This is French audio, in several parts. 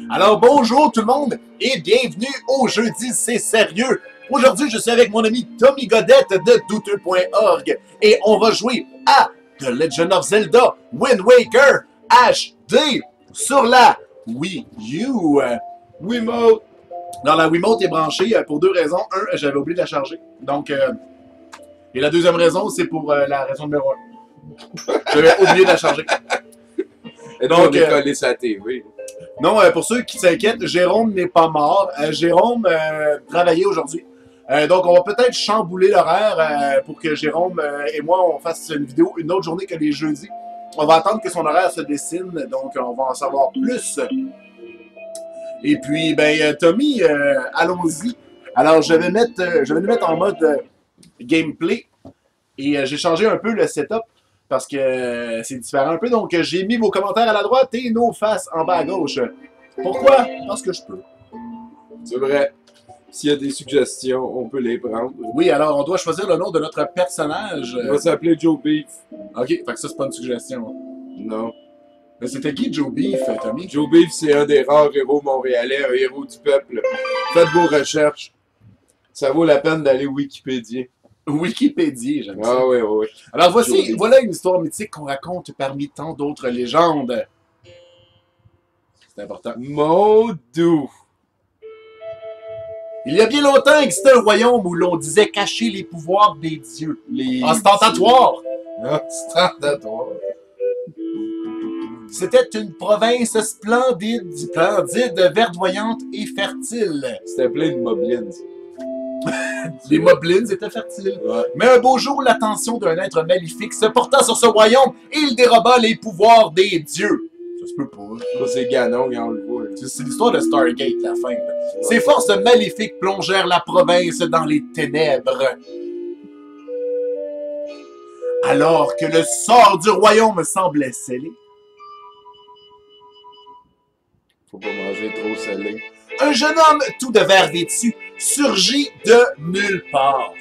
Alors bonjour tout le monde et bienvenue au Jeudi C'est Sérieux. Aujourd'hui je suis avec mon ami Tommy Godette de douteux.org et on va jouer à The Legend of Zelda Wind Waker HD sur la Wii U. Wiimote. Non, la Wiimote est branchée pour deux raisons. Un, j'avais oublié de la charger. Donc, et la deuxième raison, c'est pour la raison numéro 1. J'avais oublié de la charger. Et donc, on est collé sur la TV. Non, pour ceux qui s'inquiètent, Jérôme n'est pas mort. Jérôme travaillait aujourd'hui. Donc, on va peut-être chambouler l'horaire pour que Jérôme et moi, on fasse une vidéo une autre journée que les jeudis. On va attendre que son horaire se dessine, donc on va en savoir plus. Et puis, ben, Tommy, allons-y. Alors, je vais nous mettre en mode gameplay. Et j'ai changé un peu le setup parce que c'est différent un peu. Donc, j'ai mis vos commentaires à la droite et nos faces en bas à gauche. Pourquoi? Parce que je peux. C'est vrai. S'il y a des suggestions, on peut les prendre. Oui, alors, on doit choisir le nom de notre personnage. Il va s'appeler Joe Beef. OK, fait que ça, c'est pas une suggestion. Non. Mais c'était qui Joe Beef, Tommy? Joe Beef, c'est un des rares héros montréalais, un héros du peuple. Faites vos recherches. Ça vaut la peine d'aller Wikipédia. Wikipédia, j'aime ça. Ah oui, oui. Alors voilà une histoire mythique qu'on raconte parmi tant d'autres légendes. C'est important. Mon doux. Il y a bien longtemps existait un royaume où l'on disait cacher les pouvoirs des dieux. Les... Ostentatoire! Ostentatoire. C'était une province splendide, verdoyante et fertile. C'était plein de moblins. Les moblins étaient fertiles. Ouais. Mais un beau jour, l'attention d'un être maléfique se porta sur ce royaume et il déroba les pouvoirs des dieux. Ça se peut pas. Ça, c'est Ganon, on le voit. C'est l'histoire de Stargate, la fin. Ouais. Ces forces maléfiques plongèrent la province dans les ténèbres. Alors que le sort du royaume semblait scellé, faut pas manger trop salé. Un jeune homme tout de vert vêtu surgit de nulle part.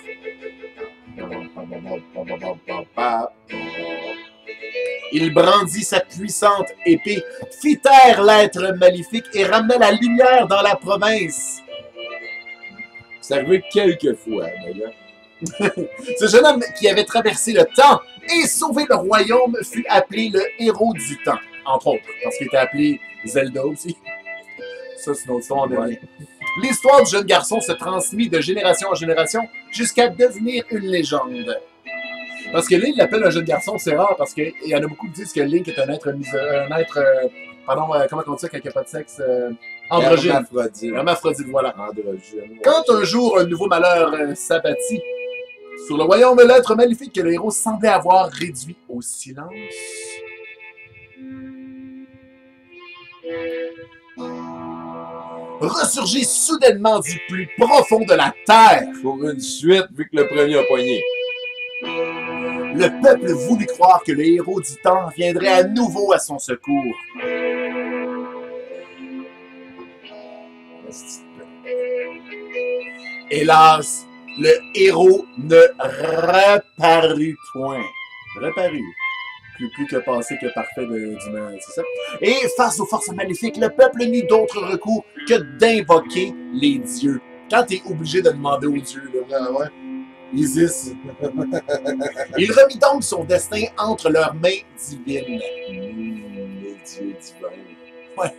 Il brandit sa puissante épée, fit taire l'être maléfique et ramena la lumière dans la province. C'est arrivé quelques fois, d'ailleurs. Ce jeune homme qui avait traversé le temps et sauvé le royaume fut appelé le héros du temps, entre autres, parce qu'il était appelé Zelda aussi. Ça, c'est notre histoire de vie. L'histoire du jeune garçon se transmit de génération en génération jusqu'à devenir une légende. Parce que Link l'appelle un jeune garçon, c'est rare parce qu'il y en a beaucoup qui disent que Link est un être pardon, comment on dit ça quand il n'y a pas de sexe? Androgyne. Hermaphrodite. Hermaphrodite, voilà. Androgyne. Ouais. Quand un jour un nouveau malheur s'abattit sur le royaume de l'être maléfique que le héros semblait avoir réduit au silence, ressurgit soudainement du plus profond de la terre. Pour une suite, vu que le premier a poigné. Le peuple voulut croire que le héros du temps viendrait à nouveau à son secours. Hélas, le héros ne reparut point. Reparut. Plus que passé que parfait du mal, c'est ça? Et face aux forces maléfiques, le peuple n'eut d'autre recours que d'invoquer les dieux. Quand t'es obligé de demander aux dieux, là, ouais. Isis. Il remit donc son destin entre leurs mains divines. Les dieux divins. Ouais.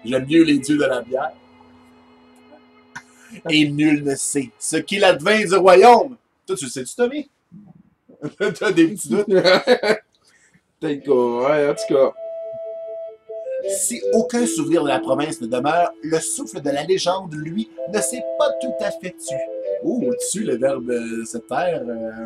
J'aime mieux les dieux de la bière. Et nul ne sait ce qu'il advint du royaume. Toi, tu le sais-tu, Tommy? T'as des petits doutes? Peut-être que, ouais, en tout cas. Si aucun souvenir de la province ne demeure, le souffle de la légende, lui, ne s'est pas tout à fait tu. Oh, tu le verbe se taire,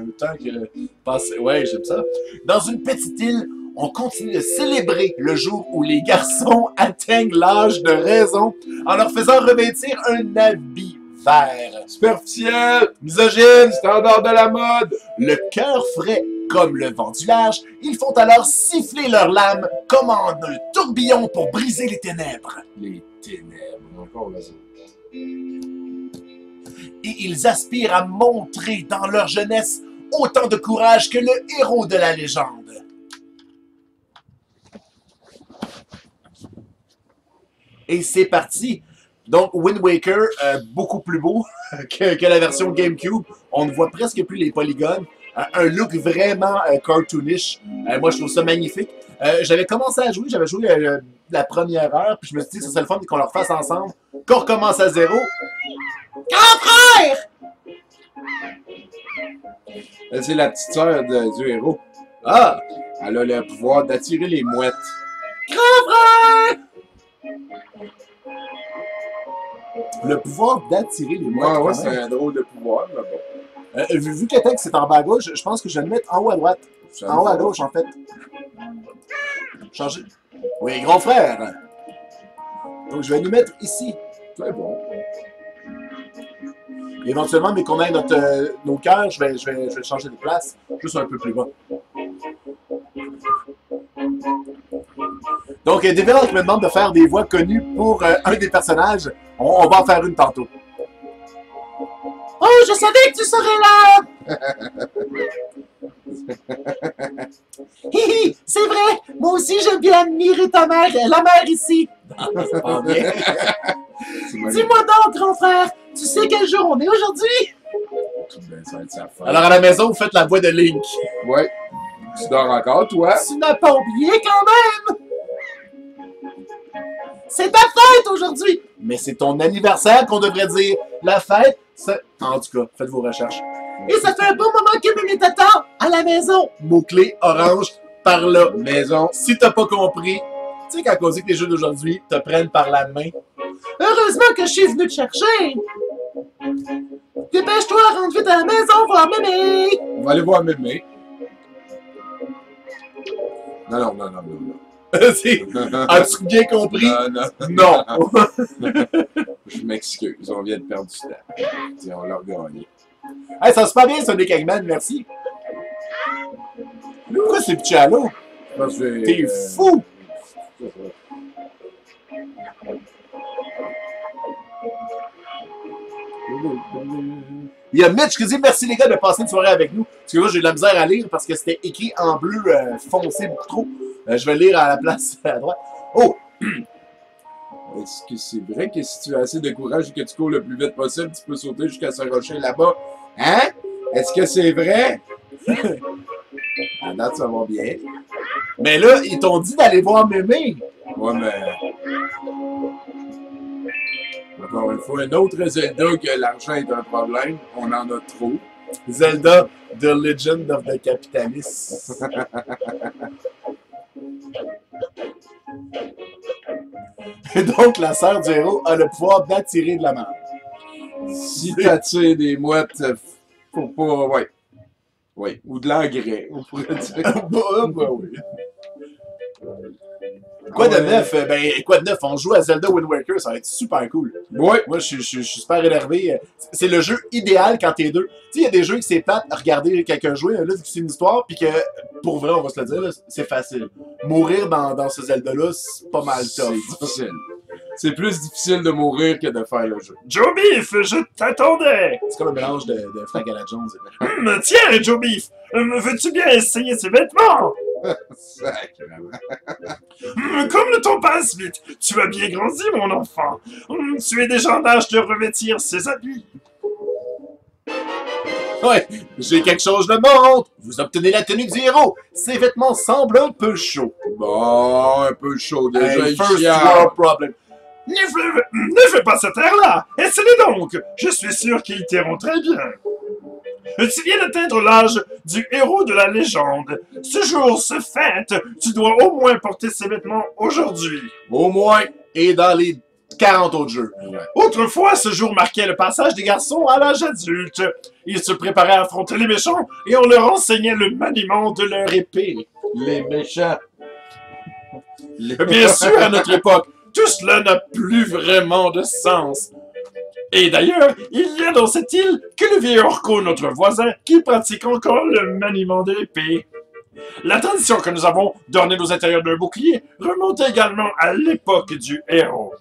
autant que passer. Ouais, j'aime ça. Dans une petite île, on continue de célébrer le jour où les garçons atteignent l'âge de raison en leur faisant revêtir un habit vert. Superficiel, Misogyne, standard de la mode. Le cœur frais Comme le vent du large, ils font alors siffler leurs lames comme en un tourbillon pour briser les ténèbres. Les ténèbres, encore les autres. Et ils aspirent à montrer dans leur jeunesse autant de courage que le héros de la légende. Et c'est parti. Donc, Wind Waker, beaucoup plus beau que la version GameCube. On ne voit presque plus les polygones. Un look vraiment cartoonish. Moi, je trouve ça magnifique. J'avais commencé à jouer, j'avais joué la première heure, puis je me suis dit que ce serait le fun qu'on le refasse ensemble, qu'on recommence à zéro. Grand frère! C'est la petite sœur du héros. Ah! Elle a le pouvoir d'attirer les mouettes. Grand frère! Le pouvoir d'attirer les mouettes. Ouais, c'est un drôle de pouvoir, mais bon. Vu que texte c'est en bas à gauche, je pense que je vais le mettre en haut à droite. En haut à gauche, en fait. Changer. Oui, grand frère. Donc, je vais nous mettre ici. Très bon. Éventuellement, mais qu'on ait nos cœurs, je vais changer de place. Juste un peu plus bas. Donc, Develop me demande de faire des voix connues pour un des personnages. On va en faire une tantôt. Oh, je savais que tu serais là! Hihi, c'est vrai! Moi aussi, j'aime bien admirer ta mère, la mère ici! C'est pas bien. Dis-moi donc, grand frère, tu sais quel jour on est aujourd'hui? Ça va être sa fête. Alors, à la maison, vous faites la voix de Link. Ouais. Tu dors encore, toi? Tu n'as pas oublié quand même! C'est ta fête aujourd'hui! Mais c'est ton anniversaire qu'on devrait dire. La fête, c'est... En tout cas, faites vos recherches. Et ça fait un bon moment que Mémé t'attend à la maison. Mot-clé orange par là. Maison. Si t'as pas compris, tu sais qu'à cause que les jeux d'aujourd'hui te prennent par la main. Heureusement que je suis venu te chercher. Dépêche-toi, rentre vite à la maison voir Mémé. On va aller voir Mémé. Non. As-tu bien compris? Non. Non. Je m'excuse, on vient de perdre du temps. Tiens, on l'a regagné. Hey, ça se passe bien, Sonic Eggman, merci. Pourquoi c'est petit à l'eau? T'es fou! Il y a Mitch qui dit merci les gars de passer une soirée avec nous. Parce que moi j'ai de la misère à lire parce que c'était écrit en bleu foncé beaucoup trop. Je vais lire à la place à droite. Oh! Est-ce que c'est vrai que si tu as assez de courage et que tu cours le plus vite possible, tu peux sauter jusqu'à ce rocher là-bas? Hein? Est-ce que c'est vrai? À date, ça va bien. Mais là, ils t'ont dit d'aller voir Mémé. Ouais, mais... Encore une fois, un autre Zelda que l'argent est un problème. On en a trop. Zelda, The Legend of the Capitalist. Et donc, la sœur du héros a le pouvoir d'attirer de la merde. Si t'attires des mouettes, faut pas... Ouais. Oui, ou de l'engrais, on pourrait dire. Bah oui. Quoi de neuf? Ben, quoi de neuf? On joue à Zelda Wind Waker, ça va être super cool. Ouais. Moi, je suis super énervé. C'est le jeu idéal quand t'es deux. Tu sais, il y a des jeux qui c'est plate à regarder quelqu'un jouer, là, c'est une histoire, puis que, pour vrai, on va se le dire, c'est facile. Mourir dans ce Zelda-là, c'est pas mal tough. C'est difficile. C'est plus difficile de mourir que de faire le jeu. Joe Beef, je t'attendais! C'est comme un mélange de Frank Alla Jones. Tiens, Joe Beef, veux-tu bien essayer ces vêtements? Sacrément. Comme le temps passe vite, tu as bien grandi, mon enfant. Tu es déjà en âge de revêtir ces habits. Ouais, j'ai quelque chose de montre. Vous obtenez la tenue du héros. Ces vêtements semblent un peu chauds. Bon, un peu chaud déjà. Hey, first world problem. Ne fais pas cette air-là! Essaie-les donc! Je suis sûr qu'ils t'iront très bien. Tu viens d'atteindre l'âge du héros de la légende. Ce jour se fête. Tu dois au moins porter ces vêtements aujourd'hui. Au moins, et dans les 40 autres jeux. Ouais. Autrefois, ce jour marquait le passage des garçons à l'âge adulte. Ils se préparaient à affronter les méchants et on leur enseignait le maniement de leur épée. Les méchants. Bien sûr, à notre époque, tout cela n'a plus vraiment de sens. Et d'ailleurs, il y a dans cette île que le vieil Orko, notre voisin, qui pratique encore le maniement de l'épée. La tradition que nous avons d'orner nos intérieurs d'un bouclier remonte également à l'époque du héros.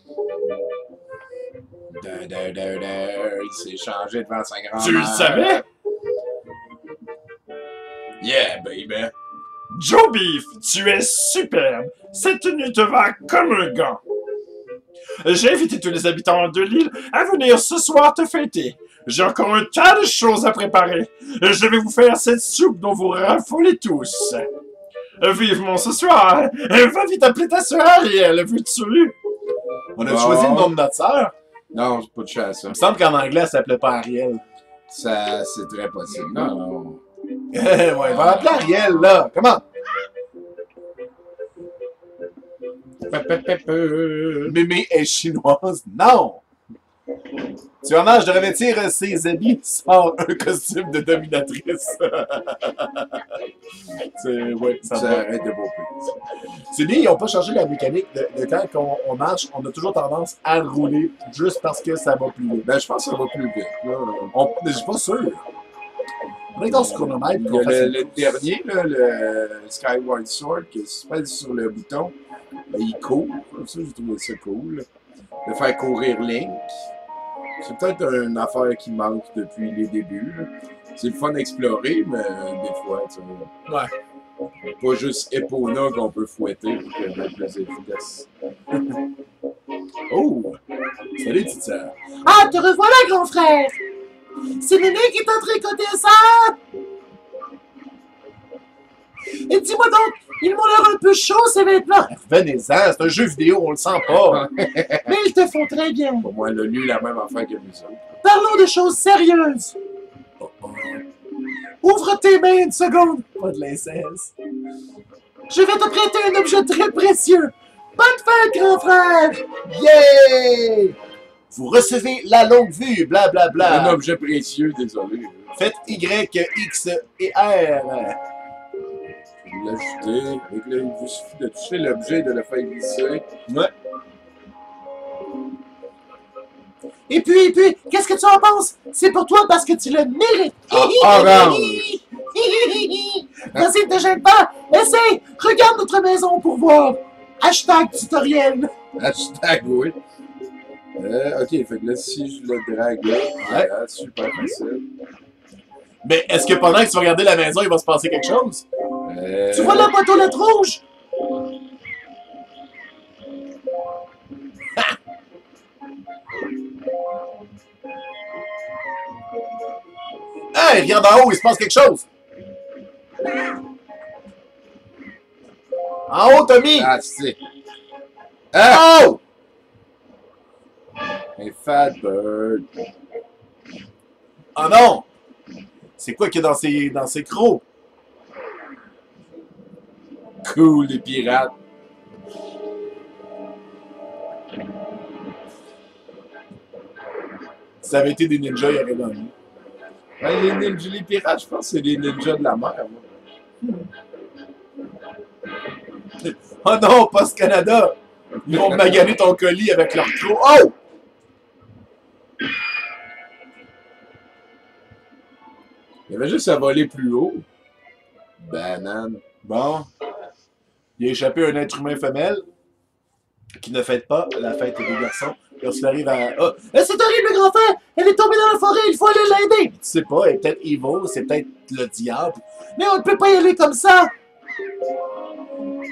Il s'est changé devant sa grand-mère. Tu le savais? Yeah, baby. Joe Beef, tu es superbe. Cette tenue te va comme un gant. J'ai invité tous les habitants de l'île à venir ce soir te fêter. J'ai encore un tas de choses à préparer. Je vais vous faire cette soupe dont vous raffolez tous. Vivement ce soir. Va vite appeler ta sœur Ariel, veux-tu? On a choisi le nom de notre sœur. Non, j'ai pas touché à ça. Il me semble qu'en anglais, ça s'appelait pas Ariel. Ça, c'est très possible. Non. Ouais, on va appeler Ariel, là. Comment? Mémé est chinoise. Non! Tu as en âge de revêtir ses habits sans un costume de dominatrice. Ouais, ça arrête de beau. C'est bien, ils n'ont pas changé la mécanique de quand on marche, on a toujours tendance à rouler juste parce que ça va plus vite. Ben, je pense que ça va plus vite. Je suis pas sûr. On est dans ce chronomètre. Le dernier, là, le Skyward Sword, qui se pèse sur le bouton, il court. Ça, j'ai trouvé ça cool. De faire courir Link. C'est peut-être une affaire qui manque depuis les débuts. C'est le fun d'explorer, mais des fois, tu sais. Ouais. Pas juste Epona qu'on peut fouetter pour qu'elle soit plus efficace. Oh! Salut, petite sœur. Ah, te revoilà, grand frère! C'est Mémé qui t'a tricoté ça! Et dis-moi donc, ils m'ont l'air un peu chauds, ces vêtements! Revenez-en, c'est un jeu vidéo, on le sent pas. Mais ils te font très bien. Pour moi, elle a lu la même affaire que nous autres. Parlons de choses sérieuses. Ouvre tes mains une seconde. Pas de l'inceste. Je vais te prêter un objet très précieux. Bonne fête, grand frère! Yeah! Vous recevez la longue vue, blablabla. Un objet précieux, désolé. Faites Y, X et R. L'ajouter. Il suffit de toucher l'objet et de le faire glisser. Ouais. Et puis, qu'est-ce que tu en penses? C'est pour toi parce que tu le mérites. Orange! Vas-y, ne te gêne pas. Essaye. Regarde notre maison pour voir. Hashtag tutoriel. Hashtag, oui. Ok, fait que là, si je le drague là, voilà, super facile. Mais est-ce que pendant que tu vas regarder la maison, il va se passer quelque chose? Tu vois la boîte aux lettres rouges? Hey, regarde en haut, il se passe quelque chose! En haut, Tommy! Ah, c'est. Ah! Oh! Un fat bird. Oh non! C'est quoi qu'il y a dans ses crocs? Cool, les pirates. Si ça avait été des ninjas, il y aurait gagné. Ben, les pirates, je pense que c'est les ninjas de la mer. Moi. Oh non, Post Canada! Ils vont maganer ton colis avec leur crocs. Oh! Il y avait juste à voler plus haut. Banane. Bon. Il a échappé à un être humain femelle qui ne fête pas la fête des garçons. Lorsqu'il arrive à... Oh! C'est horrible, grand frère. Elle est tombée dans la forêt. Il faut aller l'aider. Tu sais pas, elle est peut-être evil, c'est peut-être le diable. Mais on ne peut pas y aller comme ça.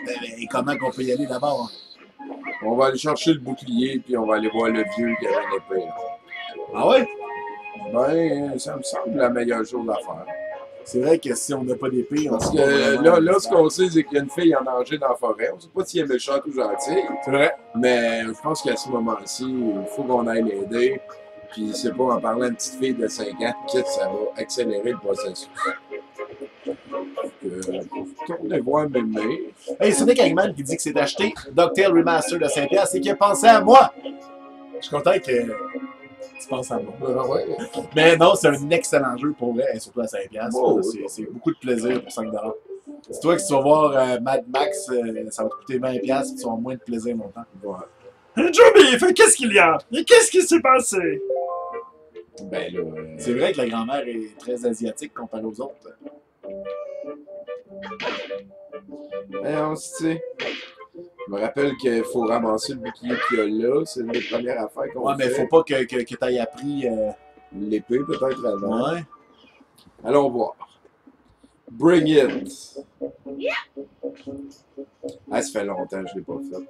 Mais comment qu'on peut y aller d'abord? On va aller chercher le bouclier, puis on va aller voir le vieux qui avait une épée. Ah ouais? Ben, ça me semble la meilleure chose à faire. C'est vrai que si on n'a pas d'épée, on Parce sait que pas vraiment là, ce qu'on sait, c'est qu'il y a une fille en danger dans la forêt. On ne sait pas si elle est méchante ou gentille. C'est vrai. Mais je pense qu'à ce moment-ci, il faut qu'on aille l'aider. Puis c'est pas en parlant à une petite fille de 5 ans que ça va accélérer le processus. Tournez voir Mémé. Hey, Sonic Eggman qui dit que c'est acheté DuckTales Remaster de 5$ et qu'il a pensé à moi. Je suis content que tu penses à moi. Ouais. Mais non, c'est un excellent jeu pour vrai, et surtout à 5$. Oh, C'est beaucoup de plaisir pour 5$. C'est toi que tu vas voir Mad Max, ça va te coûter 20$, et tu vas avoir moins de plaisir longtemps. Voilà. Joe Beef, qu'est-ce qu'il y a? Et qu'est-ce qui s'est passé? Ben là. C'est vrai que la grand-mère est très asiatique comparée aux autres. Ben, on se dit. Je me rappelle qu'il faut ramasser le bouclier qu'il y a là. C'est une des premières affaires qu'on Ouais, mais fait. faut pas que tu aies appris. L'épée, peut-être avant. Ouais. Allons voir. Bring it! Ah, ça fait longtemps que je l'ai pas fait.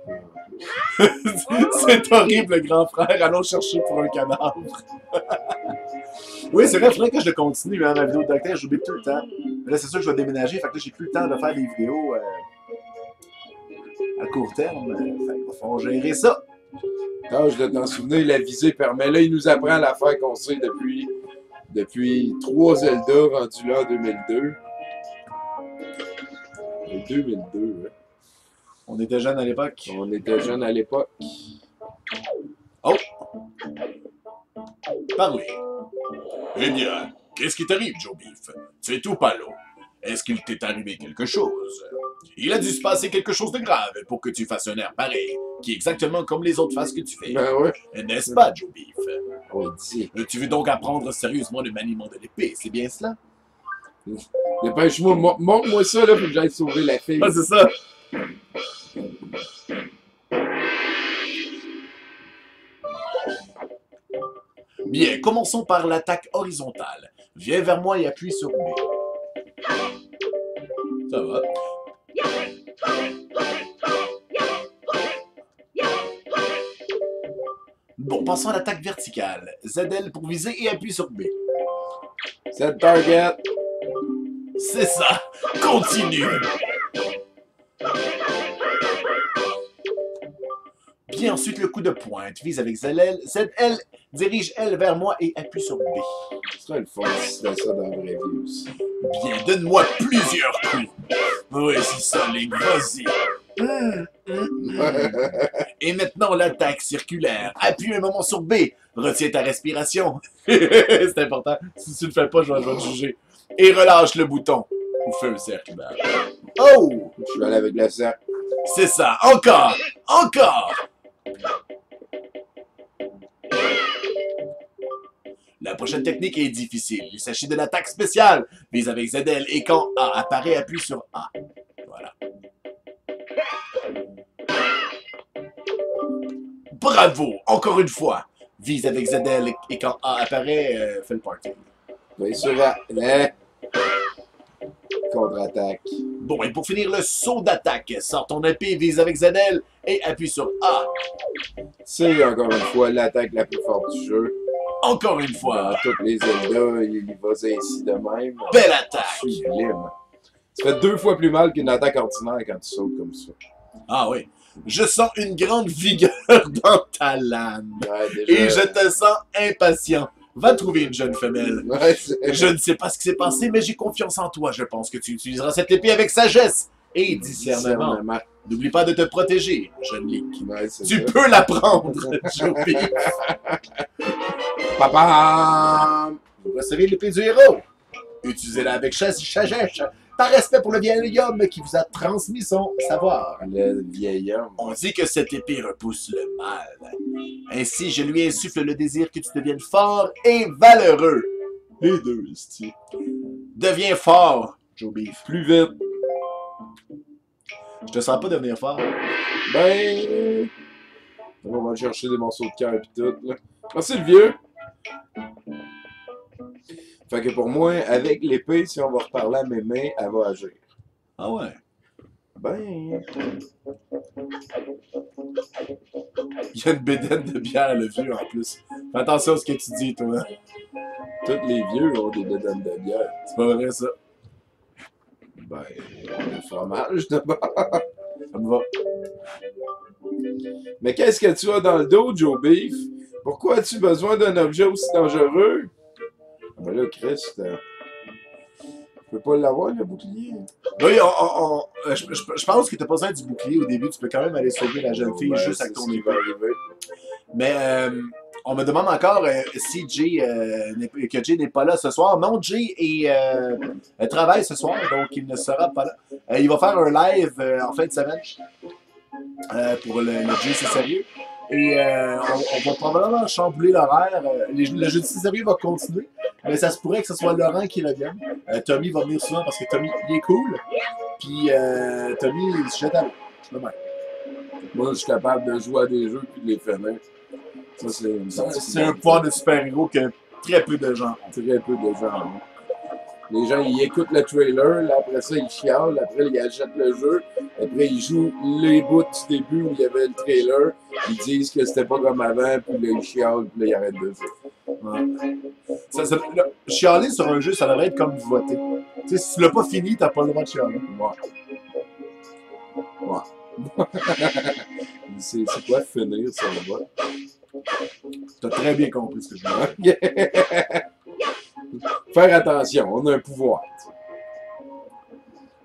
C'est horrible, le grand frère. Allons chercher pour un cadavre. Oui, c'est vrai, il faudrait que je le continue, hein, ma vidéo de docteur. J'oublie tout le temps. Là, c'est sûr que je vais déménager, fait que là, j'ai plus le temps de faire des vidéos à court terme. Fait qu'il va falloir gérer ça. Tâche de t'en souvenir, la visée permet. Là, il nous apprend l'affaire qu'on sait depuis 3 Zelda rendus là en 2002. En 2002, hein. On était jeunes à l'époque. On était jeunes à l'époque. Oh! Parlez. Eh bien, qu'est-ce qui t'arrive, Joe Beef? C'est tout palo. Est-ce qu'il t'est arrivé quelque chose? Il a dû se passer quelque chose de grave pour que tu fasses un air pareil, qui est exactement comme les autres faces que tu fais. Ben ouais, N'est-ce pas, Joe Beef? on le dit. Tu veux donc apprendre sérieusement le maniement de l'épée, c'est bien cela? Dépêche-moi, montre-moi ça, là, faut que j'aille sauver la fille. Ah, c'est ça! Bien, commençons par l'attaque horizontale. Viens vers moi et appuie sur B. Ça va. Bon, passons à l'attaque verticale. ZL pour viser et appuie sur B. Set target. C'est ça! Continue! Bien, ensuite le coup de pointe. Vise avec ZL. ZL dirige L vers moi et appuie sur B. Ce serait le fun si c'était ça dans la vraie vie aussi. Bien, donne-moi plusieurs coups. Oui, c'est ça, les vas-y. Et maintenant, l'attaque circulaire. Appuie un moment sur B. Retiens ta respiration. C'est important. Si tu le fais pas, je vais te juger. Et relâche le bouton. Ou fais un cercle. Oh! Je suis allé avec le cercle. C'est ça. Encore! Encore! La prochaine technique est difficile. Il s'agit de l'attaque spéciale. Vise avec ZL et quand A apparaît, appuie sur A. Voilà. Bravo! Encore une fois. Vise avec ZL et quand A apparaît, fais le party. Oui, sur A. Hein? Contre-attaque. Bon, et pour finir le saut d'attaque, sors ton épée, vise avec ZL et appuie sur A. C'est encore une fois l'attaque la plus forte du jeu. Encore une fois. Dans toutes les Zelda, il va ainsi de même. Belle attaque! Sublime. Ça fait 2 fois plus mal qu'une attaque ordinaire quand tu sautes comme ça. Ah oui. Je sens une grande vigueur dans ta lame. Ouais, déjà... Et je te sens impatient. Va trouver une jeune femelle. Ouais, Je ne sais pas ce qui s'est passé, mais j'ai confiance en toi. Je pense que tu utiliseras cette épée avec sagesse et discernement. N'oublie pas de te protéger, jeune Link. Ouais, Tu peux la prendre, Joby. Papa! Vous recevez l'épée du héros. Utilisez-la avec sagesse, par respect pour le vieil homme qui vous a transmis son savoir. Le vieil homme. On dit que cette épée repousse le mal. Ainsi, je lui insuffle le désir que tu deviennes fort et valeureux. Les deux, esti. Deviens fort, Joby. Plus vite. Je te sens pas devenir fort. Ben... On va chercher des morceaux de cœur et tout, là. Merci, le vieux. Fait que pour moi, avec l'épée, si on va reparler à Mémé, elle va agir. Ah ouais? Ben... Il y a une bédaine de bière, le vieux, en plus. Fais attention à ce que tu dis, toi. Tous les vieux ont des bédaines de bière. C'est pas vrai, ça. Ben, le fromage, d'abord. Ça me va. Mais qu'est-ce que tu as dans le dos, Joe Beef? Pourquoi as-tu besoin d'un objet aussi dangereux? Ben là, Christ, tu peux pas l'avoir, le bouclier? Oui, je pense que t'as pas besoin du bouclier au début. Tu peux quand même aller sauver la jeune fille juste avec ton épée. Mais on me demande encore si que Jay n'est pas là ce soir. Non, Jay travaille ce soir, donc il ne sera pas là. Il va faire un live en fin de semaine pour le Jay, c'est sérieux. Et on va probablement chambouler l'horaire. Le jeu de sérieux va continuer, mais ça se pourrait que ce soit Laurent qui revienne. Tommy va venir souvent parce que Tommy, il est cool. Puis Tommy, il se jette à l'eau. Moi, je suis capable de jouer à des jeux puis de les finir. Ça, c'est un pouvoir de super-héros que très peu de gens ont. Très peu de gens ont. Les gens, ils écoutent le trailer, là, après ça, ils chialent, après, ils achètent le jeu, après, ils jouent les bouts du début où il y avait le trailer, ils disent que c'était pas comme avant, puis là, ils chialent, puis là, ils arrêtent de jouer. Ouais. Chialer sur un jeu, ça devrait être comme voter. Tu sais, si tu l'as pas fini, t'as pas le droit de chialer. Ouais. C'est quoi finir sur le vote? T'as très bien compris ce que je veux dire. Faire attention, on a un pouvoir.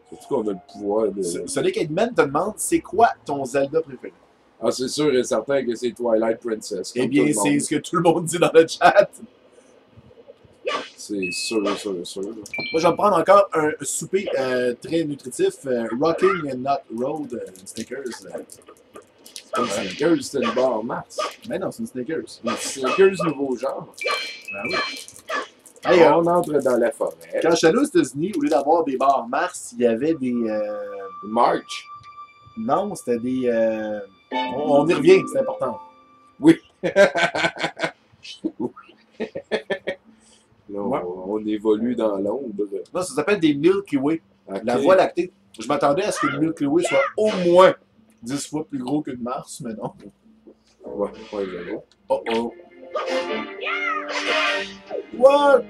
Surtout qu'on a le pouvoir de... Sonic Eggman te demande, c'est quoi ton Zelda préféré? Ah, c'est sûr et certain que c'est Twilight Princess. Eh bien, c'est ce que tout le monde dit dans le chat. C'est sûr. Moi, je vais me prendre encore un souper très nutritif. Rocking and Not Road Snickers. C'est pas une Snickers, c'est une barre Mars. Mais non, c'est une Snickers. Une Snickers nouveau genre. Ben oui. Hey, on entre dans la forêt. Quand je suis allé aux États-Unis, au lieu d'avoir des bars Mars, il y avait des... March. Non, c'était des... On y revient, c'est important. Oui. Là, on évolue dans l'ombre. Non, ça s'appelle des Milky Way. Okay. La Voie lactée. Je m'attendais à ce que le Milky Way soit au moins 10 fois plus gros qu'une Mars, mais non. Ouais, j'avoue. Oh oh. What?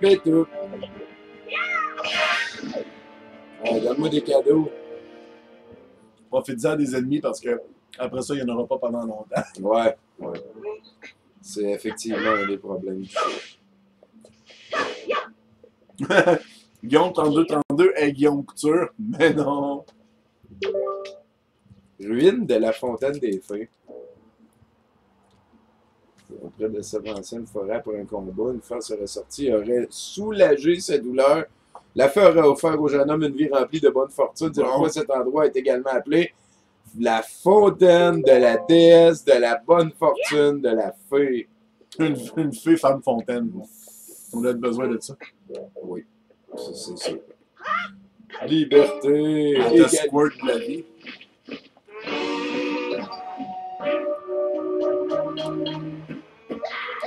Fais tout. Donne-moi des cadeaux. Profite-en des ennemis parce que après ça, il n'y en aura pas pendant longtemps. Ouais. C'est effectivement un des problèmes du jeu. Guillaume 3232 est Guillaume Couture, mais non. Ruine de la fontaine des fées. Auprès de cette ancienne forêt pour un combat, une fois serait sortie, aurait soulagé sa douleur. La fée aurait offert au jeune homme une vie remplie de bonne fortune. Dire pourquoi cet endroit est également appelé la fontaine de la déesse de la bonne fortune de la fée. Une fée femme fontaine. On a besoin de ça. Oui, c'est sûr. Liberté. Le squirt de la vie.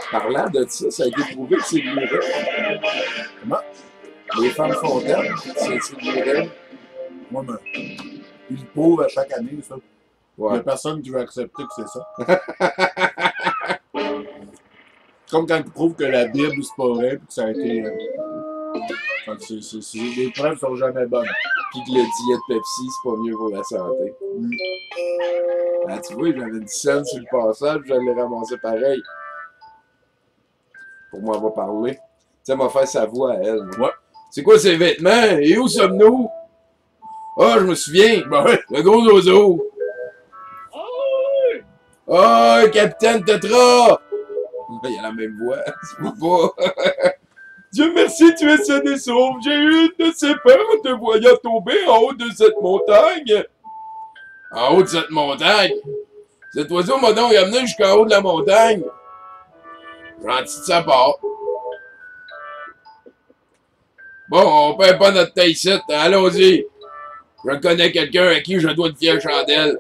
Parlant de ça a été prouvé que c'est l'urine. Comment? Les femmes fontaines, c'est l'urine. Moi, mais ils le prouvent à chaque année, ça. Ouais. Il n'y a personne qui veut accepter que c'est ça. Comme quand ils prouvent que la Bible, c'est pas vrai, puis que ça a été... les preuves sont jamais bonnes. Puis que le diète Pepsi, c'est pas mieux pour la santé. Ah, tu vois, j'avais 10 cents sur le passage, je l'ai ramassé pareil. Pour moi, elle va parler. Tu sais, elle m'a fait sa voix à elle. Ouais. C'est quoi ces vêtements? Et où sommes-nous? Ah, je me souviens. Ben ouais. Le gros oiseau. Oh, Capitaine Tetra! Il a la même voix, c'est pas. Dieu merci, tu es sain et sauf. J'ai eu une de ces peurs en te voyant tomber en haut de cette montagne. En haut de cette montagne? Cet oiseau m'a donc amené jusqu'en haut de la montagne. Gentil de sa part. Bon, on perd pas notre taille ici. Allons-y. Je connais quelqu'un à qui je dois une fière chandelle.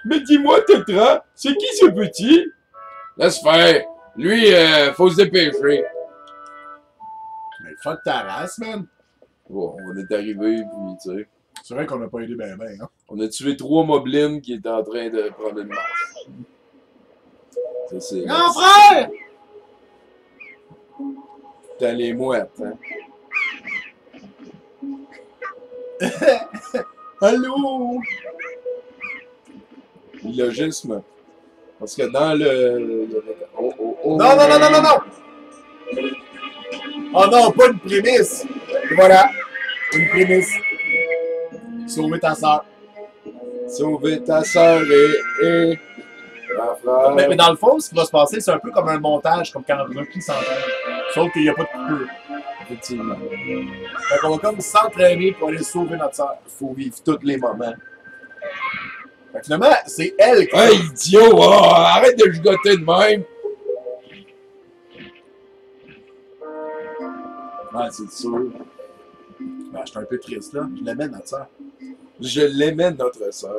Mais dis-moi, Tetra, c'est qui ce petit? Laisse faire. Lui, faut se dépêcher. Mais fuck ta race, man. Bon, on est arrivé, puis tu sais. C'est vrai qu'on n'a pas aidé ben ben, hein. On a tué 3 moblins qui étaient en train de prendre une marche. Ça, c'est. Grand frère! T'as les mouettes, hein? Allô? Illogisme. Parce que dans le. Non, non, non, non, non, non! Oh non, pas une prémisse! Et voilà, une prémisse. Sauver ta soeur. Sauver ta soeur et grand frère. Mais dans le fond, ce qui va se passer, c'est un peu comme un montage, comme quand Rocky s'entraîne. Sauf qu'il n'y a pas de coupure. Effectivement. Fait qu'on va comme s'entraîner pour aller sauver notre soeur. Il faut vivre tous les moments. finalement, c'est elle qui... Hey, idiot! Oh, arrête de gigoter de même! Ouais, c'est sûr. Ben, je suis un peu triste, là. Je l'amène, notre sœur. Je l'aimais, notre sœur.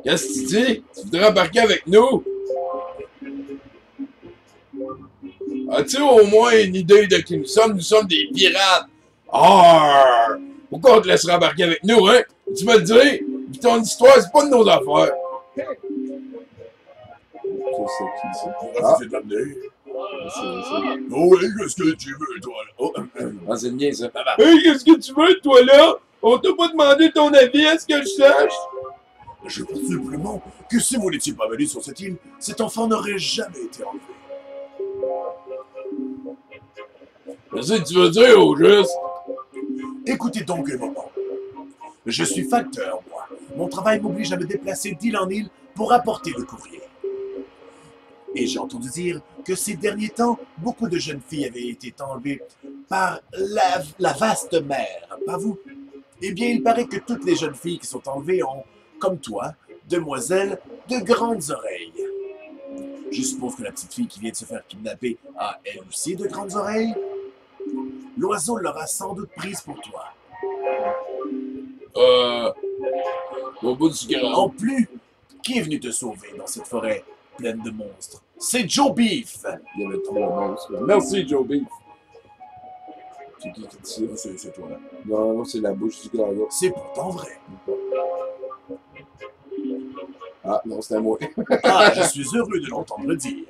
Qu'est-ce que tu dis? Tu voudrais embarquer avec nous? As-tu au moins une idée de qui nous sommes? Nous sommes des pirates! Ah! Pourquoi on te laisserait embarquer avec nous, hein? Tu me le dis? Puis ton histoire, c'est pas de nos affaires. C'est qui, ça? Ah. C'est de l'amener. C'est- Oh, oui, qu'est-ce que tu veux, toi, là? Oh, Ah, c'est bien ça. Hey, qu'est-ce que tu veux, toi, là? On t'a pas demandé ton avis, est-ce que je sache? Je pense simplement que si vous n'étiez pas venu sur cette île, cet enfant n'aurait jamais été enlevé. Qu'est-ce que tu veux dire, au juste? Écoutez donc un moment. Je suis facteur, moi. Mon travail m'oblige à me déplacer d'île en île pour apporter le courrier. Et j'ai entendu dire que ces derniers temps, beaucoup de jeunes filles avaient été enlevées par la vaste mer, pas vous? Eh bien, il paraît que toutes les jeunes filles qui sont enlevées ont, comme toi, demoiselles, de grandes oreilles. Je suppose que la petite fille qui vient de se faire kidnapper a elle aussi de grandes oreilles. L'oiseau l'aura sans doute prise pour toi. Au bout du grand. En plus, qui est venu te sauver dans cette forêt pleine de monstres? C'est Joe Beef! Il y avait trop de monstres. Merci, Joe Beef. C'est qui dit ça? C'est toi, là. Non, c'est la bouche du gars. C'est pourtant vrai. Ah, non, c'était moi. Ah, je suis heureux de l'entendre dire.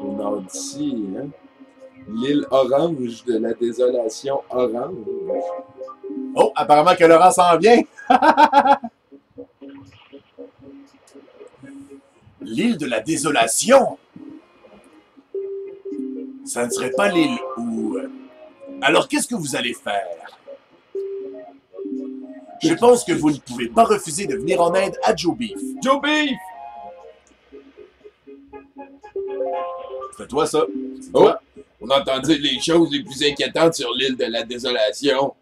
Au nord d'ici, hein? L'île orange de la désolation orange. Oh, apparemment que Laurent s'en vient. L'île de la désolation. Ça ne serait pas l'île où... Alors, qu'est-ce que vous allez faire? Je pense que vous ne pouvez pas refuser de venir en aide à Joe Beef. Joe Beef! C'est toi, ça. C'est Oh! toi. On a entendu les choses les plus inquiétantes sur l'île de la désolation.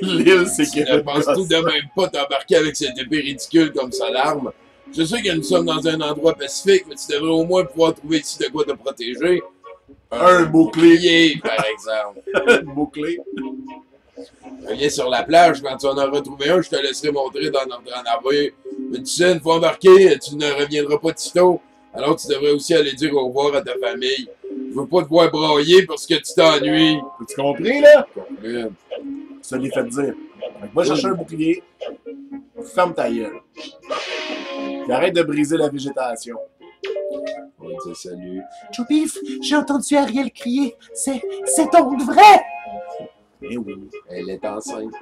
L'île, c'est Tu que... ne penses tout de même pas t'embarquer avec cette épée ridicule comme ça l'arme. Je sais que nous sommes dans un endroit pacifique, mais tu devrais au moins pouvoir trouver ici de quoi te protéger. Un bouclier. Par exemple. Un mot-clé. Viens sur la plage, quand tu en auras trouvé un, je te laisserai montrer dans notre navire. Mais tu sais, une fois embarqué, tu ne reviendras pas de sitôt. Alors tu devrais aussi aller dire au revoir à ta famille. Je veux pas te voir brailler parce que tu t'ennuies. As-tu compris, là? Euh, Ça l'est fait dire. Fait que va chercher un bouclier. Ferme ta gueule. Puis arrête de briser la végétation. On va dire salut. Joe Beef, j'ai entendu Ariel crier. C'est donc vrai! Eh oui. Elle est enceinte.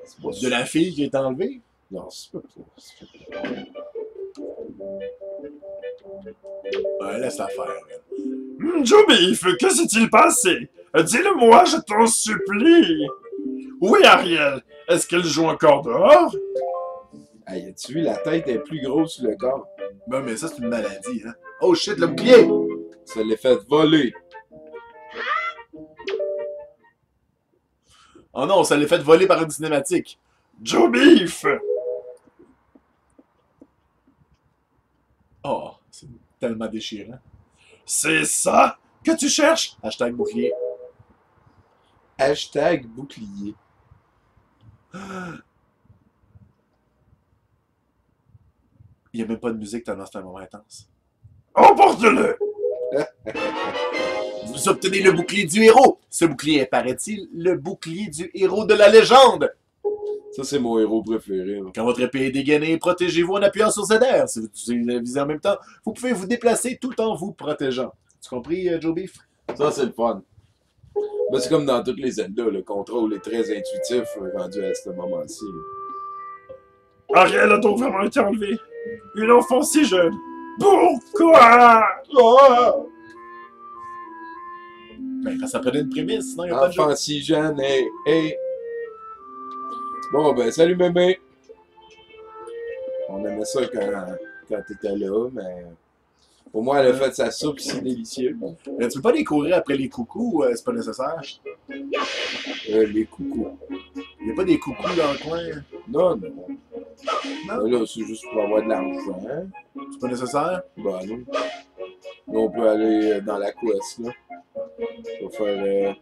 C'est pas De la fille qui est enlevée? Non, c'est pas ça. Ouais, laisse la faire. Elle. Joe Beef, que s'est-il passé? Dis-le-moi, je t'en supplie. Où est Ariel? Est-ce qu'elle joue encore dehors? Hey, as-tu vu, la tête est plus grosse que le corps. Ben, mais ça, c'est une maladie, hein. Oh shit, le bouclier! Ça l'est fait voler. Oh non, ça l'est fait voler par une cinématique. Joe Beef! Oh, c'est tellement déchirant. C'est ça que tu cherches? Hashtag bouclier. Hashtag bouclier. Il n'y a même pas de musique tellement c'est un moment intense. Emporte-le! Vous obtenez le bouclier du héros. Ce bouclier est, paraît-il, le bouclier du héros de la légende. Ça, c'est mon héros préféré. Là. Quand votre épée est dégainée, protégez-vous en appuyant sur ZR. Si vous utilisez la visée en même temps, vous pouvez vous déplacer tout en vous protégeant. Tu compris, Joe Beef? Ça, c'est le fun. Ben, c'est comme dans toutes les Zelda, le contrôle est très intuitif rendu à ce moment-ci. Ariel a donc vraiment été enlevée. Une enfant si jeune. Pourquoi? Ah! Ben, quand ça prenait une prémisse, sinon il n'y a pas de jeu. Enfant si jeune, hey. Bon, ben, salut, mémé. On aimait ça quand t'étais là, mais... Au moins, elle a fait sa soupe si délicieuse. Tu peux pas les courir après les coucous, c'est pas nécessaire. Les coucous. Il n'y a pas des coucous dans le coin. Non, non. Non? Là, c'est juste pour avoir de l'argent. C'est pas nécessaire? Bah non. Là, on peut aller dans la quest, là. On va faire...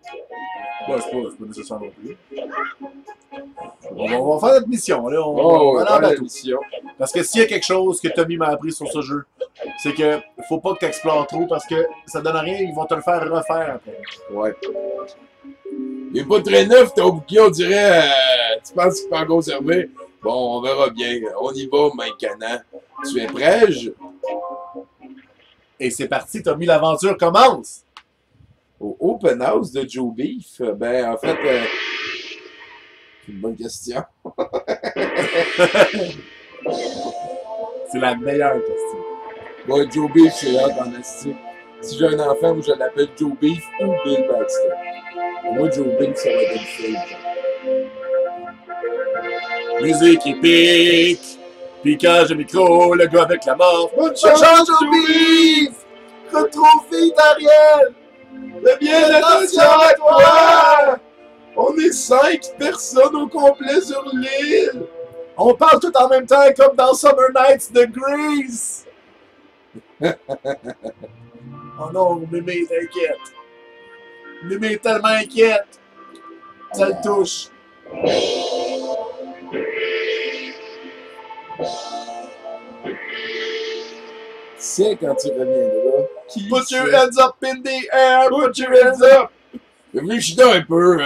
Ouais, c'est pas nécessaire non plus. On va faire notre mission, là. Oh, On va aller en faire la bateau. mission. Parce que s'il y a quelque chose que Tommy m'a appris sur ce jeu, c'est que faut pas que tu explores trop parce que ça donne rien, ils vont te le faire refaire après. Ouais. Il est pas très neuf, ton bouquet, on dirait... tu penses qu'il peut en conserver? Bon, on verra bien. On y va, main canard. Tu es prêt? Et c'est parti, Tommy, l'aventure commence! Au Open House de Joe Beef, ben, en fait... c'est une bonne question. C'est la meilleure question. Bon, Joe Beef, c'est là dans esti. Si j'ai un enfant, moi, je l'appelle Joe Beef ou Bill Baxter. Pour moi, Joe Beef, ça va être une fille. Musique épique, piquage de micro, le gars avec la mort. Bonne chance, Joe Beef! Retrouve vite Ariel! Mais bien attention à toi! On est 5 personnes au complet sur l'île! On parle tout en même temps comme dans Summer Nights de Grease! Oh non, Mémé est inquiète. Mémé est tellement inquiète. Ça le touche. C'est quand tu reviendras. Qui Put your sait? hands up in the air, Put your hands up! Réfléchis un peu,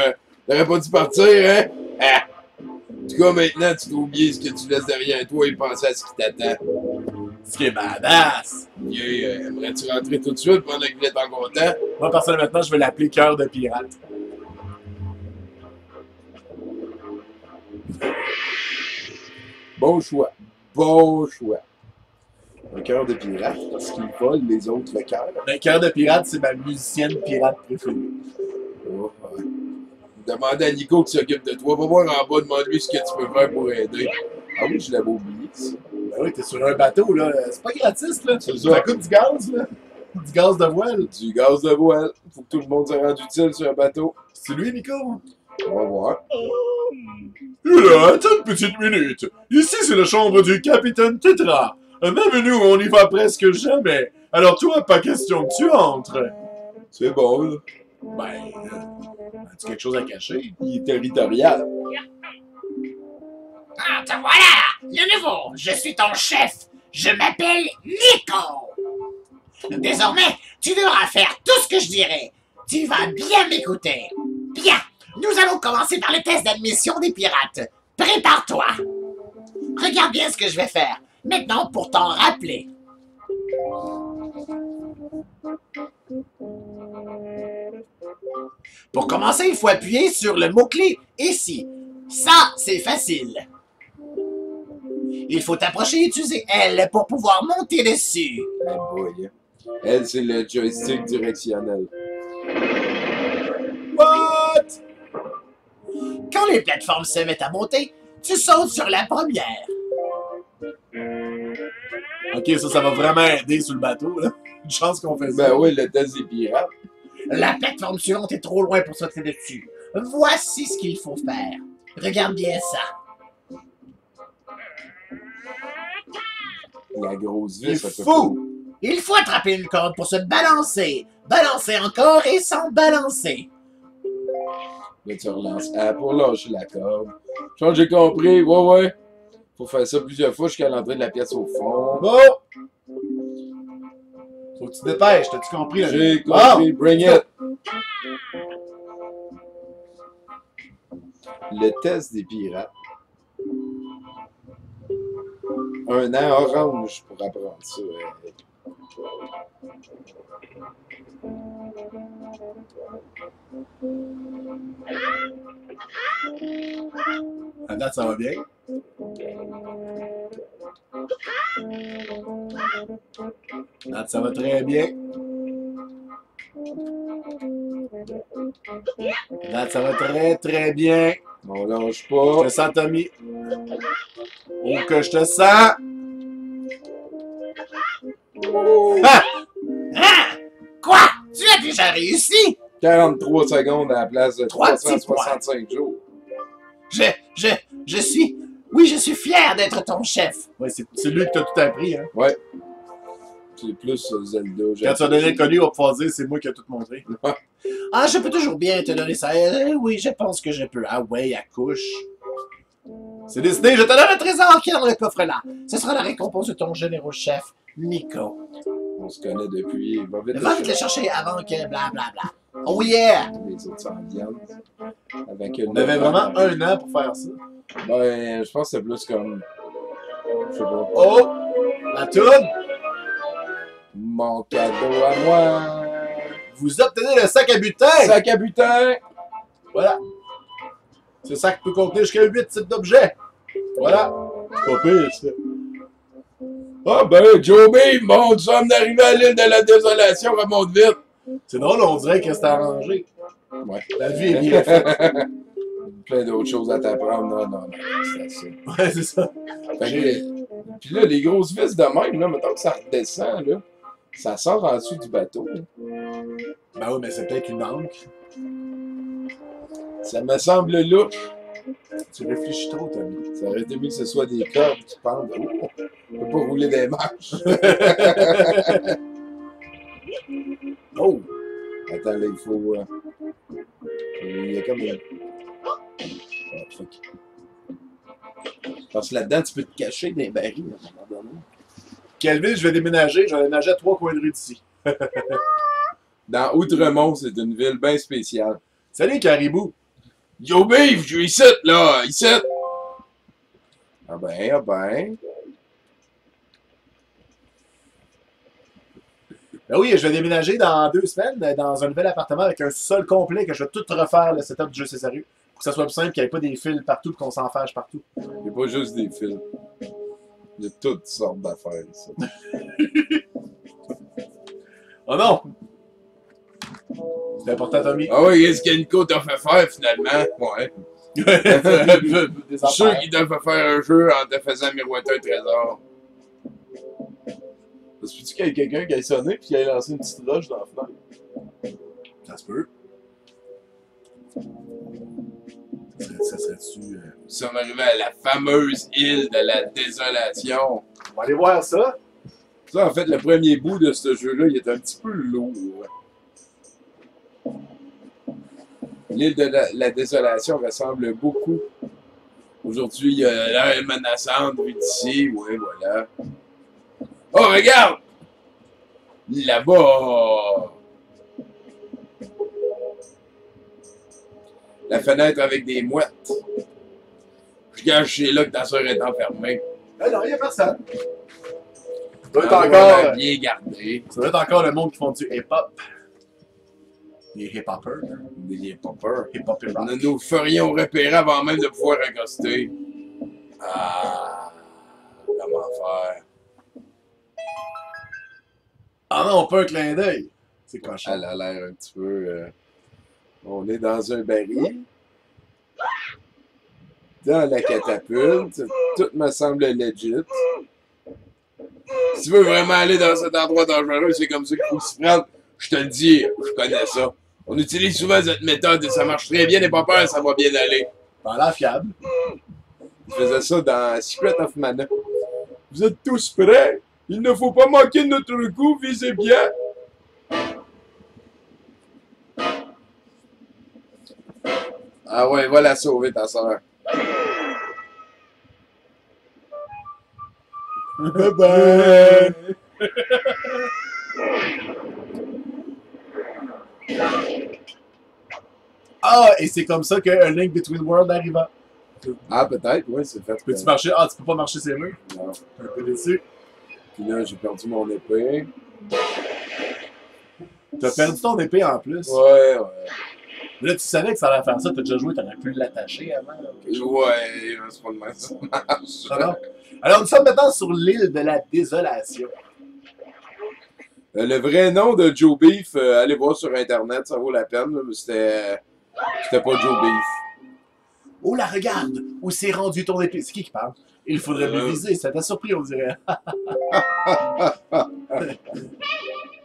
t'aurais pas dû partir, hein? Ah. En tout cas, maintenant, tu dois oublier ce que tu laisses derrière toi et penser à ce qui t'attend. Ce qui est badass. Aimerais-tu rentrer tout de suite pendant qu'il est en content? Moi, personnellement, maintenant, je vais l'appeler Cœur de Pirate. Bon choix. Bon choix. Un cœur de pirate, parce qu'il vole les autres cœurs. Mais Cœur de Pirate, c'est ma musicienne pirate préférée. Oh, ouais. Demande à Nico qui s'occupe de toi. Va voir en bas, demande-lui ce que tu peux faire pour aider. Ah oui, je l'avais oublié, ça. Ben oui, t'es sur un bateau, là. C'est pas gratis, là. C'est Ça ça. coûte du gaz, là. Du gaz de voile. Du gaz de voile. Faut que tout le monde se rende utile sur un bateau. C'est lui, Nico? On va voir. Là, attends une petite minute. Ici, c'est la chambre du capitaine Tetra. Même nous, on y va presque jamais. Alors toi, pas question que tu entres. C'est bon, là. Ben, as-tu quelque chose à cacher? Il est territorial. Ah, te voilà! Le nouveau! Je suis ton chef! Je m'appelle Nico! Désormais, tu devras faire tout ce que je dirai. Tu vas bien m'écouter. Bien! Nous allons commencer par le test d'admission des pirates. Prépare-toi! Regarde bien ce que je vais faire. Maintenant, pour t'en rappeler. Pour commencer, il faut appuyer sur le mot-clé « Ici ». Ça, c'est facile. Il faut t'approcher et utiliser L pour pouvoir monter dessus. Ah boy. Elle, c'est le joystick directionnel. What? Quand les plateformes se mettent à monter, tu sautes sur la première. Ok, ça va vraiment aider sur le bateau, là. Une chance qu'on fait ça. Ben oui, le test des pirates. La plateforme suivante est trop loin pour sauter dessus. Voici ce qu'il faut faire. Regarde bien ça. La grosse Il vis, est ça peut fou! Il faut attraper une corde pour se balancer. Balancer encore et s'en balancer. Là, tu relances A pour lâcher la corde. Je pense que j'ai compris. Ouais. Faut faire ça plusieurs fois jusqu'à l'entrée de la pièce au fond. Bon! Faut que tu te dépêches, t'as-tu compris? Là? J'ai compris. Bring it. Le test des pirates. Un an orange pour apprendre ça. À date, ça va bien. À date, ça va très bien. À date, ça va très, très bien. On lâche Je pas. te sens, Tommy. Oh, que je te sens! Ah! Hein? Quoi? Tu as déjà réussi? 43 secondes à la place de 3 petits 365 jours. Je suis... Oui, je suis fier d'être ton chef. Ouais, c'est lui qui t'a tout appris, hein. Ouais. C'est plus Zelda. Quand tu as donné le collier, on va pouvoir dire c'est moi qui ai tout montré. Ah, je peux toujours bien te donner ça. Oui, je pense que je peux. Ah ouais, accouche. C'est décidé, je te donne Le trésor qui est dans le coffre là. Ce sera la récompense de ton généreux chef, Nico. On se connaît depuis. Va vite Va vite le chercher avant que blablabla. Oh yeah! les autres s'en viennent. Avec On avait vraiment un an pour faire ça. Ben, je pense que c'est plus comme. Je sais pas. Oh! La toune! Mon cadeau à moi. Vous obtenez le sac à butin! Sac à butin. Voilà. Ce sac peut contenir jusqu'à 8 types d'objets. Voilà. C'est pas pire, ça. Ah ben, Joby, monte, nous sommes arrivés à l'île de la désolation, remonte vite. C'est drôle, on dirait que c'est arrangé. Ouais. La vie est bien faite. Plein d'autres choses à t'apprendre. Non, c'est assez. Ouais, c'est ça. Fait que, puis là, les grosses vis de même, là, mettons que ça redescend, là, ça sort en dessous du bateau. Là. Ben oui, mais c'est peut-être une encre. Ça me semble louche. Tu réfléchis trop, Tommy. Ça aurait été mieux que ce soit des cordes qui pendent. Oh, on peut pas rouler des marches. Oh! Attends, là, il faut... il y a comme une... Ah, fuck. Parce que là-dedans, tu peux te cacher dans les barils, à un moment donné. Quelle ville je vais déménager? Je vais déménager à 3 coins de rue d'ici. Dans Outremont, c'est une ville bien spéciale. Salut, Caribou! Yo, Beef, je suis ici, là, ici! Ah ben, ah ben... Ben oui, je vais déménager dans 2 semaines dans un nouvel appartement avec un sol complet que je vais tout refaire le setup du jeu C'est sérieux. Pour que ça soit plus simple, qu'il n'y ait pas des fils partout et qu'on s'en fâche partout. Il n'y a pas juste des fils. Il y a toutes sortes d'affaires, ça. Oh non! C'est important, Tommy. Ah oui, qu'est-ce que Nico t'a fait faire, finalement? Ouais. Des Je suis sûr affaires. qu'il t'a fait faire un jeu en te faisant miroiter un trésor. Ça se peut-tu qu'il y ait quelqu'un qui ait sonné et qui ait lancé une petite roche dans la fenêtre? Ça se peut. Ça serait-tu... Nous sommes arrivés à la fameuse île de la désolation. On va aller voir ça. Ça, en fait, le premier bout de ce jeu-là, il est un petit peu lourd. L'île de la désolation ressemble beaucoup. Aujourd'hui, il y a l'air menaçante vu d'ici. Oui, voilà. Oh, regarde! Là-bas! La fenêtre avec des mouettes. Je gage chez là que ta soeur est enfermée. Ben non, il n'y a personne. Ça doit être Ah, encore... voilà, bien gardé. Ça doit être encore le monde qui font du hip-hop. Les hip-hoppers. Des hip-hoppers. Hip-hop et rock. Nous nous ferions repérer avant même de pouvoir accoster. Ah, comment faire? Ah non, pas un clin d'œil. C'est cochon. Elle a l'air un petit peu... on est dans un baril. Dans la catapulte. Tout me semble legit. Si tu veux vraiment aller dans cet endroit dangereux, c'est comme ça qu'il faut s'y prendre. Je te le dis, je connais ça. On utilise souvent cette méthode et ça marche très bien, n'aie pas peur, ça va bien aller. Pas l'air fiable. Il faisait ça dans Secret of Mana. Vous êtes tous prêts? Il ne faut pas manquer notre coup, visez bien. Ah ouais, va la sauver, ta soeur. Bye bye! Ah, et c'est comme ça qu'un Link Between Worlds arriva. Ah, peut-être, oui, c'est fait. Peux-tu marcher? Ah, tu peux pas marcher ces murs? Non. Un peu déçu. Puis là, j'ai perdu mon épée. T'as perdu ton épée en plus. Ouais, ouais. Là, tu savais que ça allait faire ça, t'as déjà joué, t'aurais pu l'attacher avant. Ouais, c'est pas de mal, ça marche. Ah non? Alors, nous sommes maintenant sur l'île de la désolation. Le vrai nom de Joe Beef, allez voir sur Internet, ça vaut la peine, là, mais c'était pas Joe Beef. Oh là, regarde! Où s'est rendu ton épée? C'est qui parle? Il faudrait le viser, ça t'a surpris, on dirait.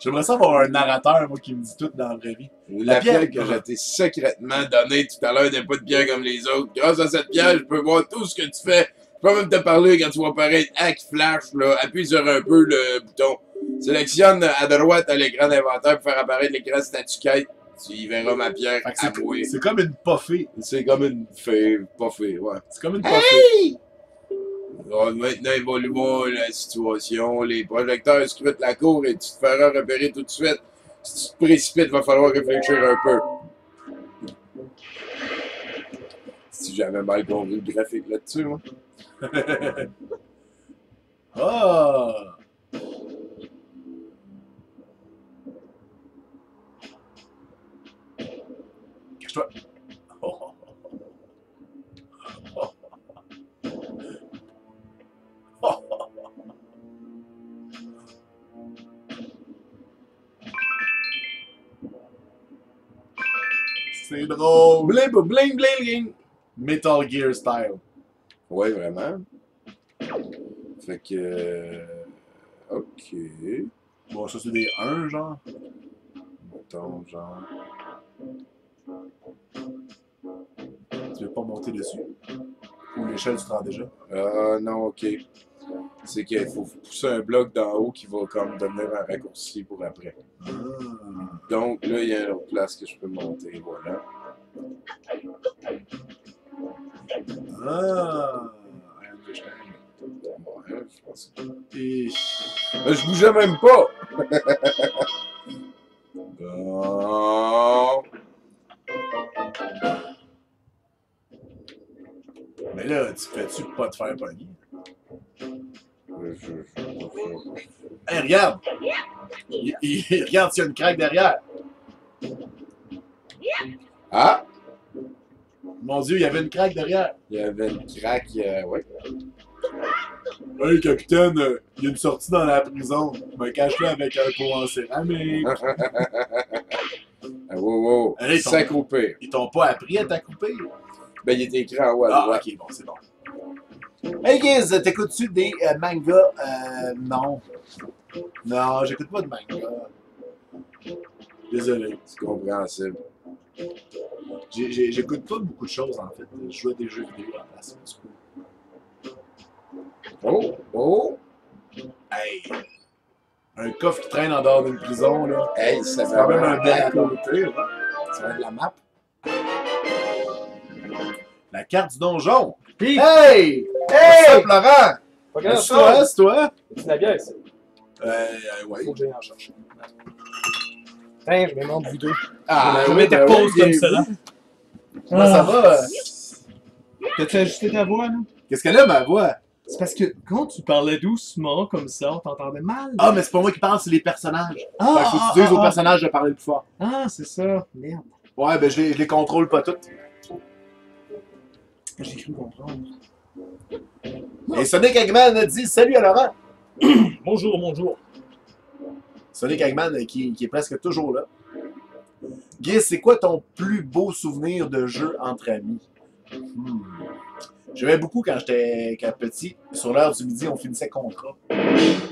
J'aimerais ça avoir un narrateur, moi, qui me dit tout dans la vraie vie. La pierre- pierre que j'ai été secrètement donnée tout à l'heure n'est pas de pierre comme les autres. Grâce à cette pierre, je peux voir tout ce que tu fais. Je peux même te parler quand tu vas apparaître hack flash, là. Appuie sur un peu le bouton. Sélectionne à droite à l'écran d'inventaire pour faire apparaître l'écran statue quête. Tu y verras ma pierre Fait que avouée. c'est comme une puffée. C'est comme une fée, pas fée, ouais. C'est comme une puffée. Maintenant, évolue la situation. Les projecteurs scrutent la cour et tu te feras repérer tout de suite. Si tu te précipites, il va falloir réfléchir un peu. Si j'avais mal compris le graphique là-dessus, moi. Ah! Cache-toi. Oh, oh, oh. Oh, oh. C'est drôle. Bling, bling, bling, bling. Metal Gear style. Ouais, vraiment. Fait que... ok. Bon, ça c'est des 1, genre. Mettons, genre... Tu veux pas monter dessus? Ou l'échelle, tu te rends déjà? Non, ok. C'est qu'il faut pousser un bloc d'en haut qui va comme devenir un raccourci pour après. Donc là, il y a une autre place que je peux monter, voilà. Ah! I understand. Ouais, je pense que... Et... Mais je bougeais même pas! Bon... Mais là, tu fais-tu pas te faire pogner? Hey, regarde! Regarde, s'il y a une craque derrière. Ah! Mon Dieu, il y avait une craque derrière. Il y avait une craque, ouais. Hey, capitaine, il y a une sortie dans la prison. Je me cache là avec un pot en céramique. Ah, wow, wow. Allez, S'accroupir. Ils t'ont pas appris à t'accroupir? Ben, il est écrit en haut à Ah, droite. ok, bon, c'est bon. Hey, Giz, t'écoutes-tu des mangas? Non. Non, j'écoute pas de manga. Désolé. C'est compréhensible. J'écoute pas beaucoup de choses, en fait. Je joue à des jeux vidéo à la place. Oh! Oh! Hey! Un coffre qui traîne en dehors d'une prison, là. Hey, ça C'est va quand même un bel vraiment- côté, là. Ça va être la map. La carte du donjon. Pis, Hey! hey! What's up, Laurent? Pas grand C'est toi, chose. c'est toi? C'est la bière, ça. Ouais. Faut que j'aille en chercher. Tiens, je me demande vous deux. Ah, je oui, m'interpose ben oui, comme ça, là. Comment ça va? T'as-tu ajusté ta voix, là? Qu'est-ce qu'elle a, ma voix? C'est parce que quand tu parlais doucement comme ça, on t'entendait mal. Ah, mais c'est pas moi qui parle, c'est les personnages. Fait ah, que faut que tu dises aux personnages de parler plus fort. Ah, c'est ça. Merde. Ouais, ben je les contrôle pas toutes. J'ai cru comprendre. Et Sonic Eggman a dit salut à Laurent. Bonjour, bonjour. Sonic Eggman qui est presque toujours là. Guy, c'est quoi ton plus beau souvenir de jeu entre amis? J'aimais beaucoup quand j'étais petit. Sur l'heure du midi, on finissait contrat.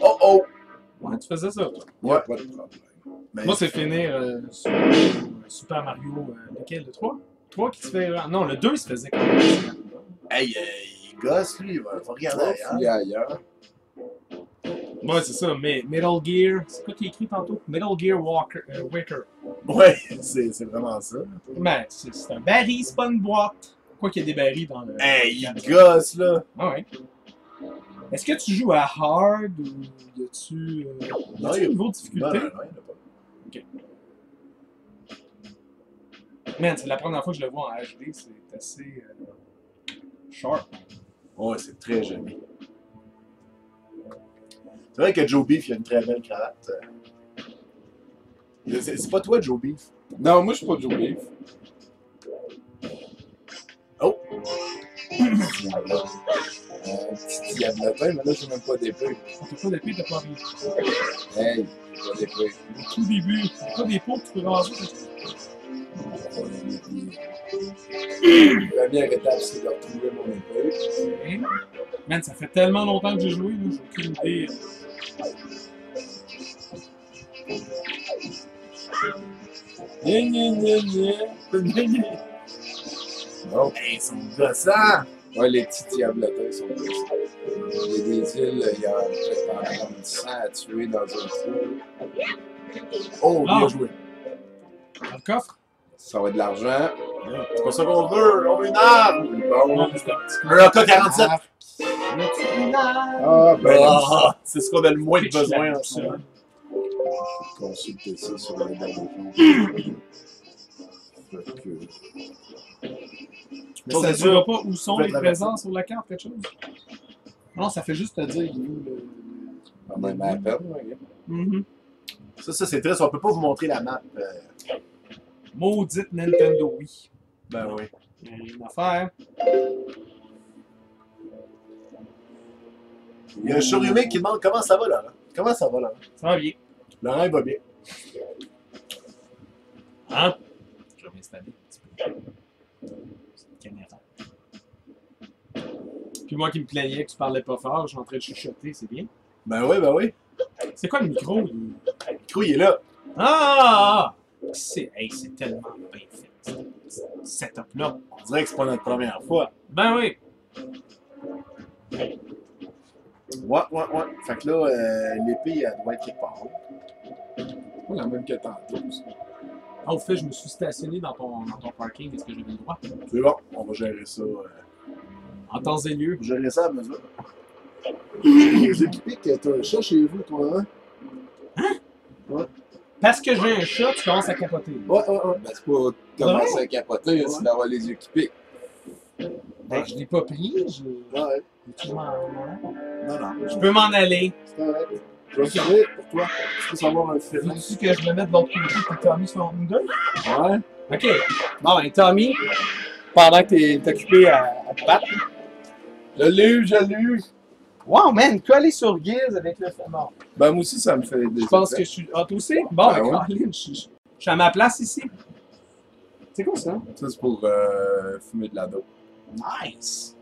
Oh oh! Ouais, tu faisais ça, toi. Ouais. Pas de problème. Mais Moi, c'est finir sur Super Mario, lequel, le 3? 3 qui se fait... non, le 2, il se faisait quand même. hey, il gosse, lui, il va regarder ailleurs. Fouiller ailleurs. Ouais, c'est ça, mais Metal Gear... C'est quoi qui est écrit tantôt? Metal Gear Waker. Ouais, c'est vraiment ça. Ben, c'est un baril, c'est pas une boîte. Quoi qu'il y ait des barils dans le... Hey, il gosse, là. Ah ouais. Est-ce que tu joues à hard ou y a-tu... Non, un niveau de difficulté? Non, il y en a pas. Man, c'est la première fois que je le vois en HD, c'est assez... sharp. Ouais, c'est très joli. C'est vrai que Joe Beef, il a une très belle cravate. C'est pas toi, Joe Beef? Non, moi, je suis pas Joe Beef. Oh! Petit diablotin, mais là, j'ai même pas d'épée. T'as pas d'épée, t'as pas envie. Hey, j'ai pas d'épée. Au tout début, t'as pas des pots que tu peux raser. La première étape, c'est de retrouver mon épée. Hein? Man, ça fait tellement longtemps que j'ai joué, là, j'ai aucune idée. Non. Hey, ils sont gossants! Ouais, les petits diablotins sont comme ça. Il y a des îles, il y a peut-être comme 100 à tuer dans un trou. Oh, bien Ah. joué. Dans le coffre? Ça va être de l'argent. C'est pas ça qu'on veut, on veut une arme! Bon. Non, c'est un petit Un AK-47! Ah, ben, Ah, c'est ce qu'on a le moins de pitch besoin là, en ce moment. consulter ça sur le dernier Fait que... Mais Donc, ça ne c'est dira sûr. pas où sont Peut les être présents sur la carte, quelque chose? Non, ça fait juste te dire où le... Quand même à peine, ouais. Mhm. Ça c'est triste, on peut pas vous montrer la map. Maudite Nintendo Wii. Ben oui. Il y a une affaire. Il y a un Shurumé qui demande comment ça va, Laurent. Comment ça va, Laurent? Ça va bien. Laurent, il va bien. Hein? Je vais m'installer un petit peu. C'est une caméra. Puis moi qui me plaignais que tu parlais pas fort, je suis en train de chuchoter, c'est bien. Ben oui, ben oui. C'est quoi le micro? Le micro, il est là. Ah! C'est hey, tellement bien fait, ce setup-là. On dirait que c'est pas notre première fois. Ben oui. Ouais. Fait que là, l'épée, elle doit être quelque part. Pas la même que tantôt. Ça. Ah, au fait, je me suis stationné dans ton parking. Est-ce que j'avais le droit? C'est bon, on va gérer ça. En temps et lieu. On va gérer ça à mesure. Les équipés que t'as un chat chez vous, toi, hein? Parce que j'ai un chat, tu commences à capoter. Ouais. Ben, c'est pas commencer à capoter, c'est d'avoir les équipés. Ben, je l'ai pas pris. Ouais. Je m'en- Non. Je peux m'en aller. C'est correct. Je vais finir pour toi. Tu peux savoir un film. Veux-tu que je me mette de l'autre côté et que Tommy soit en nous deux? Ouais. Ok. Bon, ben, Tommy, pendant que t'es occupé à te battre. Je l'ai eu. Wow, man, collé sur Gears avec le mort. Ben, moi aussi, ça me fait des Je pense que effets. je suis. Ah, toi aussi? Bon, Ben ben, ouais. Caroline, je suis à ma place ici. C'est quoi ça? Ça, c'est pour fumer de la dope. Nice!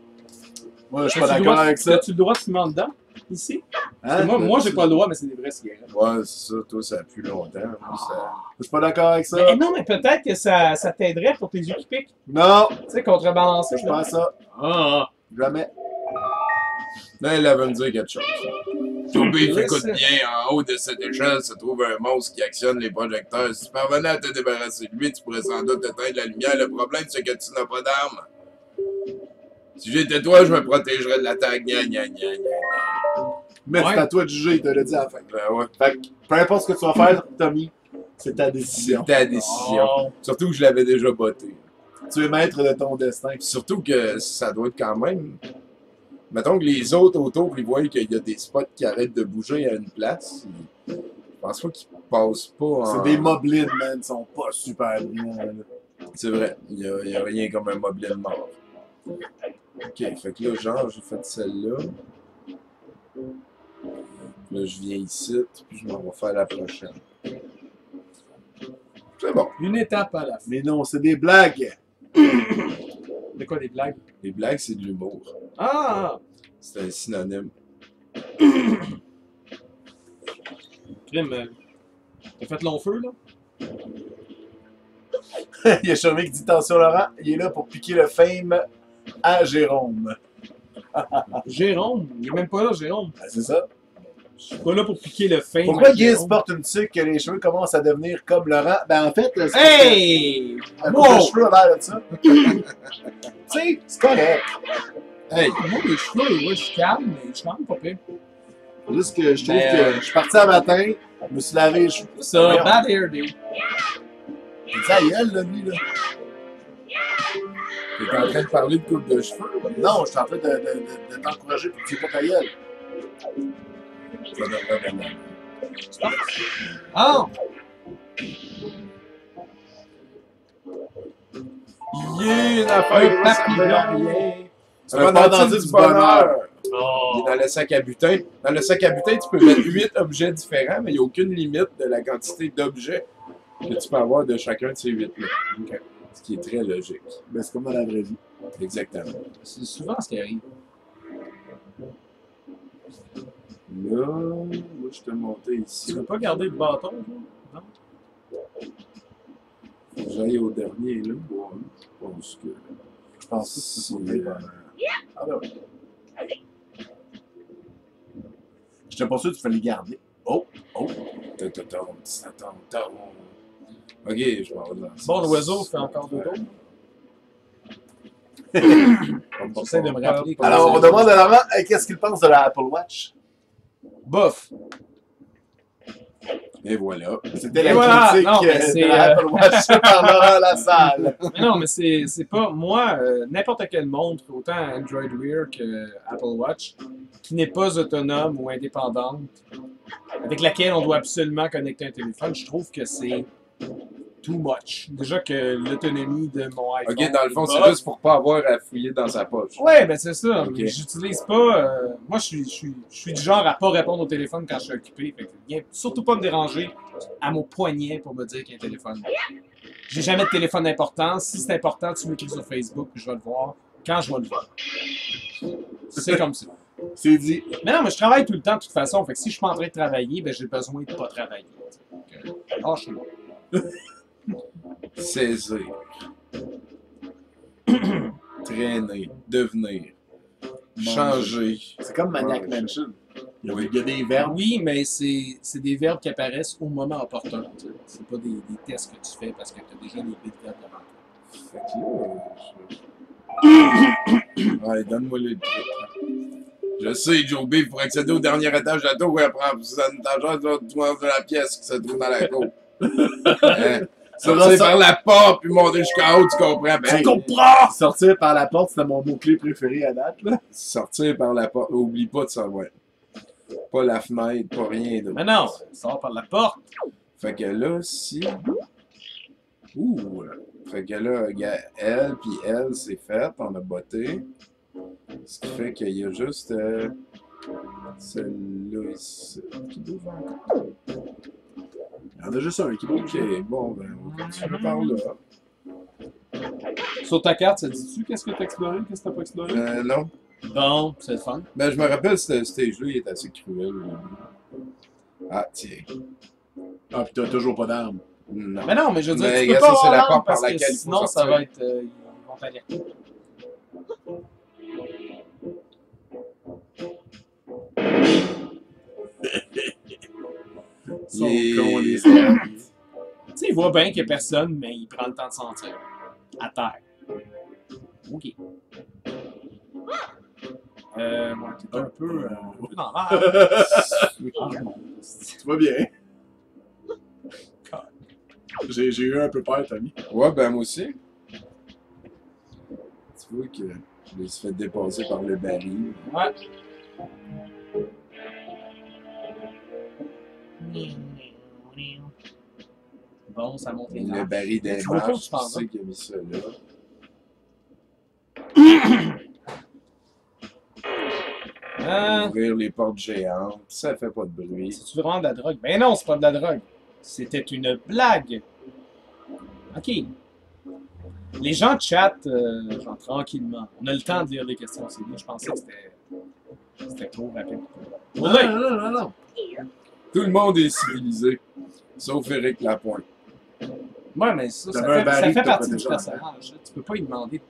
Moi, je suis pas d'accord avec ça. As-tu le droit de fumer en dedans? Ici? Hein? Moi j'ai pas le droit, mais c'est des vraies cigarettes. Ouais, c'est ça. Toi, ça pue longtemps. Moi, ça... Je suis pas d'accord avec ça. Mais non, mais peut-être que ça t'aiderait pour tes équipés. Non, Tu sais, contrebalancer. je pense ça. Ah! Jamais. Là, elle va me dire quelque chose. Toby, Ouais, écoute c'est- bien, en haut de cette échelle se trouve un monstre qui actionne les projecteurs. Si tu parvenais à te débarrasser de lui, tu pourrais sans doute éteindre la lumière. Le problème, c'est que tu n'as pas d'arme. Si j'étais toi, je me protégerais de l'attaque. Gna, gna, gna, gna. Mais Ouais. c'est à toi de juger, il te l'a dit à la fin. Ben ouais, Fait que, peu importe ce que tu vas faire, Tommy, c'est ta décision. c'est ta décision. Oh. Surtout que je l'avais déjà botté. Tu es maître de ton destin. Surtout que ça doit être quand même... Mettons que les autres autour, ils voient qu'il y a des spots qui arrêtent de bouger à une place. Je pense pas qu'ils passent pas en... C'est des moblins, man, ils sont pas super brillants. là. C'est vrai, il y a rien comme un mobilier de mort. Ok, fait que là, genre, j'ai fait celle-là. Là, je viens ici, puis je m'en vais faire la prochaine. C'est bon. Une étape à la fin. Mais non, c'est des blagues. De quoi des blagues? Les blagues, c'est de l'humour. Ah! C'est un synonyme. Crime, t'as fait long feu, là? Il y a Chaumet qui dit attention, Laurent, il est là pour piquer le fame à Jérôme. Jérôme, il est même pas là, Jérôme. Ben, c'est ça. Je suis pas là pour piquer le fame. Pourquoi à Giz Jérôme. porte une tuque que les cheveux commencent à devenir comme Laurent? Ben en fait, là, c'est Hey! un Wow! coup de cheveux a l'air de ça. Tu sais, c'est correct. Hey! Moi, les cheveux, ouais, je suis calme, mais je suis quand même pas pire. Juste que je trouve Mais, que je suis parti un matin, je me suis lavé les cheveux. Ça, Voyons. bad hair day. Il dit à gueule, là, lui, là. T'es en train de parler de coupe de cheveux? Non, je suis en train de t'encourager pour que tu aies pas ta gueule. Ça devrait bien. Ah! Yeah, une Un affaire papillon. C'est Un pas pendentif du du bonheur. bonheur. Il Oh! est dans le sac à butin. Dans le sac à butin, tu peux mettre 8 objets différents, mais il n'y a aucune limite de la quantité d'objets que tu peux avoir de chacun de ces 8-là. Ok. Ce qui est très logique. Ben, c'est comme dans la vraie vie. Exactement. C'est souvent ce qui arrive. Là, moi, je te montais Tu ici. veux pas garder le bâton, toi? Non? Faut que j'aille au dernier, là. Bon, je pense que... Je pense que c'est sauvé par... Ah ben oui. J'étais pas sûr que tu fallait les garder. Oh! Ok, je vais aller. Bon, l'oiseau fait encore deux tours. J'essaie de me rappeler. Alors, on demande à Laurent qu'est-ce qu'il pense de la Apple Watch. Bof. Et voilà. C'était Et la voilà. critique Non, mais c'est, de la Apple Watch par Laurent Lassalle. Mais non, mais c'est pas. Moi, n'importe quelle montre, autant Android Wear que Apple Watch, qui n'est pas autonome ou indépendante, avec laquelle on doit absolument connecter un téléphone, je trouve que c'est too much. Déjà que l'autonomie de mon iPhone. Ok, dans le fond, est c'est basse. juste pour pas avoir à fouiller dans sa poche. Ouais, ben c'est ça. Ok. J'utilise pas. Moi, je suis du genre à pas répondre au téléphone quand je suis occupé. Fait que viens surtout pas me déranger à mon poignet pour me dire qu'il y a un téléphone. J'ai jamais de téléphone important. Si c'est important, tu m'écris sur Facebook puis je vais le voir quand je vais le voir. C'est comme ça. C'est dit. Mais non, mais je travaille tout le temps de toute façon. Fait que si je suis pas en train de travailler, ben j'ai besoin de pas travailler. Donc, lâchez-moi. Saisir. Traîner. Devenir. Changer. C'est comme Maniac Ouais. Mansion. Il y a, Oui. il y a des verbes. Oui, mais c'est des verbes qui apparaissent au moment opportun. Tu sais. C'est pas des tests que tu fais parce que tu as déjà les 8 verbes devant toi. Fait que là, ouais, donne-moi le truc. Je sais, Joe B, pour accéder au dernier étage de la tour, il prend ça une tangente de la pièce qui se trouve dans la cour. Hein? Sortir par la porte puis monter jusqu'en haut, tu comprends? Ben, Tu comprends! Sortir par la porte, c'était mon mot-clé préféré à date. Là. sortir par la porte, oublie pas de savoir. Pas la fenêtre, pas rien d'autre. Mais non, sors par la porte. Fait que là, si. Ouh! Fait que là, regarde, elle puis elle, c'est fait, on a botté. Ce qui fait qu'il y a juste celle-là ici. Qui bouge encore? Il y en a juste un qui bouge. Ok, bon, ben, on continue par là. Sur ta carte, ça dit-tu qu'est-ce que t'as exploré, qu'est-ce que t'as pas exploré? Non. Bon, c'est le fun. Ben, je me rappelle, ce stage-là, il est assez cruel. Ah, tiens. Ah, pis t'as toujours pas d'armes. Non. Mais non, mais je veux dire, Mais tu peux ça, pas c'est avoir la l'arme porte par parce que laquelle il faut sinon, ça sortir. va être... ils vont t'alerter. Ils sont Et- cons, les Tu sais, il voit bien qu'il y a personne, mais il prend le temps de sentir. À terre. OK. Ouais, t'es un peu dans l'air. Ah, mon Dieu. Tu vas bien. J'ai eu un peu peur, Tommy. Ouais, ben, moi aussi. Tu vois que je me suis fait dépasser par le baril. Ouais. Bon, ça monte les Le marches. baril des Tu vois pas où marches, tu t'en tu sais qu'il a mis ça là. Ouvrir les portes géantes, ça fait pas de bruit. C'est-tu vraiment de la drogue? Ben non, c'est pas de la drogue. C'était une blague. OK. Les gens chattent genre tranquillement. On a le temps de lire les questions. C'est bien, je pensais que c'était trop rapide. Non, Ouais. non, non, non. Tout le monde est civilisé, sauf Éric Lapointe. Ouais, mais ça T'avais un fait, baril ça que fait t'as partie pas du déjà. personnage. Tu peux pas lui demander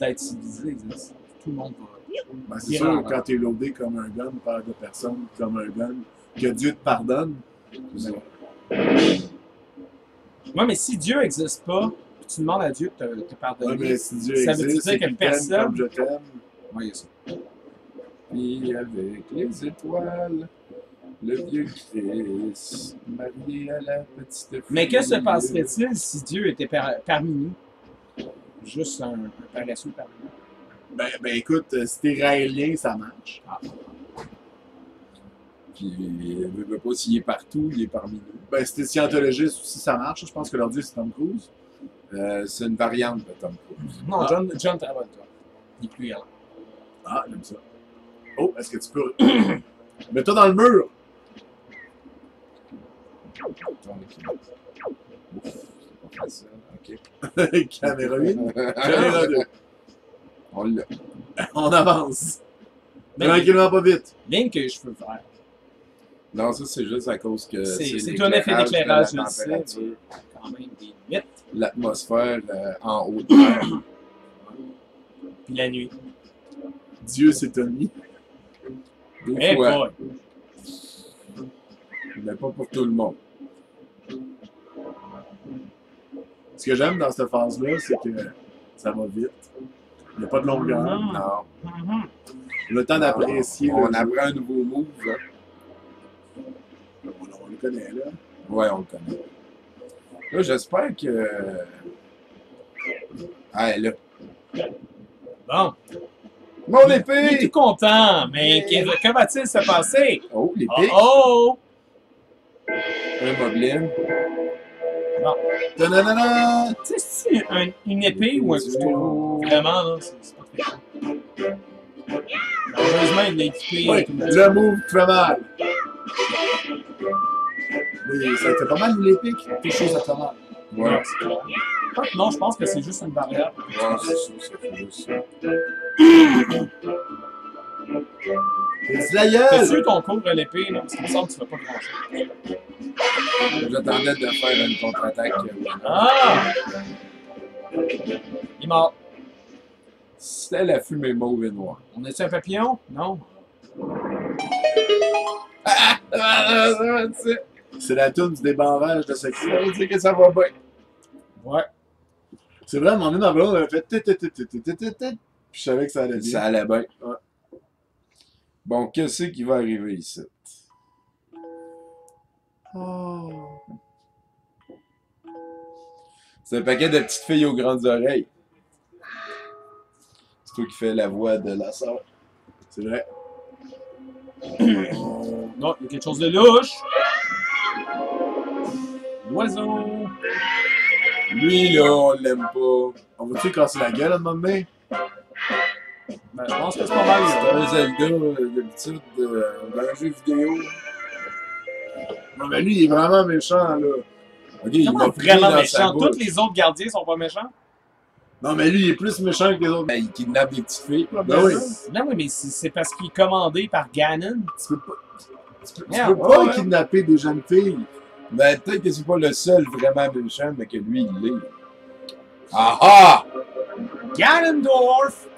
d'être civilisé. Tout le monde va. Ben, c'est Bien sûr, rare. quand t'es loadé comme un gun par de personnes, comme un gun, que Dieu te pardonne. Ouais, mais si Dieu n'existe pas, puis tu demandes à Dieu de te Ouais, pardonner. mais si Dieu Ça veut existe, dire c'est que qu'il t'aime personne- comme je t'aime. Ouais, il y a ça. Puis avec les étoiles, le vieux Christ, marié à la petite fille. Mais que se passerait-il si Dieu était parmi nous? Juste un paresseux parmi nous. Ben écoute, si t'es raélien, ça marche. Puis il veut pas s'il est partout, il est parmi nous. Ben si t'es scientologiste aussi, ça marche. Je pense que leur Dieu, c'est Tom Cruise. C'est une variante de Tom Cruise. Non, Ah. John Travolta. Il est plus grand. Ah, j'aime ça. Oh, est-ce que tu peux... Mets-toi dans le mur! Ouf, c'est pas facile. Ok. Caméra 1, caméra 2. On l'a. On avance. Mais Tranquillement, pas vite. rien que je peux faire. Non, ça, c'est juste à cause que C'est un effet d'éclairage, je le sais. température, Quand même des limites. l'atmosphère en haute mer. Puis la nuit. Dieu s'est mis. Des Eh fois, boy! mais pas pour tout le monde. Ce que j'aime dans cette phase-là, c'est que ça va vite. Il n'y a pas de longueur. Mhm. Non. Mhm. On a le temps d'apprécier. On le jeu. apprend un nouveau move, là. On le connaît, là. Ouais, on le connaît. Là, j'espère que... Ah, là. Bon, Mon il est épée! tout content, mais que va-t-il se passer? Oh, l'épée! Oh! Un moblin. Ta-da-da-da! Tu sais, c'est une épée ou un couteau? Vraiment, là, c'est pas très cher. Malheureusement, il est équipé. Oui, avec une le move qui fait mal. Mais ça fait pas mal de l'épée qui fait chaud, ça fait mal. Ouais. Non, je pense que c'est juste une barrière. Ouais, c'est ça fait juste ça. C'est la gueule! T'as-tu eu ton cours à l'épée, là? Parce qu'il me semble que tu fais pas grand-chose. J'attendais de faire une contre-attaque. Ah! Il est mort. C'était la fumée mauve et noire. On est-tu un papillon? Non. C'est la toune du débarrage de secret. Ça veut dire que ça va bien. Ouais. C'est vrai, à un moment donné, dans le ballon, on a fait tit. Puis je savais que ça allait bien. Ça allait bien. Ouais. Bon, qu'est-ce qui va arriver ici? Oh. C'est un paquet de petites filles aux grandes oreilles. C'est toi qui fais la voix de la sœur. C'est vrai. Non, il y a quelque chose de louche. L'oiseau. Lui, là, on l'aime pas. On va-tu lui casser la gueule à un moment donné? Ben, je pense que c'est pas mal. C'est là. un Zelda, d'habitude, dans un jeu vidéo. Non, mais lui, il est vraiment méchant, là. Ok, il Comment m'a pris vraiment dans méchant? sa bouche. Tous les autres gardiens sont pas méchants? Non, mais lui, il est plus méchant que les autres. Ben, il kidnappe des petites filles, Ben probablement. oui. Non, oui, mais c'est parce qu'il est commandé par Ganon. Tu peux pas, tu Merde, peux pas ouais. kidnapper des jeunes filles. Ben, peut-être que c'est pas le seul vraiment méchant, mais que lui, il l'est. Ah ah! Ganondorf!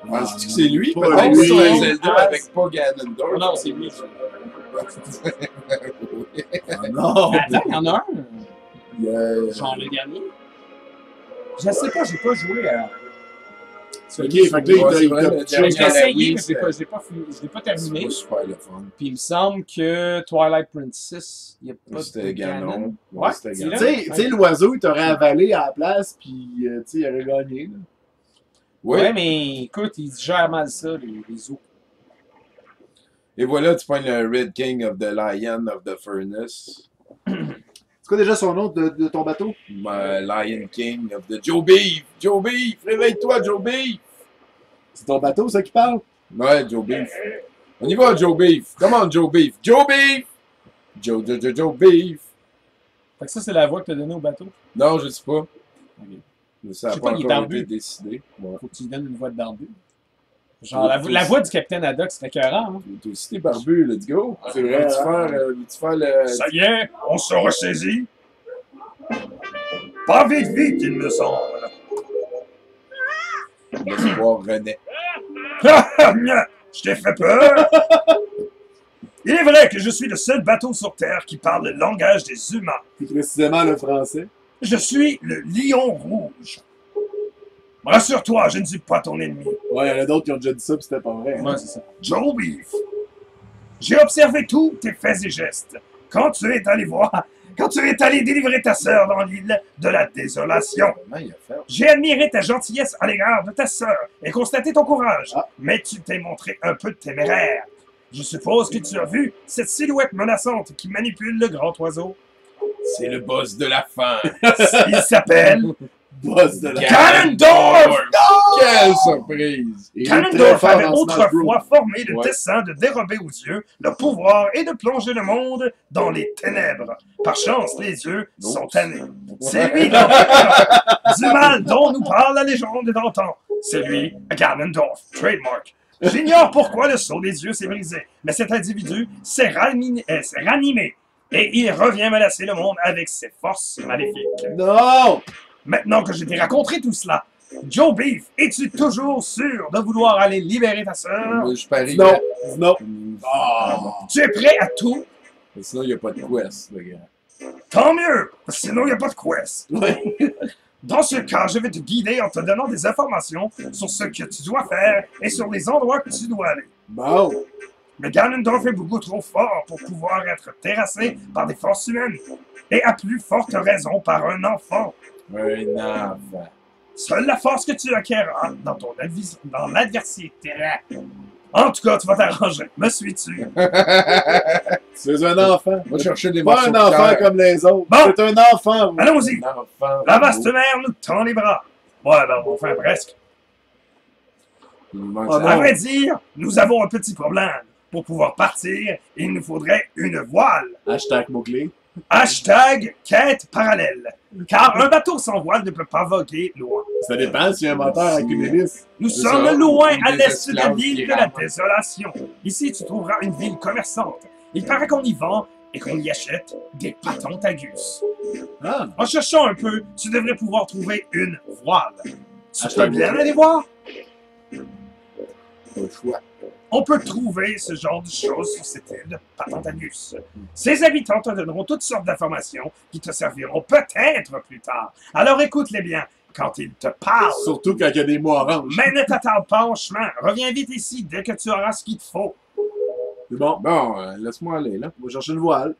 Penses-tu que c'est lui? Pas Peut-être que lui. c'est un Zelda avec pas Ganondorf. Oh non, c'est lui. Ah non! Attends, il y en a un. Yeah. Genre le dernier. Je sais pas, j'ai pas joué à. Ok, fait que là, il Ouais, t'a- c'est il vrai, t'a le pitché. dernier J'ai essayé, oui, mais c'est- je l'ai pas C'est terminé. pas super le fun. Puis il me semble que Twilight Princess, il n'y a pas de C'était Ganon. Ganon. Ouais, c'était c'est Tu là. Ganon. sais, l'oiseau, il t'aurait avalé à la place, puis tu sais, il aurait gagné. Là. Oui. Ouais, mais écoute, ils gèrent mal ça, les os. Et voilà, tu prends le Red King of the Lion of the Furnace. C'est quoi déjà son nom de ton bateau? Lion King of the Joe Beef. Joe Beef, réveille-toi, Joe Beef. C'est ton bateau, ça qui parle? Ouais, Joe Beef. On y va, Joe Beef. Come on, Joe Beef. Joe Beef. Joe Beef. Fait que ça, c'est la voix que t'as donnée au bateau. Non, je sais pas. Ok. Mais ça Je n'a sais pas pas, il est encore barbu. été décidé. Ouais. Faut que tu lui donnes une voix de barbu. Genre, la voix du capitaine Haddock, c'était écœurant, hein? Toi aussi, t'es barbu, let's go. C'est vrai, Veux-tu faire le... Ça y est, on se ressaisit. Pas vite, vite, il me semble. L'espoir René. Je t'ai fait peur. Il est vrai que je suis le seul bateau sur Terre qui parle le langage des humains. Plus précisément le français. Je suis le lion rouge. Rassure-toi, je ne suis pas ton ennemi. Ouais, il y en a d'autres qui ont déjà dit ça, puis c'était pas vrai. hein. Ouais, c'est ça. Joe Beef. J'ai observé tous tes faits et gestes. Quand tu es allé délivrer ta sœur dans l'île de la désolation. Comment il a fait? J'ai admiré ta gentillesse à l'égard de ta sœur et constaté ton courage. Ah. Mais tu t'es montré un peu téméraire. Je suppose que tu as vu cette silhouette menaçante qui manipule le grand oiseau. C'est le boss de la fin. Il s'appelle Boss de la... Ganondorf! Quelle surprise! Il est très Ganondorf fort avait dans Smash Bros. autrefois formé le Ouais. dessein de dérober aux yeux le pouvoir et de plonger le monde dans les ténèbres. Par chance, les yeux sont tannés. C'est lui l'empereur du mal dont nous parle la légende d'antan. C'est lui, Ganondorf, trademark. J'ignore pourquoi le sceau des yeux s'est brisé, mais cet individu s'est ranimé et il revient menacer le monde avec ses forces maléfiques. Non! Maintenant que je t'ai raconté tout cela, Joe Beef, es-tu toujours sûr de vouloir aller libérer ta sœur? Je parie Non! que- Non! Tu es prêt à tout? Mais sinon, il n'y a pas de quest, le gars. Tant mieux, sinon il n'y a pas de quest. Ouais. Dans ce cas, je vais te guider en te donnant des informations sur ce que tu dois faire et sur les endroits que tu dois aller. Bon! Mais Ganondorf est beaucoup trop fort pour pouvoir être terrassé par des forces humaines. Et à plus forte raison par un enfant. Un enfant. Seule la force que tu acquerras dans l'adversité. En tout cas, tu vas t'arranger. Me suis-tu? Tu es un enfant. Va chercher des Pas morceaux un de enfant terre. comme les autres. Bon. C'est un enfant. oui. Allons-y! Un enfant. La vaste mer nous tend les bras. Ouais, ben, enfin presque. Il nous manque Oh, ça. non. À vrai dire, nous avons un petit problème. Pour pouvoir partir, il nous faudrait une voile. Hashtag mot-clé. Hashtag quête parallèle. Car un bateau sans voile ne peut pas voguer loin. Ça dépend s'il y a un moteur avec une hélice. Nous C'est sommes ça. loin à Des l'est de la esclaves ville de la pirates. désolation. Ici, tu trouveras une ville commerçante. Il paraît qu'on y vend et qu'on y achète des patentes à gus. Ah! En cherchant un peu, tu devrais pouvoir trouver une voile. Tu Hashtag peux bien voile. aller voir? Pas le choix. On peut trouver ce genre de choses sur cette île de Patantagus. Ses habitants te donneront toutes sortes d'informations qui te serviront peut-être plus tard. Alors écoute-les bien quand ils te parlent. Surtout quand il y a des mots oranges. Mais ne t'attarde pas en chemin. Reviens vite ici dès que tu auras ce qu'il te faut. C'est bon. Bon, laisse-moi aller, là. On va chercher une voile.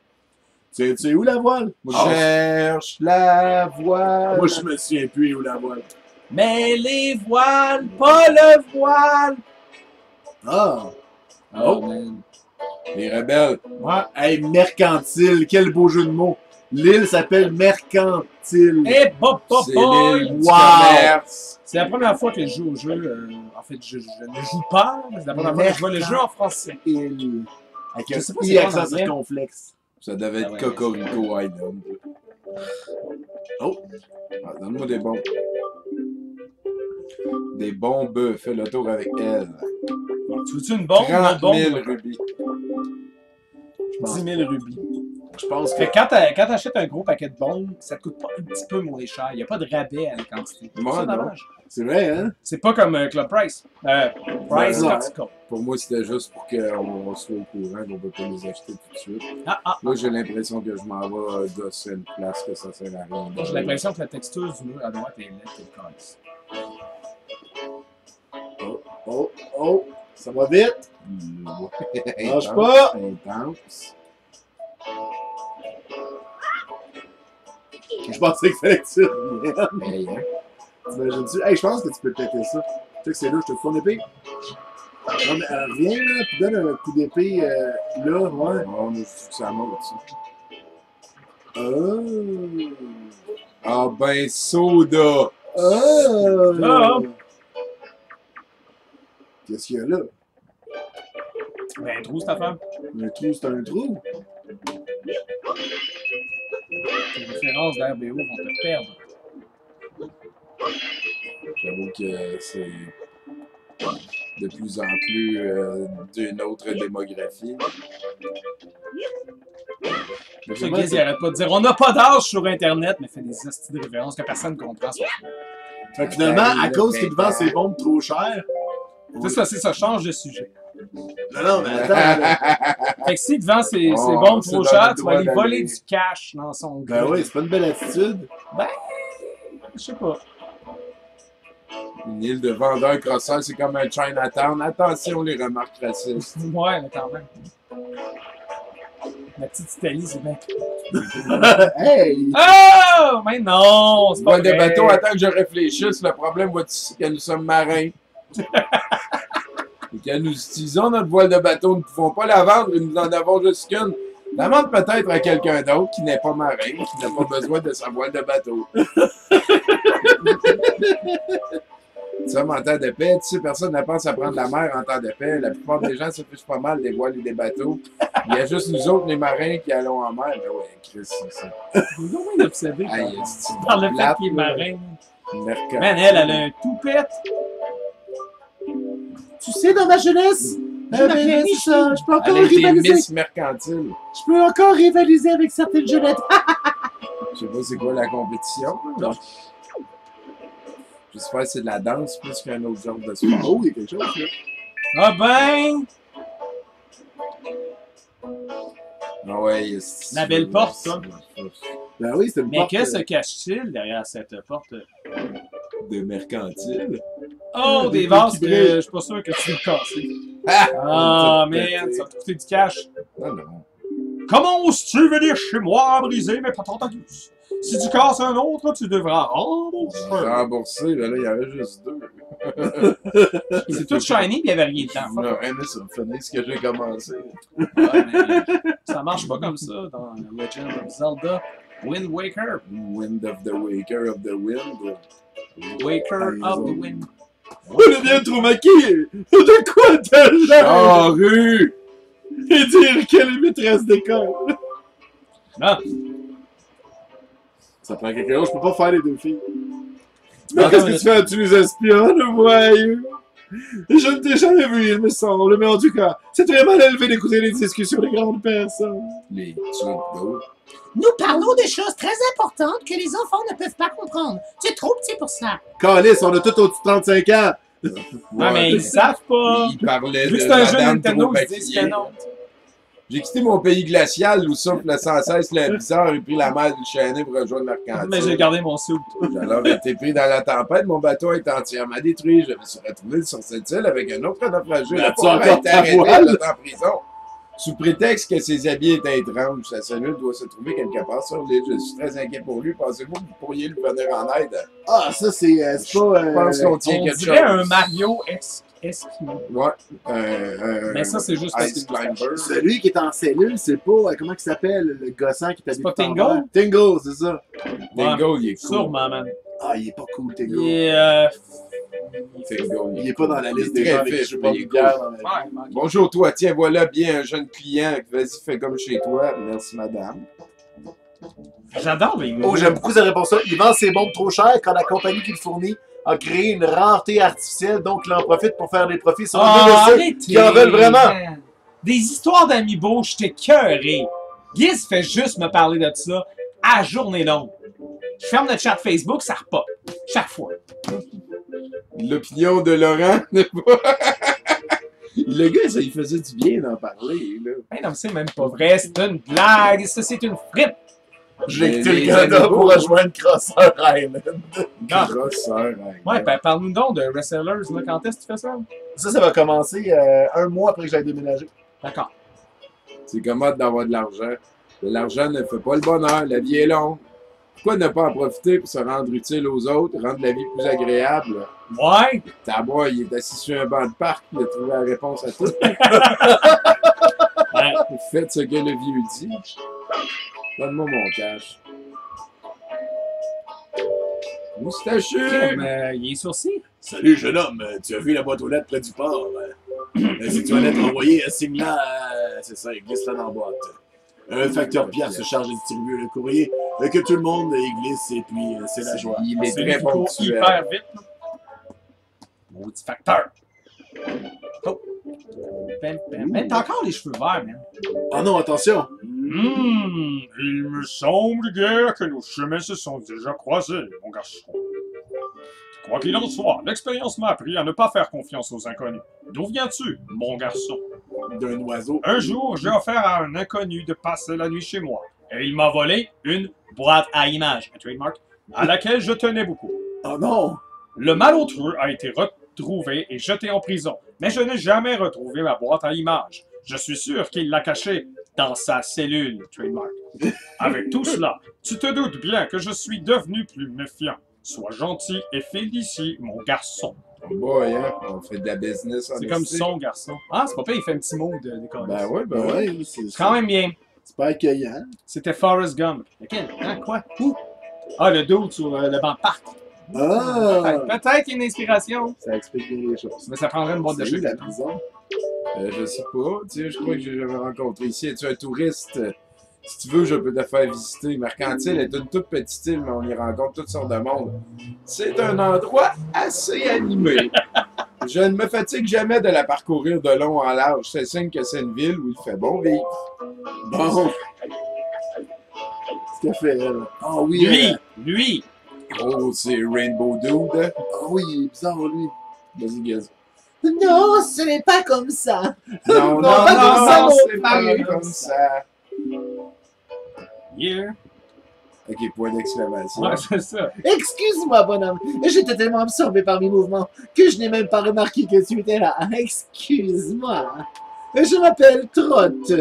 Tu sais où la voile? Je cherche la voile. Moi, je me souviens plus où la voile. Mais les voiles, pas le voile! Ah! Oh, man. Les rebelles. Ouais. Hey, mercantile. Quel beau jeu de mots. L'île s'appelle Mercantile. Eh, bop, bop, C'est boy! l'île du Wow. commerce. C'est la première fois que je joue au jeu. En fait, je ne joue pas, mais c'est la première fois que je vois le jeu en français. Île. Avec Je un sais pas I si c'est en accent anglais. circonflexe. Ça devait être Ah ouais. Cocorico Island. Oh! Ah, donne-moi des bons. Des bons bœufs. Fais le tour avec elle. Tu veux-tu une bombe ou une 30 autre bombe? 000 rubis. 10 000 rubis. Je pense que. Fait que quand t'achètes un gros paquet de bombes, ça te coûte pas un petit peu moins cher. Il n'y a pas de rabais à la quantité. C'est Moi, ça, non. dommage. C'est vrai, hein? C'est pas comme Club Price. Price Ouais. Costco. Pour moi, c'était juste pour qu'on soit au courant qu'on peut pas les acheter tout de suite. Ah, Là, j'ai l'impression que je m'en vais gosser une place que ça sert à rien. j'ai l'impression que la texture du mur à droite est laide et calice. Oh, oh! Ça va vite! Ouais. Lâche pas. Intense. Je pensais que fallait que tu reviennes. Hey, hein. T'imagines-tu? Hey, je pense que tu peux péter ça. Tu sais que c'est là, je te fous une épée. Non, mais reviens là, puis donne un coup d'épée là, ouais. Oh, mais je trouve que ça monte, ça. Oh! Ah ben, soda! Oh! Ah! Qu'est-ce qu'il y a là? Ben, trou, cette affaire. Un trou, c'est un trou. Les références d'RBO vont te perdre. J'avoue que c'est de plus en plus d'une autre démographie. Le Guiz, il arrête pas de dire on n'a pas d'âge sur Internet, mais fait des hosties de références que personne ne comprend. Fait que finalement, à cause qu'il te vend ses bombes trop chères. C'est ça, change de sujet. Non, non, mais attends. là. Fait que s'il te vend ses Oh, bombes c'est trop dans chères, le tu droit vas aller voler d'aller. du cash dans son Ben grille. oui, c'est pas une belle attitude. Je sais pas. Une île de vendeurs crosseurs, c'est comme un Chinatown. Attention les remarques racistes. Ouais, mais quand même. La petite Italie, c'est bien. Hey! Oh! Mais non! C'est pas Voile de vrai. bateau, attends que je réfléchisse. Le problème, c'est que nous sommes marins. Et que nous utilisons notre voile de bateau, nous ne pouvons pas la vendre et nous en avons juste qu'une. La vendre peut-être à quelqu'un d'autre qui n'est pas marin, qui n'a pas besoin de sa voile de bateau. Ça, en temps de paix, tu sais, personne ne pense à prendre la mer en temps de paix. La plupart des gens se fichent pas mal des voiles et des bateaux. Il y a juste nous autres, les marins, qui allons en mer. Ben ouais, Chris, c'est ça. Vous êtes moins obsédé Aïe, c'est par le fait plate, qu'il est là. marin. Mercant. Man, elle a un toupette. Tu sais, dans ma jeunesse, m'appelle ben, Michi. c'est ça, je peux encore Elle a été rivaliser. Miss Mercantile. Je peux encore rivaliser avec certaines jeunettes. Je sais pas c'est quoi la compétition. là. J'espère que c'est de la danse plus qu'un autre genre de sport. Oh, il y a quelque chose, là. Ah ben! Ah ouais, La belle porte, ça. Ben oui, c'est une Mais porte, que se cache-t-il derrière cette porte? De mercantile. Oh, des des vases qui que brillent. je suis pas sûr que tu veux casser. Ah! Ah, man, ça va te coûter du cash. Non, non. Comment oses-tu venir chez moi briser mes patates à douce? Si tu casses un autre, tu devras rembourser. Remboursé, là, il y avait juste deux. C'est tout shiny, puis il n'y avait rien dedans. Non, mais ça me finit ce que j'ai commencé. Ouais, mais ça marche pas comme ça dans Legend of Zelda Wind Waker. Wind of the Waker of the Wind. Waker of the Wind. On est bien trop maquillé! De quoi t'as l'air? Charrue! Et dire qu'elle est maîtresse d'école! Ah, Ça prend quelqu'un d'autre, je peux pas faire les deux filles. Mais Attends, qu'est-ce que tu fais? Tu les espionnes, voyou? Je ne t'ai jamais vu, il me semble, mais en tout cas, c'est très mal élevé d'écouter les discussions des grandes personnes. Les trucs d'eau. Nous parlons de choses très importantes que les enfants ne peuvent pas comprendre. Tu es trop petit pour ça. Calice, on a tout au-dessus de 35 ans! non, mais ils savent pas. Il parlait Vu de que c'est un jeu Madame Nintendo, trop ils disent que maquillée. non. J'ai quitté mon pays glacial où souffle sans cesse l'air bizarre et pris la mer du Chêne pour rejoindre Mais j'ai Mercantile. gardé mon soupe. J'ai alors été pris dans la tempête, mon bateau est entièrement détruit. Je me suis retrouvé sur cette île avec un autre naufragé. Mais Le tu pauvre encore a été ta arrêté voile? en prison. Sous prétexte que ses habits étaient étranges, sa cellule doit se trouver quelque part sur l'île. Je suis très inquiet pour lui. Pensez-vous que vous pourriez lui venir en aide? Ah, ça, c'est pas... Je pense qu'on tient On quelque dirait chose. un Mario Esquimau. Ouais. Mais ça, c'est juste parce Ice que- Climber. Celui qui est en cellule, c'est pas... comment il s'appelle, le gossant qui t'habite pas par Tingle? terre? Tingle, c'est ça. Dingo, il est cool. Sûrement, man. Ah, il est pas cool, Tingle. Il est, Dingo, Il est pas dans la liste des très gens avec qui fit, je suis mais pas il est vulgaire dans la vie. Ouais, Bonjour toi, tiens, voilà bien un jeune client. Vas-y, fais comme chez toi. Merci, madame. j'adore les mots. Oh, j'aime beaucoup cette réponse-là. Il vend ses bombes trop chères quand la compagnie qui le fournit a créé une rareté artificielle, donc il en profite pour faire des profits sur Ah, le dos de ceux arrêtez, qui en veulent vraiment. man. Des histoires d'amiibo, j'étais cœuré. Giz fait juste me parler de ça à journée longue. Je ferme le chat Facebook, ça repart. Chaque fois. L'opinion de Laurent n'est pas. Le gars, ça, il faisait du bien d'en parler, là. Ben non, c'est même pas vrai, c'est une blague, ça c'est une frite. J'ai quitté Les le Canada animaux, pour rejoindre Crosser Island. Non. Grosseur, hein. Ouais, ben parle-nous donc de Wrestlers, là, quand est-ce que tu fais ça? Ça va commencer un mois après que j'aille déménager. D'accord. C'est commode d'avoir de l'argent. L'argent ne fait pas le bonheur, la vie est longue. Pourquoi ne pas en profiter pour se rendre utile aux autres, rendre la vie plus agréable? Ouais, Tabois, il est assis sur un banc de parc, il a trouvé la réponse à tout. ouais. Faites ce que le vieux dit. Donne-moi mon cash. Moustachu! Il est sourcil. Salut, jeune homme. Tu as vu la boîte aux lettres près du port? Si tu vas l'être envoyé, signe-la. C'est ça, glisse-la dans la boîte. Un facteur Pierre se charge de distribuer le courrier, que tout le monde y glisse, et puis c'est la joie. Il est C'est très lui qui court ponctuel. hyper vite. là. Maudit facteur. Oh. Ben, t'as encore les cheveux verts, man. Oh non, attention! Il me semble guère que nos chemins se sont déjà croisés, mon garçon. Quoi qu'il en soit, l'expérience m'a appris à ne pas faire confiance aux inconnus. D'où viens-tu, mon garçon? D'un oiseau. Un jour, j'ai offert à un inconnu de passer la nuit chez moi, et il m'a volé une boîte à images, un trademark, à laquelle je tenais beaucoup. Oh non! Le malotru a été retrouvé et jeté en prison, mais je n'ai jamais retrouvé ma boîte à images. Je suis sûr qu'il l'a cachée dans sa cellule, trademark. Avec tout cela, tu te doutes bien que je suis devenu plus méfiant. Sois gentil et félicie, mon garçon. Oh boy, hein? On fait de la business en C'est comme esti. son garçon. Ah, c'est pas pire, il fait un petit mot de décolle. Ben ouais, ben Ben ouais. ouais, c'est C'est quand même bien. c'est pas accueillant. C'était Forrest Gump. Lequel? Hein, quoi? Où? Ah, le dude sur le banc de parc. Ah! Peut-être une inspiration. Ça explique bien les choses. Mais ça prendrait une boîte de C'est où, la chocolat. prison? Je sais pas. Tu sais, je crois que j'ai jamais rencontré ici. Es-tu un touriste? Si tu veux, je peux te faire visiter. Mercantile est une toute petite île, mais on y rencontre toutes sortes de monde. C'est un endroit assez animé. Je ne me fatigue jamais de la parcourir de long en large. C'est signe que c'est une ville où il fait bon vivre. Bon. Qu'est-ce qu'elle fait, elle? Ah oui, Lui! Oh, c'est Rainbow Dude. Ah oui, il est bizarre, lui. Vas-y, Gaz. Non, ce n'est pas comme ça. Non, pas comme ça, mon c'est pas frère. comme ça. Yeah! Ok, point d'exclamation. Ouais, c'est ça. Excuse-moi, bonhomme. J'étais tellement absorbé par mes mouvements que je n'ai même pas remarqué que tu étais là. Excuse-moi. Je m'appelle Trott.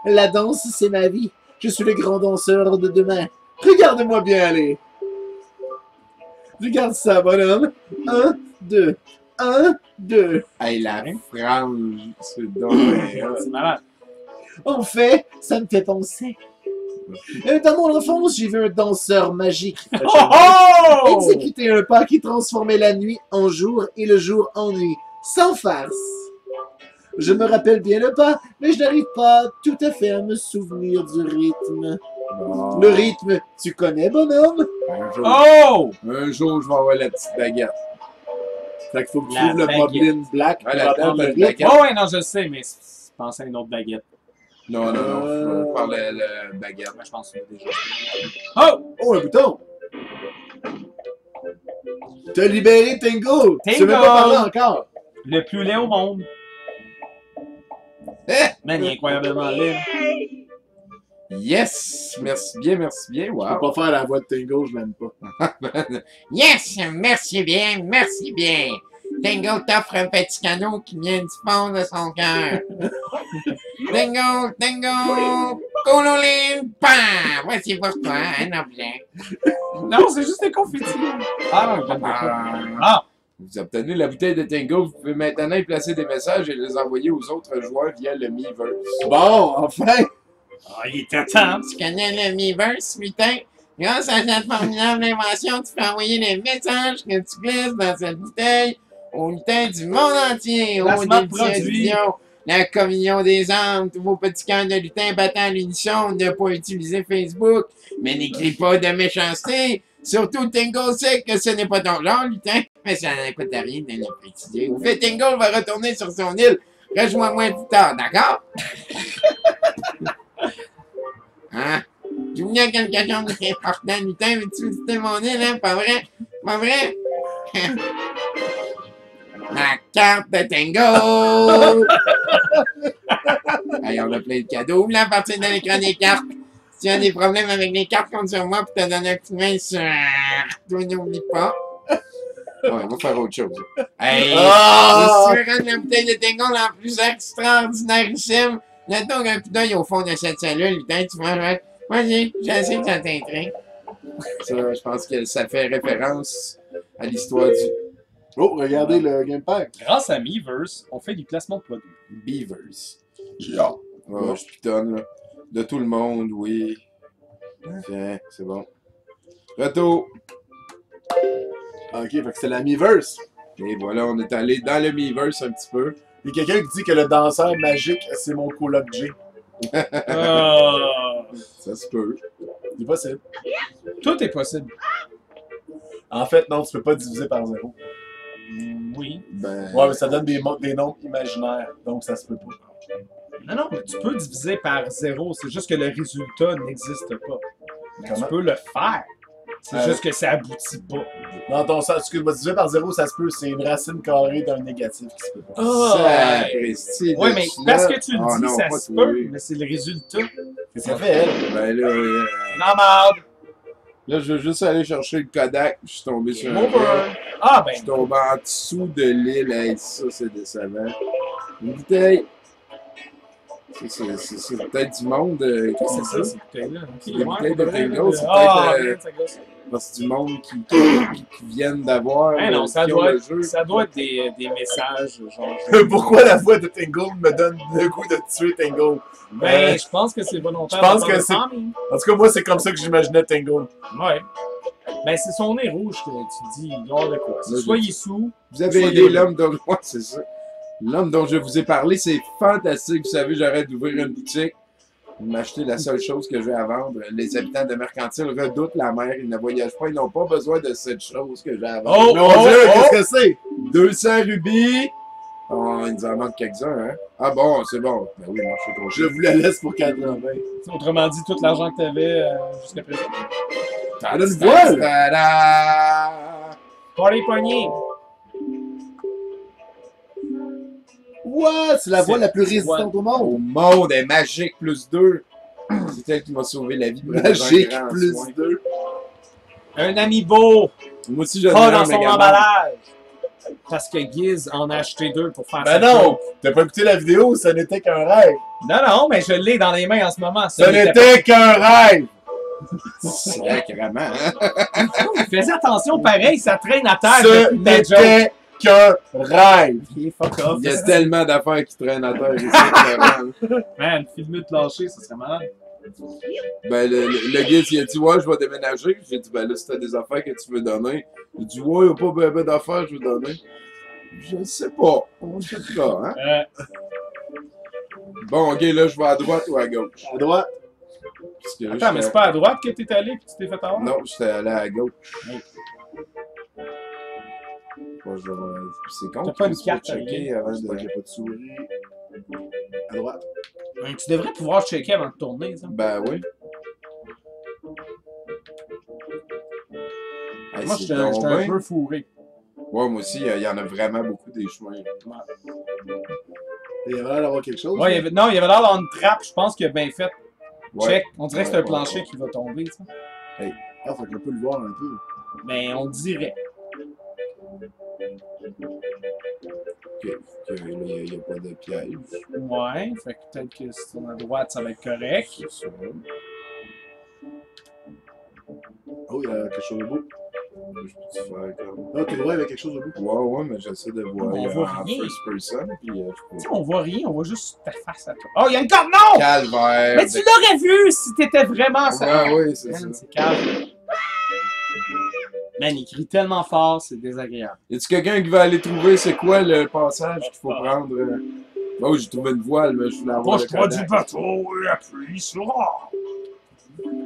La danse, c'est ma vie. Je suis le grand danseur de demain. Regarde-moi bien aller. Regarde ça, bonhomme. 1, 2. 1, 2. Hey, la frange, c'est dommage. C'est malade. En fait, ça me fait penser. Dans mon enfance, j'ai vu un danseur magique Oh! exécuter un pas qui transformait la nuit en jour et le jour en nuit, sans farce. Je me rappelle bien le pas, mais je n'arrive pas tout à fait à me souvenir du rythme. Bon. Le rythme, tu connais, bonhomme? Oh! Un jour, je vais avoir la petite baguette. Fait qu'il faut que tu La trouves le baguette. Moblin Black pour Ouais, la apprendre le tête, la rythme. baguette. Oh, ouais, non, je sais, mais je pensais à une autre baguette. Non, je parle de la baguette. Mais je pense que c'est déjà. Oh! Oh, un bouton! T'as libéré Tango! Tu Tango! veux même pas parler encore! Le plus laid au monde. Man, il est incroyablement laid. Yes! Merci bien, merci bien. Je Wow. peux pas faire la voix de Tango, je l'aime pas. Yes, merci bien, merci bien. Tango t'offre un petit cadeau qui vient du fond de son cœur. Tango, cololine, pam! Voici pour toi un objet. Non, c'est juste des confettis. Ah, non, j'aime pas. Ah! Vous obtenez la bouteille de Tango. Vous pouvez maintenant y placer des messages et les envoyer aux autres joueurs via le Miiverse. Bon, enfin! Ah, il était temps. Tu connais le Miiverse, lutin? Grâce à cette formidable invention, tu peux envoyer les messages que tu glisses dans cette bouteille aux lutins du monde entier. Au Placement de début produit. la communion des âmes, tous vos petits cœurs de lutins battant à l'unisson, ne pas utiliser Facebook, mais n'écris pas de méchanceté. Surtout, Tingle sait que ce n'est pas ton genre, lutin, mais ça n'en coûte rien de le préciser. Au fait, Tingle va retourner sur son île. Rejoins-moi plus tard, d'accord? Hein? Tu voulais quelque chose d'important, lutin, veux-tu visiter mon île, hein? Pas vrai? Pas vrai? Ma carte de Tango! Hey, on a plein de cadeaux, là, à partir de l'écran des cartes. Si tu as des problèmes avec les cartes, compte sur moi pour te donner un coup de main sur... Toi, n'oublie pas. Ouais, on va faire autre chose. Hey! Ah! Je suis rendre la bouteille de Tango la plus extraordinairissime. Donne-donc un coup d'œil au fond de cette cellule, lutin, tu vois, ouais. Vas-y, je sais que ça t'intrigue. Ça, je pense que ça fait référence à l'histoire du Oh, regardez le gamepad. Grâce à Miiverse, on fait du placement de produits. Beavers. J'ai hâte. Oh, je pitonne, là. De tout le monde, oui. Tiens, c'est bon. Retour. Ok, fait que c'est la Miiverse. Et voilà, on est allé dans le Miiverse un petit peu. Il y a quelqu'un qui dit que le danseur magique, c'est mon coloc G. Ça se peut. C'est possible. Tout est possible. En fait, non, tu peux pas diviser par 0. Oui. Ben, Ouais, mais ça donne des nombres imaginaires, donc ça se peut pas. Non, non, mais tu peux diviser par 0. C'est juste que le résultat n'existe pas. Mais tu Comment? peux le faire. C'est juste que ça aboutit pas. Dans ton sens, excuse-moi, diviser par 0, ça se peut, c'est une racine carrée d'un négatif qui se peut pas. sapristi de Ouais, mais cela. parce que tu le Oh dis, non, ça pas se toi. peut, mais c'est le résultat. Qu'est-ce qu'elle fait, elle? Ben là, Non, merde! là, je veux juste aller chercher le Kodak. Je suis tombé sur un. Over! Ah, Je ben, suis tombé en dessous de l'île. Hey, ça, c'est décevant. Une bouteille. C'est peut-être du monde. qu'est-ce que c'est ça, ces bouteilles-là? C'est des bouteilles de Tango, c'est Ah, peut-être, man, ça gosse. Parce que du monde qui viennent d'avoir. Hey, non, ça qui ont doit, le être, jeu. ça doit être des messages, genre... Pourquoi la voix de Tango me donne le goût de tuer Tango? Ben, je pense que c'est volontaire. je pense de que faire c'est- ça, mais- En tout cas, moi, c'est comme ça que j'imaginais Tango. Ouais. Ben, c'est son nez rouge que tu dis, lors de quoi. C'est Là, soit je- il est sous, Vous avez Soyez aidé là. l'homme dont. Ouais, c'est ça. L'homme dont je vous ai parlé, c'est fantastique. Vous savez, j'arrête d'ouvrir une boutique. Vous m'achetez la seule chose que j'ai à vendre. Les habitants de Mercantile redoutent la mer. Ils ne voyagent pas. Ils n'ont pas besoin de cette chose que j'ai à vendre. Oh, Mon oh, Dieu, oh. qu'est-ce que c'est? 200 rubis. il nous en manque quelques-uns, hein? Ah bon, c'est bon. Ben oui, marché trop Je cher. vous la laisse pour 80. Autrement dit, tout l'argent que t'avais jusqu'à présent. Elle a une voile! Tada! Pour les poignées! What? C'est la voile la plus résistante au monde. Au monde, elle est magique plus 2. C'est elle qui m'a sauvé la vie. pour Magique un grand plus soin. 2. Un amiibo! Moi aussi, j'en ai Pas un, dans son Megaman. emballage! Parce que Giz en a acheté 2 pour faire Ben sa non! joke. T'as pas écouté la vidéo, ça n'était qu'un rêve. Non, mais je l'ai dans les mains en ce moment. Ça n'était qu'un rêve! Sacrément, hein? Fais attention, pareil, ça traîne à terre. Ce depuis ta joke. n'était qu'un rêve! Il est fuck off. Il y a tellement d'affaires qui traînent à terre ici. Vraiment. Man, filmer de lâcher, ça serait malade. Ben, le gars, il a dit, ouais, je vais déménager. J'ai dit, ben là, si t'as des affaires que tu veux donner. Il a dit, ouais, il n'y a pas ben d'affaires que je veux donner. Je sais pas. On sait pas, hein? Bon, ok, là, je vais à droite ou à gauche? À droite. Parce que là, Attends, mais c'est pas à droite que t'es allé puis tu t'es fait avoir? Non, j'étais allé à gauche. Oui. Ouais, c'est con. T'as pas une tu peux carte, checker rien. avant Je crois de... qu'il n'y a pas de souris. À droite. Tu devrais pouvoir checker avant de tourner, ça. Ben oui. Hey, Moi, c'est j'étais donc un bien. peu fourré. Ouais, moi aussi, il y en a vraiment beaucoup des chemins. Il y avait l'air d'avoir quelque chose. Ouais, il y avait, non, il y avait l'air d'avoir une trappe, je pense qu'il a bien fait. Ouais. Check, on dirait que c'est un Ouais, plancher ouais. qui va tomber, ça. Ah, faut que je peux le voir un peu. Mais on dirait. Ok, là, il n'y a pas de piège. Ouais, fait que peut-être que si on est à droite, ça va être correct. C'est ça. Oh, il y a quelque chose de beau. Je peux-tu faire comme... Ah, t'es droit, il y avait quelque chose de beau. Ouais, mais j'essaie de voir On voit en rien. first person, puis je Tu peux... sais, on voit rien, on voit juste ta face à toi. Oh, il y a une corde, non! Calvaire! Mais tu l'aurais vu si t'étais vraiment ça. Ouais, oui, c'est ça. Man, c'est calme. Man, il crie tellement fort, c'est désagréable. Y a-tu quelqu'un qui va aller trouver c'est quoi le passage qu'il faut prendre? Oh, j'ai trouvé une voile, mais je voulais avoir le Approche-toi du Kodak. bateau et appuie sur A.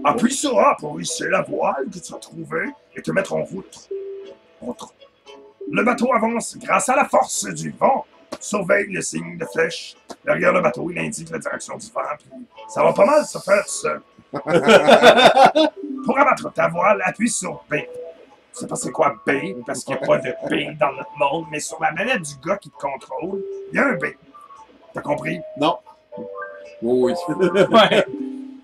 Appuie sur A pour hisser la voile que tu as trouvée et te mettre en route. Le bateau avance grâce à la force du vent. Surveille le signe de flèche. Derrière le bateau, il indique la direction du vent. Puis ça va pas mal se faire seul. Pour abattre ta voile, appuie sur B. Je sais pas c'est quoi B, parce qu'il n'y a pas de B dans notre monde, mais sur la manette du gars qui te contrôle, il y a un B. T'as compris? Non. Oui, Ouais.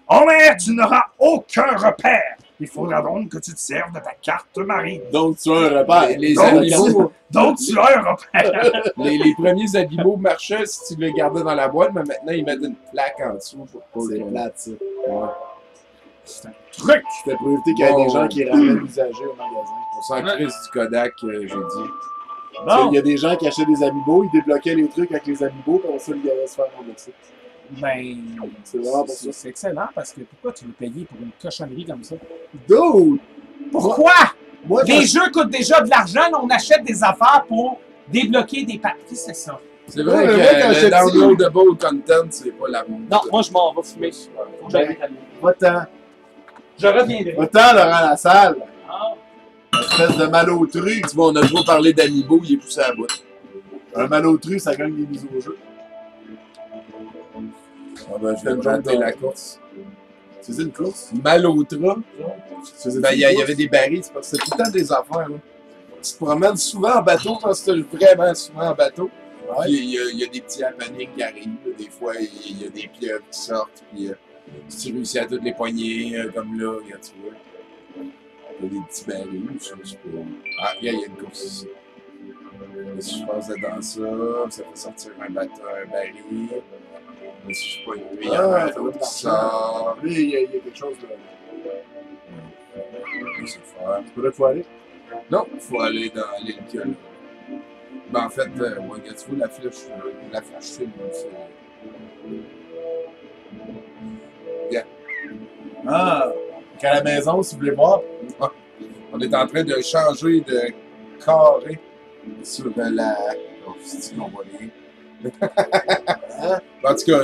En mer, tu n'auras aucun repère. Il faudra donc que tu te serves de ta carte marine. Donc, tu as un repère. les Donc, animaux, Donc, tu as un repère. les premiers animaux marchaient si tu les gardais dans la boîte, mais maintenant ils mettent une plaque en dessous pour pas C'est que- plate, ça. Ouais. C'est un truc. C'était pour éviter qu'il y ait des gens qui ramènent l'usager au magasin. On s'en crisse du Kodak, j'ai dit. Parce Bon, qu'il y a des gens qui achetaient des amiibo, ils débloquaient les trucs avec les amiibo, puis ça, ils allaient se faire rembourser. ben, C'est vraiment pour ça. c'est excellent parce que pourquoi tu veux payer pour une cochonnerie comme ça? Dude! Pourquoi? Moi, quand Les jeux coûtent déjà de l'argent, là, on achète des affaires pour débloquer des papiers, c'est ça. C'est vrai Ouais, que mais moi, quand le j'étais petit- downloadable content, c'est pas la même. Non, moi je m'en vais fumer. Faut que j'aille m'établir. Va-t'en. Je reviendrai. Va-t'en, Laurent Lassalle. Ah. Espèce de malotru. Tu vois, on a trop parlé d'Amiibo, il est poussé à bout. Un malotru, ça gagne des mises au jeu. Ah ben, je vais te monter la course. Tu faisais une course? Malotra. Tu faisais Ben, une il y course? avait des barils, c'est parce que c'est tout le temps des affaires. Là. Tu te promènes souvent en bateau, parce que tu vraiment souvent en bateau. Ouais. Puis il y a des petits happenings qui arrivent. Là. Des fois, il y a des pieuvres qui sortent. Puis si tu réussis à toutes les poignées, comme là, regarde, tu vois. Il y a des petits barils, je sais pas. Ah, regarde, il y a une course ici. Et si je passe dans ça fait sortir un bateau, un baril. Et si je pogne lui, il y a un Ah, bateau qui sort. Lui, il y a quelque chose de. C'est faire. C'est pas là qu'il faut aller. Non, il faut aller dans l'île. Ben, en fait, ouais, regarde, tu vois la flèche film, c'est... Ah! Qu'à la maison, si vous voulez voir. On est en train de changer de carré sur la... Oh, c'est qu'on va lire. En tout cas,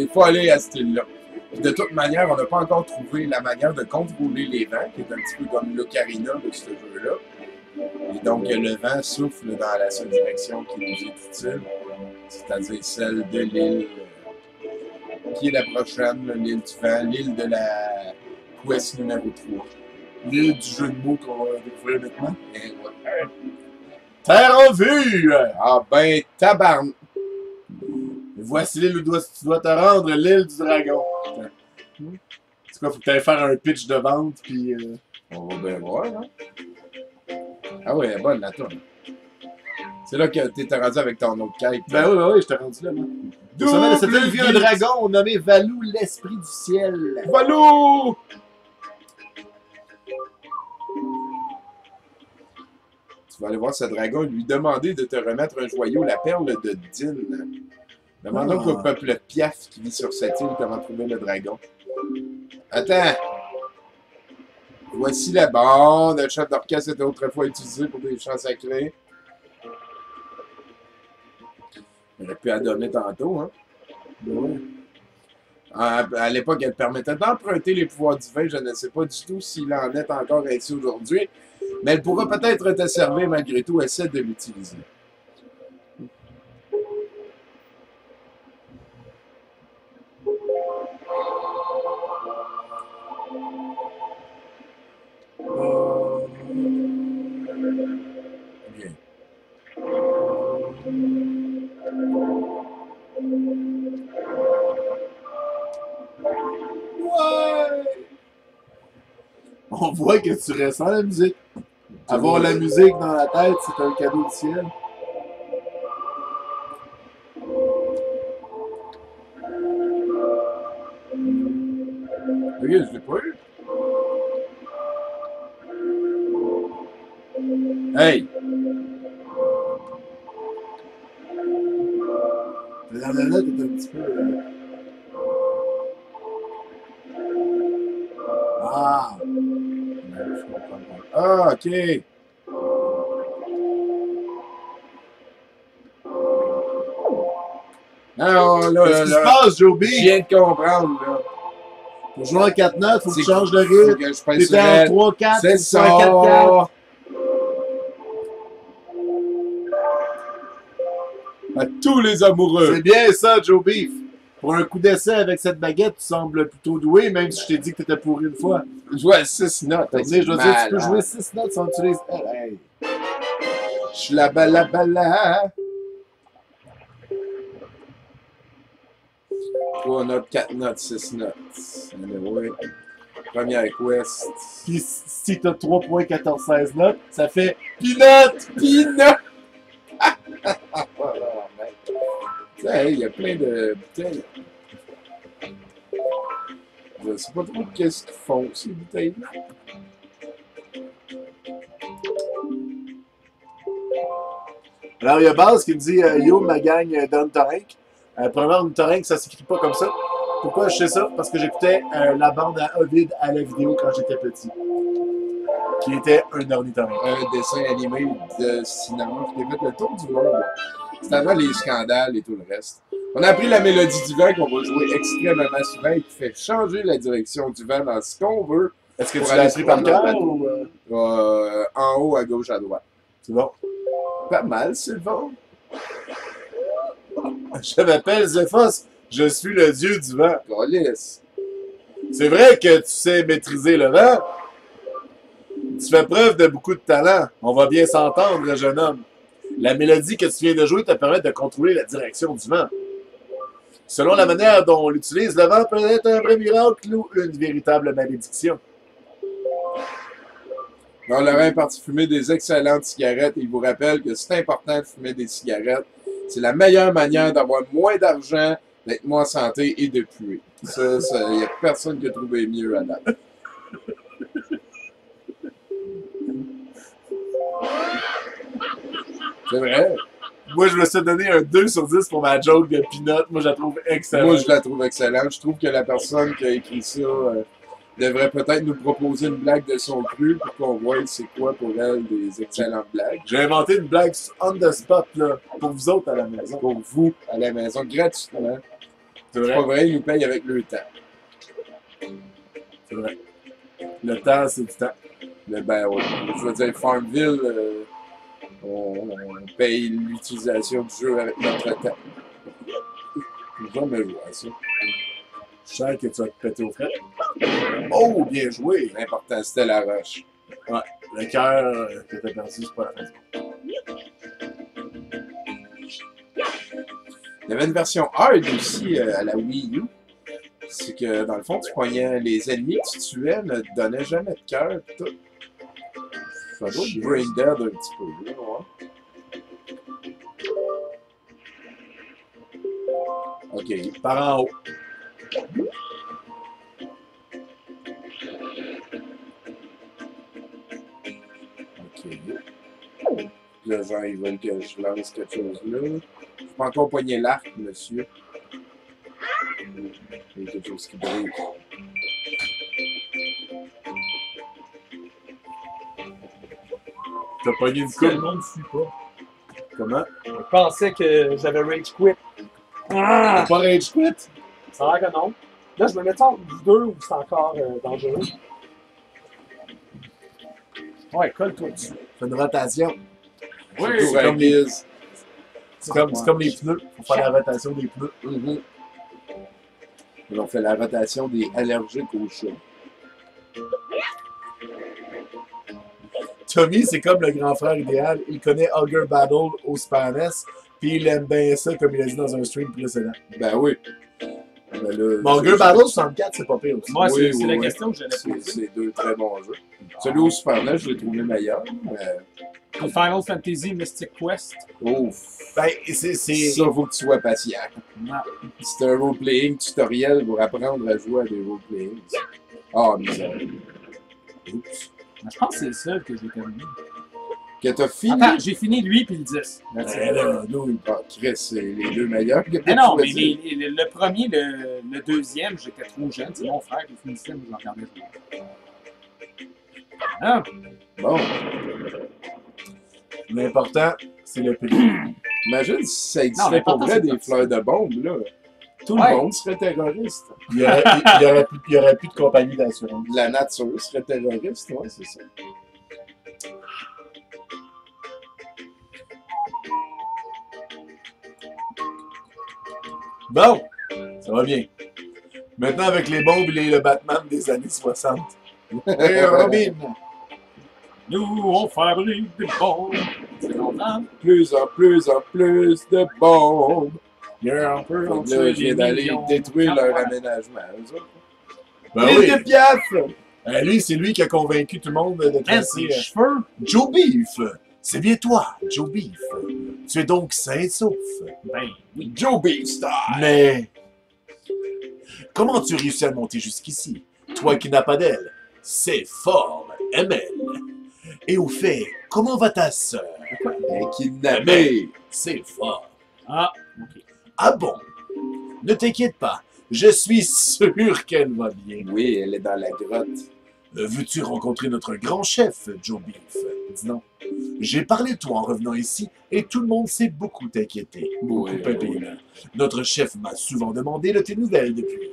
il faut aller à cette île-là. Puis de toute manière, on n'a pas encore trouvé la manière de contrôler les vents, qui est un petit peu comme l'ocarina de ce jeu-là. Et donc, le vent souffle dans la seule direction qui nous est utile. C'est-à-dire celle de l'île qui est la prochaine, l'île du vent, l'île de la quest numéro 3. L'île du jeu de mots qu'on va découvrir maintenant. Et ouais. Terre en vue! Ah ben, tabarn... Voici l'île où tu dois te rendre, l'île du dragon. C'est quoi, faut que tu ailles faire un pitch de vente, puis... On va bien voir, hein? Ah ouais, elle est bonne, la tourne. C'est là que t'es rendu avec ton autre quête. Ben oui, je t'ai rendu là, moi. Au sommet de cette île vit un dragon nommé Valou, l'esprit du ciel. Valou! Tu vas aller voir ce dragon et lui demander de te remettre un joyau, la perle de Din. Demandons au peuple Piaf qui vit sur cette île comment trouver le dragon. Attends! Voici la bande. Le chef d'orchestre était autrefois utilisé pour des chants sacrés. On aurait pu la donner tantôt, hein? Oui. À l'époque, elle permettait d'emprunter les pouvoirs divins. Je ne sais pas du tout s'il en est encore ainsi aujourd'hui. Mais elle pourra peut-être te servir malgré tout. Essaie de l'utiliser. Bien. Ouais! On voit que tu ressens la musique. Avoir la musique dans la tête, c'est un cadeau du ciel. Ok, je l'ai pas eu. Hey! La note est un petit peu... Ah! Je comprends pas. Ah, ok! Non, là, Qu'est-ce qui se là, passe, je Joby? viens de comprendre, là. Pour jouer en 4 notes, faut que tu C'est changes de faut rythme. que je pèse T'étais sur en elle. 3-4, C'est tu en 4-4. ça! À tous les amoureux. C'est bien ça, Joe Beef. Pour un coup d'essai avec cette baguette, tu sembles plutôt doué, même si je t'ai dit que t'étais pourri une fois. Je joue à 6 notes. Je veux dire, tu peux jouer 6 notes sans utiliser... Hey. Schlabalabala. 3 notes, 4 notes, 6 notes. Anyway. Première quest. Puis si t'as 3.1416 notes, ça fait Peanut! Peanut! Hey, il y a plein de bouteilles. Je sais pas trop qu'est-ce qu'ils font, ces bouteilles-là. Alors, il y a Baz qui me dit Yo, ma gang d'Untorink. Premièrement, Untorink, ça s'écrit pas comme ça. Pourquoi je sais ça? Parce que j'écoutais la bande à Ovid à la vidéo quand j'étais petit. Qui était un ornithorynque. Un dessin animé de cinéma qui a fait le tour du monde. C'est avant les scandales et tout le reste. On a appris la mélodie du vent qu'on va jouer extrêmement souvent et qui fait changer la direction du vent dans ce qu'on veut. Est-ce que Pour tu l'as aller appris se par promener cœur en ou... En haut, à gauche, à droite. C'est bon. Pas mal, Sylvain. Je m'appelle Zéphos. Je suis le dieu du vent. Calisse. C'est vrai que tu sais maîtriser le vent. Tu fais preuve de beaucoup de talent. On va bien s'entendre, jeune homme. La mélodie que tu viens de jouer te permet de contrôler la direction du vent. Selon la manière dont on l'utilise, le vent peut être un vrai miracle ou une véritable malédiction. On leur est parti fumer des excellentes cigarettes et il vous rappelle que c'est important de fumer des cigarettes. C'est la meilleure manière d'avoir moins d'argent, d'être moins en santé et de puer. Ça, il n'y a personne qui a trouvé mieux à date. C'est vrai. Moi, je me suis donné un 2 sur 10 pour ma joke de Peanut. Moi, je la trouve excellente. Moi, je la trouve excellente. Je trouve que la personne qui a écrit ça devrait peut-être nous proposer une blague de son cru pour qu'on voie c'est quoi pour elle des excellentes blagues. J'ai inventé une blague on the spot, là, pour vous autres à la maison. Pour vous, à la maison, gratuitement. C'est C'est vrai. pas vrai, ils nous payent avec le temps. C'est vrai. Le temps, c'est du temps. Ben, ouais, je veux dire, Farmville, On paye l'utilisation du jeu avec notre temps. J'ai jamais joué à ça. Je sens que tu vas te péter au fret. Oh, bien joué! L'important, c'était la roche. Le cœur que t'as perdu, c'est pas la fin. Il y avait une version hard aussi à la Wii U. C'est que dans le fond, tu poignais les ennemis que tu tuais, ne te donnaient jamais de cœur pis tout. Ça doit être brain dead un petit peu, là, ouais. Ok. Par en haut. Ok. Les gens, ils veulent que je lance quelque chose là. Je peux encore poigner l'arc, monsieur. Il y a quelque chose qui brille. T'as pogné une Si le coupe. monde ne suit pas. Comment? Je pensais que j'avais rage quit. T'as pas rage quit? Ça a l'air que non. Là, je me mets ça entre vous deux ou c'est encore dangereux. Ouais, colle-toi dessus. Fais une rotation. C'est comme les... C'est comme les pneus. Faut faire la rotation des pneus. Mhm. On fait la rotation des allergiques au chat. Tommy, c'est comme le grand frère idéal. Il connaît Hugger Battle au Super NES, puis il aime bien ça, comme il a dit dans un stream précédent. Ben oui. Ben là, Mais Hugger Battle 64, c'est pas pire aussi. Moi, Oui, c'est oui, la oui. question que j'allais poser. C'est deux très bons jeux. Celui au Super NES, je l'ai trouvé meilleur. Mais... Le Final Fantasy Mystic Quest. Ouf. Ben, c'est... Ça, faut que tu sois patient. Non. C'est un role-playing tutoriel pour apprendre à jouer à des role-playing. Ah, misère. Oups. Je pense que c'est le seul que j'ai terminé. Que t'as fini. Attends, j'ai fini lui puis le 10. Ben là, nous, Ah, Chris, c'est les deux meilleurs que Mais t'as non, mais choisi. le premier, le deuxième, j'étais trop jeune. C'est mon frère qui finissait, mais je regardais jouer. Ah, Bon, l'important, c'est le prix. imagine si ça Non, existait l'important, pour vrai c'est des pas fleurs de bombe, là. Tout Ouais. le monde serait terroriste. Il y aurait plus de compagnie d'assurance. La nature serait terroriste, ouais, c'est ça. Bon, ça va bien. Maintenant, avec les bombes, il est le Batman des années 60. Hey, Robin! nous, on fabrique des bombes. C'est longtemps. Plus en plus de bombes. Yeah. On peut en Fait que là, tuer je viens des d'aller millions. détruire leur Voilà. aménagement. eux autres. Ben L'île oui. de Piaf! Lui, c'est lui qui a convaincu tout le monde de Man, classer ses cheveux. Joe Beef. C'est bien toi, Joe Beef. Tu es donc sain et sauf. Ben oui. Joe Beefstar! Mais comment tu réussis à monter jusqu'ici? Toi qui n'as pas d'aile. C'est fort, ML. Et au fait, comment va ta sœur? Elle est kidnappée! C'est fort. Ah, ok. Ah bon? Ne t'inquiète pas. Je suis sûr qu'elle va bien. Oui, elle est dans la grotte. Veux-tu rencontrer notre grand chef, Joe Beef? Dis non. J'ai parlé de toi en revenant ici et tout le monde s'est beaucoup inquiété. Beaucoup Oui, impayé. Notre chef m'a souvent demandé de tes nouvelles depuis.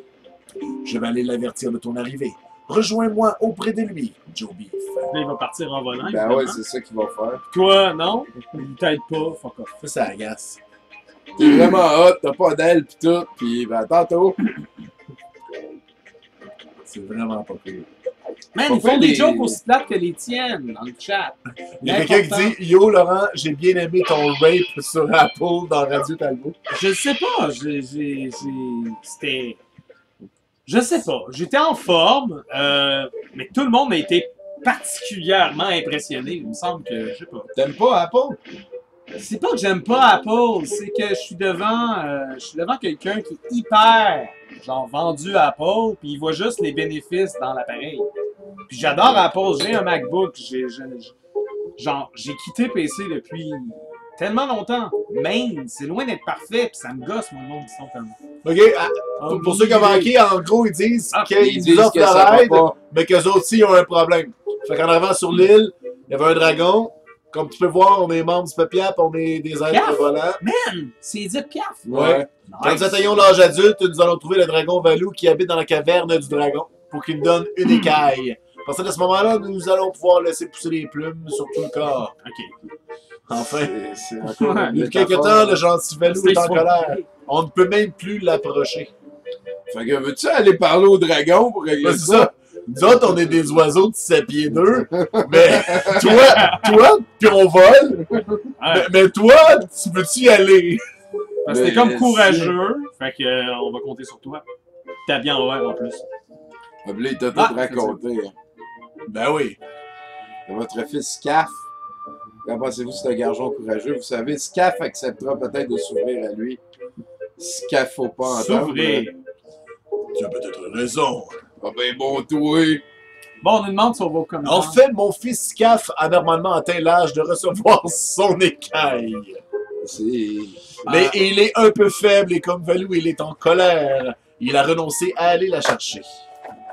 Je vais aller l'avertir de ton arrivée. Rejoins-moi auprès de lui, Joe Beef. Là, il va partir en volant. Ben évidemment. ouais, c'est ça qu'il va faire. Toi, non. Il t'aide pas. Fuck off. Ça agace. T'es vraiment hot, t'as pas d'aile pis tout, pis ben tantôt. C'est vraiment pas cool. Man, Faut ils font faire des des- jokes aussi plates que les tiennes dans le chat. Il y a quelqu'un qui dit Yo Laurent, j'ai bien aimé ton rape sur Apple dans Radio Talbot. Je sais pas. C'était. Je sais pas. J'étais en forme, mais tout le monde a été particulièrement impressionné. Il me semble que, je sais pas. T'aimes pas Apple? C'est pas que j'aime pas Apple, c'est que je suis devant quelqu'un qui est hyper, genre, vendu à Apple, puis il voit juste les bénéfices dans l'appareil. Puis j'adore Apple, j'ai un MacBook, j'ai quitté PC depuis tellement longtemps. Main, c'est loin d'être parfait, puis ça me gosse, mon nom, ils sont comme... Ok, pour ceux qui ont manqué, en gros, ils disent Ah, qu'ils disent nous offrent que ça leur va aide, pas. mais qu'eux autres aussi ont un problème. Fait qu'en arrivant sur l'île, il y avait un dragon. Comme tu peux voir, on est membres du Pepiap, on est des êtres Piaf? volants. Man, c'est Edith Piaf! Ouais. Quand Nice. nous atteignons l'âge adulte, nous allons trouver le dragon Valou qui habite dans la caverne du dragon pour qu'il nous donne une écaille. À partir de ce moment-là, nous allons pouvoir laisser pousser les plumes sur tout le corps. Ok. Enfin. C'est encore une Il y a quelque métaphore. temps, le gentil Valou est en colère. On ne peut même plus l'approcher. Fait que veux-tu aller parler au dragon pour régler Ouais, c'est ça? ça. Nous autres, on est des oiseaux de 7 pieds 2. Mais toi, puis on vole. Mais toi, tu peux-tu y aller? Parce que t'es Mais comme si. courageux, fait que on va compter sur toi. T'as bien ouvert en plus. Ah, puis là, il t'a tout Ah, raconté. Ben oui. Votre fils Scaf. Qu'en pensez-vous, c'est un garçon courageux? Vous savez, Scaf acceptera peut-être de s'ouvrir à lui. Scaf, faut pas entendre. S'ouvrir. Tu as peut-être raison. Ah ben bon, toi. Bon, on nous demande si on va au commun. En fait, mon fils Scaf a normalement atteint l'âge de recevoir son écaille. C'est... Mais il est un peu faible et comme Valou, il est en colère. Il a renoncé à aller la chercher.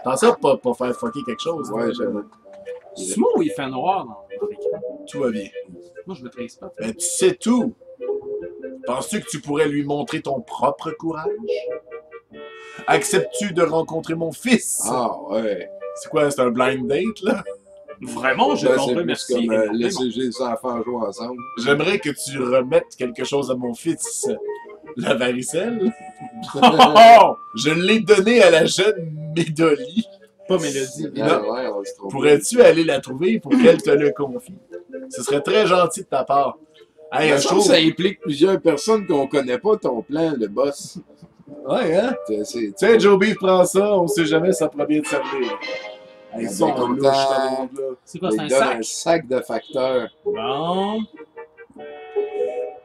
T'en sais pas faire fucker quelque chose? Ouais, j'aime. C'est moi où il fait noir dans l'écran? Tout va bien. Moi, je me trace pas. Ben, tu sais tout. Penses-tu que tu pourrais lui montrer ton propre courage? Acceptes-tu de rencontrer mon fils? Ah, ouais. C'est quoi, c'est un blind date, là? Vraiment, j'ai Ben, c'est compris, plus merci. comme énormément. laisser les enfants jouer ensemble. J'aimerais que tu remettes quelque chose à mon fils. La varicelle? Oh! Je l'ai donné à la jeune Médoli. Pas Mélodie. Ah, ouais, on va se tromper. Pourrais-tu aller la trouver pour qu'elle te le confie? Ce serait très gentil de ta part. Hey, Mais je je trouve... ça implique plusieurs personnes qu'on connaît pas ton plan, le boss. Ouais, hein? C'est... Tiens, Joe Beef prend ça, on sait jamais ça pourrait bien te servir. Hey, Ah, ils sont bien louches, content. ce monde-là. C'est quoi, Il c'est un donne sac? un sac de facteurs. Bon,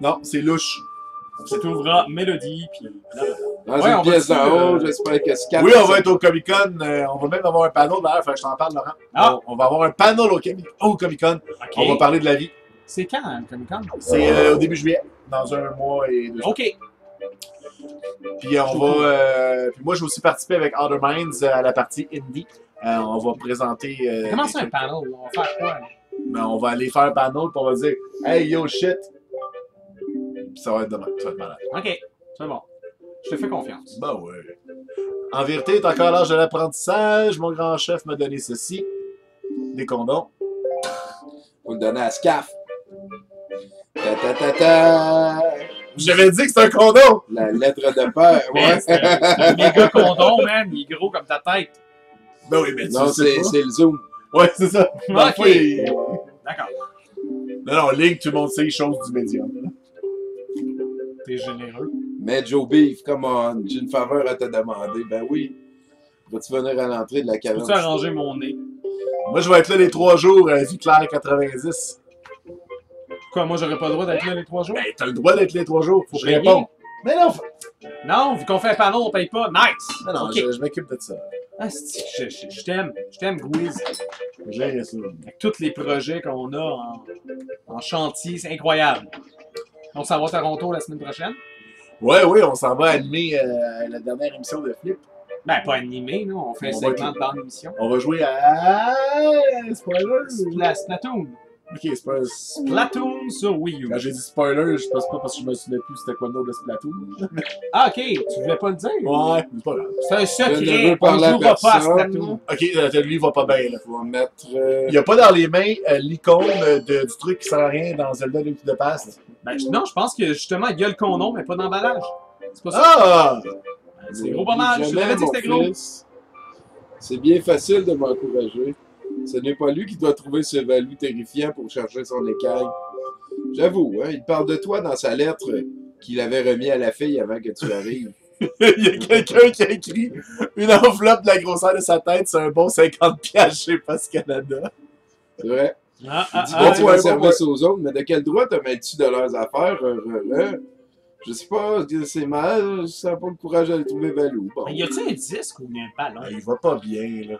Non, c'est louche. tu t'ouvras Mélodie, puis blablabla. Dans Ouais, on une pièce va-tu, d'en haut, j'espère que Scaf... Oui, on va être au Comic-Con. On va même avoir un panel d'ailleurs, fait que je t'en parle, Laurent. Ah. On va avoir un panel au Comic-Con. OK. On va parler de la vie. C'est quand, le Comic-Con? C'est au début juillet, dans un mois et 2 jours. OK. Puis on va. Puis moi, je vais aussi participer avec Outer Minds à la partie indie. On va présenter. Comment des ça, un trucs. panel? On va faire quoi? Ben, on va aller faire un panel, puis on va dire hey yo shit. Puis ça va être demain, ça va être malade. OK, c'est bon. Je te fais confiance. Ben ouais. En vérité, t'as encore l'âge de l'apprentissage. Mon grand chef m'a donné ceci. Des condoms. Faut le donner à Scaf. Ta ta ta ta. J'avais dit que c'est un condom! La lettre de père, Man, ouais. c'est un méga condom, man. Il est gros comme ta tête. Ben oui, mais tu Non, le sais pas. c'est le zoom. Ouais, c'est ça. Dans le Ok. fond, il- D'accord. Non, Link, tout le monde sait les choses du médium. là. T'es généreux. Mais Joe Beef, come on, j'ai une faveur à te demander. Ben oui. Vas-tu venir à l'entrée de la caverne? Peux-tu arranger mon nez? Moi, je vais être là les 3 jours, vie claire 90. Quoi, moi, j'aurais pas le droit d'être là les 3 jours? Ben, t'as le droit d'être les 3 jours. Faut Je payer. réponds. Mais non, Non, vu qu'on fait un panel, on paye pas. Nice! non, OK. je m'occupe de ça. Ah, je t'aime. Je t'aime, Gwiz. J'ai ça. Avec tous les projets qu'on a en chantier, c'est incroyable. On s'en va à Toronto la semaine prochaine? Ouais, oui, on s'en va animer la dernière émission de Flip. Ben, pas animé, nous. On fait un On va segment dans l'émission. On va jouer à. Spoiler! Splatoon. Ok, spoiler. Splatoon sur Wii U. Quand j'ai dit spoiler, je pense pas parce que je me souvenais plus c'était quoi le nom de Splatoon. Ah, ok. Tu voulais pas le dire? Ouais, c'est pas grave. C'est un Je ne secret. veux On parler à jouera pas à personne. Splatoon. Ok, lui, il va pas bien, là. On va mettre... Il y a pas dans les mains l'icône du truc qui sert à rien dans Zelda Link to the Past. Ben, non, je pense que justement, il y a le condom, mais pas d'emballage. C'est pas ça? Ah! C'est gros pas mal. Je Jamais, t'avais dit que c'était mon gros. fils. C'est bien facile de m'encourager. Ce n'est pas lui qui doit trouver ce Valou terrifiant pour chercher son écaille. J'avoue, hein, il parle de toi dans sa lettre qu'il avait remis à la fille avant que tu arrives. Il y a quelqu'un qui a écrit une enveloppe de la grosseur de sa tête, c'est un bon 50$ chez Post Canada. C'est vrai. Ah, Tu ah, vas ah. rendre ouais, service aux autres, mais de quel droit te mêles-tu de leurs affaires? Je sais pas, c'est mal, je sens pas le courage d'aller trouver Valou. Bon. Mais y a-tu un disque ou un ballon? Il va pas bien, là.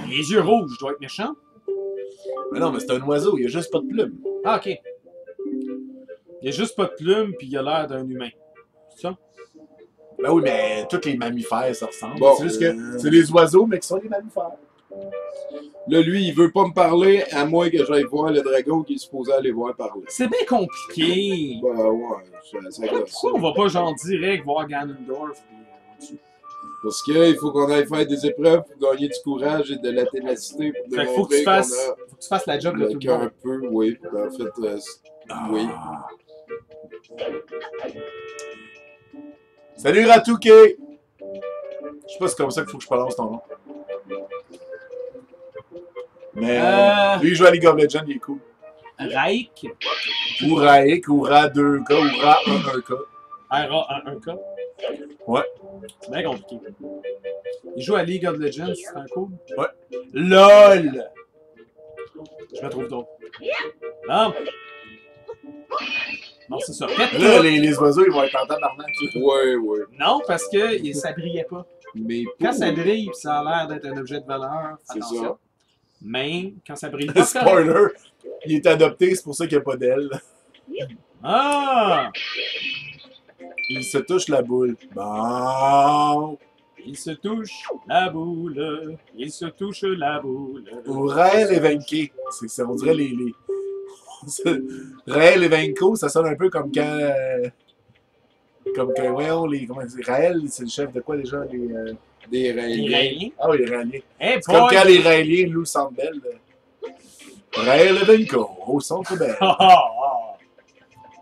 Les yeux rouges, je dois être méchant. Mais non, mais c'est un oiseau, il y a juste pas de plumes. Ah, ok. Il y a juste pas de plumes, puis il a l'air d'un humain. C'est ça? Ben oui, mais tous les mammifères, ça ressemble. Bon, c'est juste que c'est les oiseaux, mais qui sont les mammifères. Là, lui, il veut pas me parler, à moins que j'aille voir le dragon qui est supposé aller voir parler. C'est bien compliqué. Bah ouais, ça gosse. Pourquoi on va pas genre direct voir Ganondorf? Puis, Parce qu'il faut qu'on aille faire des épreuves pour gagner du courage et de la ténacité pour Fait qu'il faut que démontrer tu qu'on fasses, a faut que tu fasses la job de le tout le cœur monde. un peu, oui. En fait, Oui. Salut Ratouké! Je sais pas si c'est comme ça qu'il faut que je prononce ton nom. Mais lui, il joue à League of Legends, il est cool. Raik. Ou Raik, ou Ra2K, ou Ra1K. R-A-1-K. Ouais. C'est bien compliqué. Il joue à League of Legends, c'est un cool. Ouais. LOL! Je me trouve drôle. Non! Non, c'est ça. Pète Là, tout. les oiseaux, ils vont être en tabarnak. Ouais, ouais. Non, parce que ça brillait pas. Mais Quand pour- ça brille, pis ça a l'air d'être un objet de valeur, C'est attention. ça. Mais quand ça brille pas, c'est correct. Spoiler, il est adopté, c'est pour ça qu'il n'y a pas d'aile. Ah! Il se touche la boule. Bon. Il se touche la boule, il se touche la boule. Ou Raël et Venké. On dirait les... Raël et Venko, ça sonne un peu comme quand... voyons, comment c'est? Raël, c'est le chef de quoi déjà? Des Les Raéliens. Raéliens. Ah oui, les Raéliens. Eh C'est comme boy! quand les Raéliens louent le Centre Bell. Raël et Venko, au Centre Bell. Ah, ah, ah.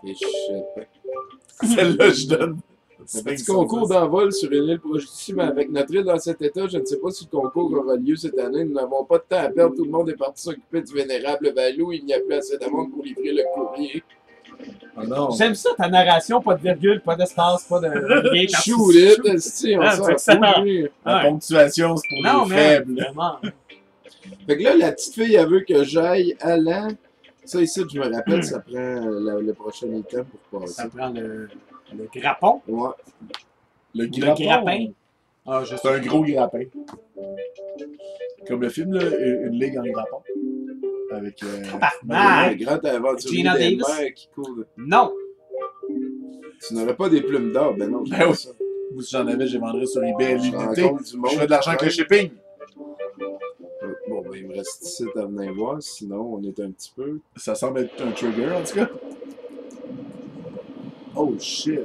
Et shit. Celle-là, je donne. Un petit concours d'envol sur une île proche d'ici, mais avec notre île dans cet état, je ne sais pas si le concours aura lieu cette année. Nous n'avons pas de temps à perdre. Tout le monde est parti s'occuper du vénérable Valou. Il n'y a plus assez de monde pour livrer le courrier. Ah non. J'aime ça, ta narration, pas de virgule, pas d'espace, pas de rien. Chou, esti, on Ah, s'en c'est excellent. fout, lui. La Ouais. ponctuation, c'est pour Non, les mais faibles. vraiment. Fait que là, la petite fille, elle veut que j'aille à la... Ça ici, je me rappelle, ça prend le prochain item pour passer. Ça prend le grappon. Ouais. Le Le grappin. grappin. Ah, je C'est un gros grappin. Comme le film, là, Une ligue en grappin. Avec. Ah, Le grand aventurier Gina des Davis. mers qui court. non. Tu n'aurais pas des plumes d'or, ben non. Ben oui. Ou si j'en avais, je les vendrais sur eBay à Je l'unité. rencontre du monde. Je fais de l'argent avec le shipping. Bon, ben, il me reste ici à venir voir, sinon on est un petit peu... Ça semble être un trigger, en tout cas. Oh shit.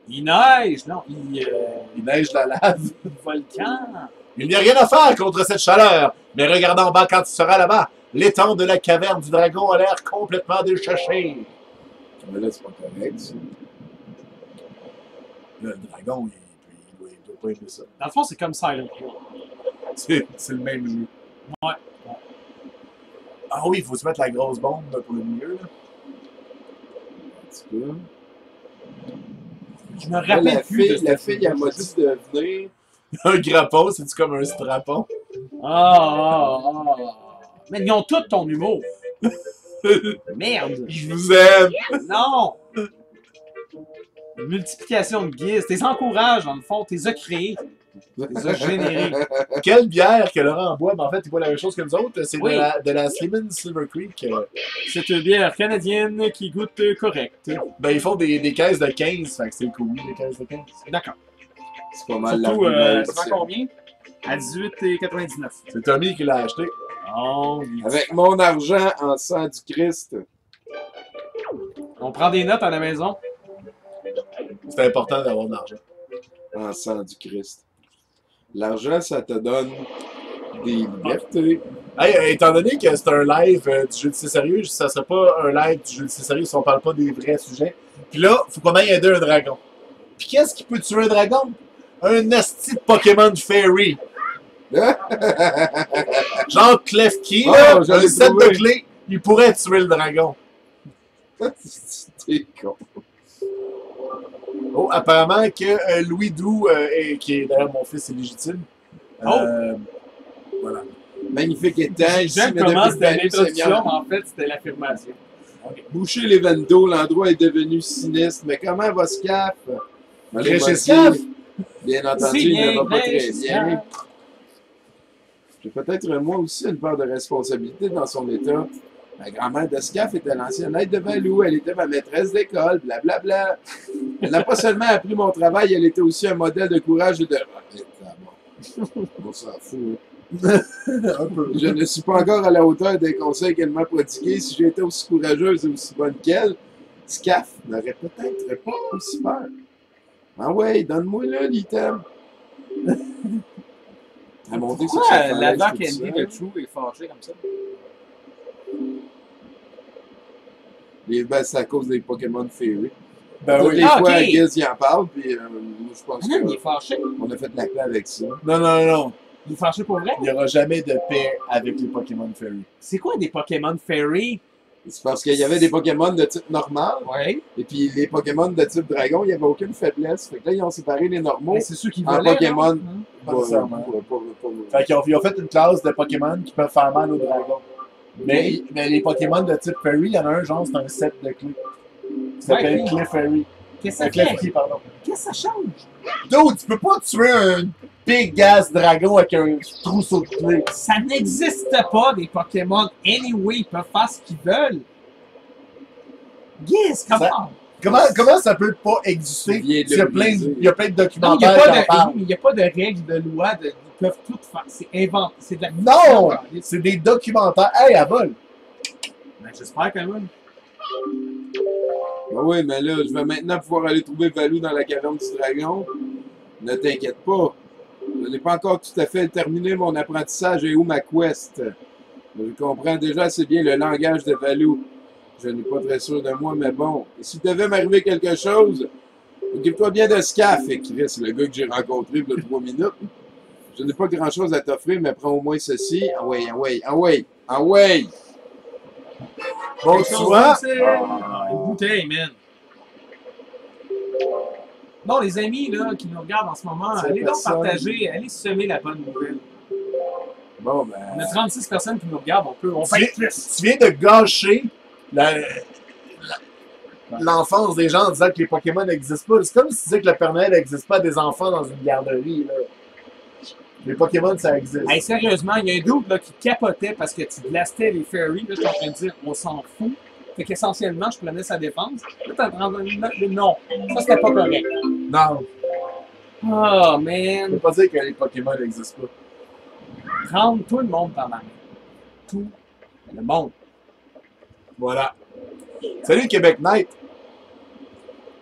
Il neige. Non, Il neige la lave. volcan. Il n'y a rien à faire contre cette chaleur. Mais regarde en bas quand tu seras là-bas. L'étang de la caverne du dragon a l'air complètement déchaché. Mais là, c'est pas correct, ça. Là, le dragon, il doit pas aimer ça. Dans le fond, c'est comme Silent Hill. C'est le même jeu. Ouais. Ah oui, il faut se mettre la grosse bombe pour le milieu. Là. Un petit peu. Je me Là, rappelle plus de la cette fille, elle m'a dit de venir. Un grappon, c'est-tu comme un strapon? Mais ils ont tout ton humour. Merde. Je vous aime! Non. Multiplication de guises. T'es encourages, dans le fond. T'es a créés. T'es a générés. Quelle bière que Laurent boit? Mais en fait, il boit la même chose que nous autres. C'est Oui. de la Slimming Silver Creek. C'est une bière canadienne qui goûte correct. Ben, ils font des caisses de 15, fait que c'est cool, les caisses de 15. D'accord. C'est pas mal Surtout, l'argument ça ultime. va combien? À 18,99. C'est Tommy qui l'a acheté. Oh, Avec mon argent en sang du Christ. on prend des notes à la maison. C'est important d'avoir de l'argent. En sang du Christ. L'argent, ça te donne des libertés. Hey, étant donné que c'est un live du jeu de C'est sérieux, ça serait pas un live du jeu de C'est sérieux si on parle pas des vrais sujets. Puis là, faut qu'on aille aider un dragon. Puis qu'est-ce qui peut tuer un dragon? Un asti de Pokémon Fairy. Genre Klefki, Oh, là, j'allais un set trouver. de clés, il pourrait tuer le dragon. T'es con. Oh, apparemment que Louis Doux, qui est d'ailleurs mon fils illégitime, voilà. Magnifique étang. ici, J'aime mesdames comment et c'était messieurs, l'introduction, Seigneur. mais en fait, c'était l'affirmation. Boucher les veines d'eau, l'endroit est devenu sinistre. Mais comment va Scaf? Très chez Scaf? Bien entendu, Si il bien, ne va pas très très bien. J'ai peut-être moi aussi une part de responsabilité dans son état. Ma grand-mère de Scaf était l'ancienne aide de Valou, elle était ma maîtresse d'école, blablabla. Elle n'a pas seulement appris mon travail, elle était aussi un modèle de courage et de... On s'en fout. Un peu. Je ne suis pas encore à la hauteur des conseils qu'elle m'a prodigués. Si j'étais aussi courageuse et aussi bonne qu'elle, Scaf n'aurait peut-être pas aussi peur. Ah ouais, donne-moi là l'item. À monter sur Pourquoi sa la falaise Dark toute Candy seule. de True est fâchée comme ça? Ben, c'est à cause des Pokémon Fairy. Ben Toutes oui. les Ah, fois, ok. Giz, il en parle, puis moi, je pense Ah non, il est fâché. qu'on a fait la paix avec ça. Non, non, non. Il est fâché pour vrai. Il n'y aura jamais de paix avec les Pokémon Fairy. C'est quoi des Pokémon Fairy? C'est parce qu'il y avait des Pokémon de type normal, Ouais. et puis les Pokémon de type dragon, il n'y avait aucune faiblesse. Fait que là, ils ont séparé les normaux. Ben, c'est ceux qui En volaient. Pokémon. non? Pas nécessairement. Pas- Fait qu'ils ont fait une classe de Pokémon qui peuvent faire mal aux dragons. Mais les Pokémon de type Fairy, il y en a un, genre, c'est un set de clés. Ça s'appelle Ouais. Clé Fairy. Qu'est-ce que ça Clé fait? Fairy, pardon. Qu'est-ce que ça change? Dude, tu peux pas tuer un big gas dragon avec un trousseau de clés. Ça n'existe pas, des Pokémon. Anyway, ils peuvent faire ce qu'ils veulent. Yes, Ça- comment? Comment ça peut pas exister? Tu viens de Il y a le plein briser. de, il y a plein de Non, il documentaires qui en n'y a, pas de règles de loi. Ils peuvent tout faire. C'est inventé. C'est de la Non! fiction. C'est des documentaires. Hey, à vol! Ben, j'espère quand même. Ben oui, mais là, je vais maintenant pouvoir aller trouver Valou dans la caverne du dragon. Ne t'inquiète pas. Je n'ai pas encore tout à fait terminé mon apprentissage et où ma quest. Je comprends déjà assez bien le langage de Valou. Je n'ai pas très sûr de moi, mais bon. Et s'il devait m'arriver quelque chose, occupe-toi bien de Scaf. Et Chris, le gars que j'ai rencontré il y a 3 minutes. Je n'ai pas grand-chose à t'offrir, mais prends au moins ceci. Ah ouais, ah ouais, ah ouais, ah ouais. Bon, tu vois? C'est une bouteille, man. Bon, les amis là, qui nous regardent en ce moment, C'est allez donc personne. partager, allez semer la bonne nouvelle. Bon, On ben. a 36 personnes qui nous regardent, on Tu fait viens, plus. tu viens de gâcher l'enfance des gens en disant que les Pokémon n'existent pas. C'est comme si tu disais que le Père Noël n'existe pas des enfants dans une garderie. Là. Les Pokémon, ça existe. Hey, sérieusement, il y a un dude là, qui capotait parce que tu blastais les fairies. Là, je suis en train de dire, on s'en fout. Fait qu'essentiellement, je prenais sa défense. Là, t'es en train de... Non, ça c'était pas correct. Non, Oh, je man. peux pas dire que les Pokémon n'existent pas. Prendre tout le monde par la main. Tout le monde. Voilà. Salut Québec Night!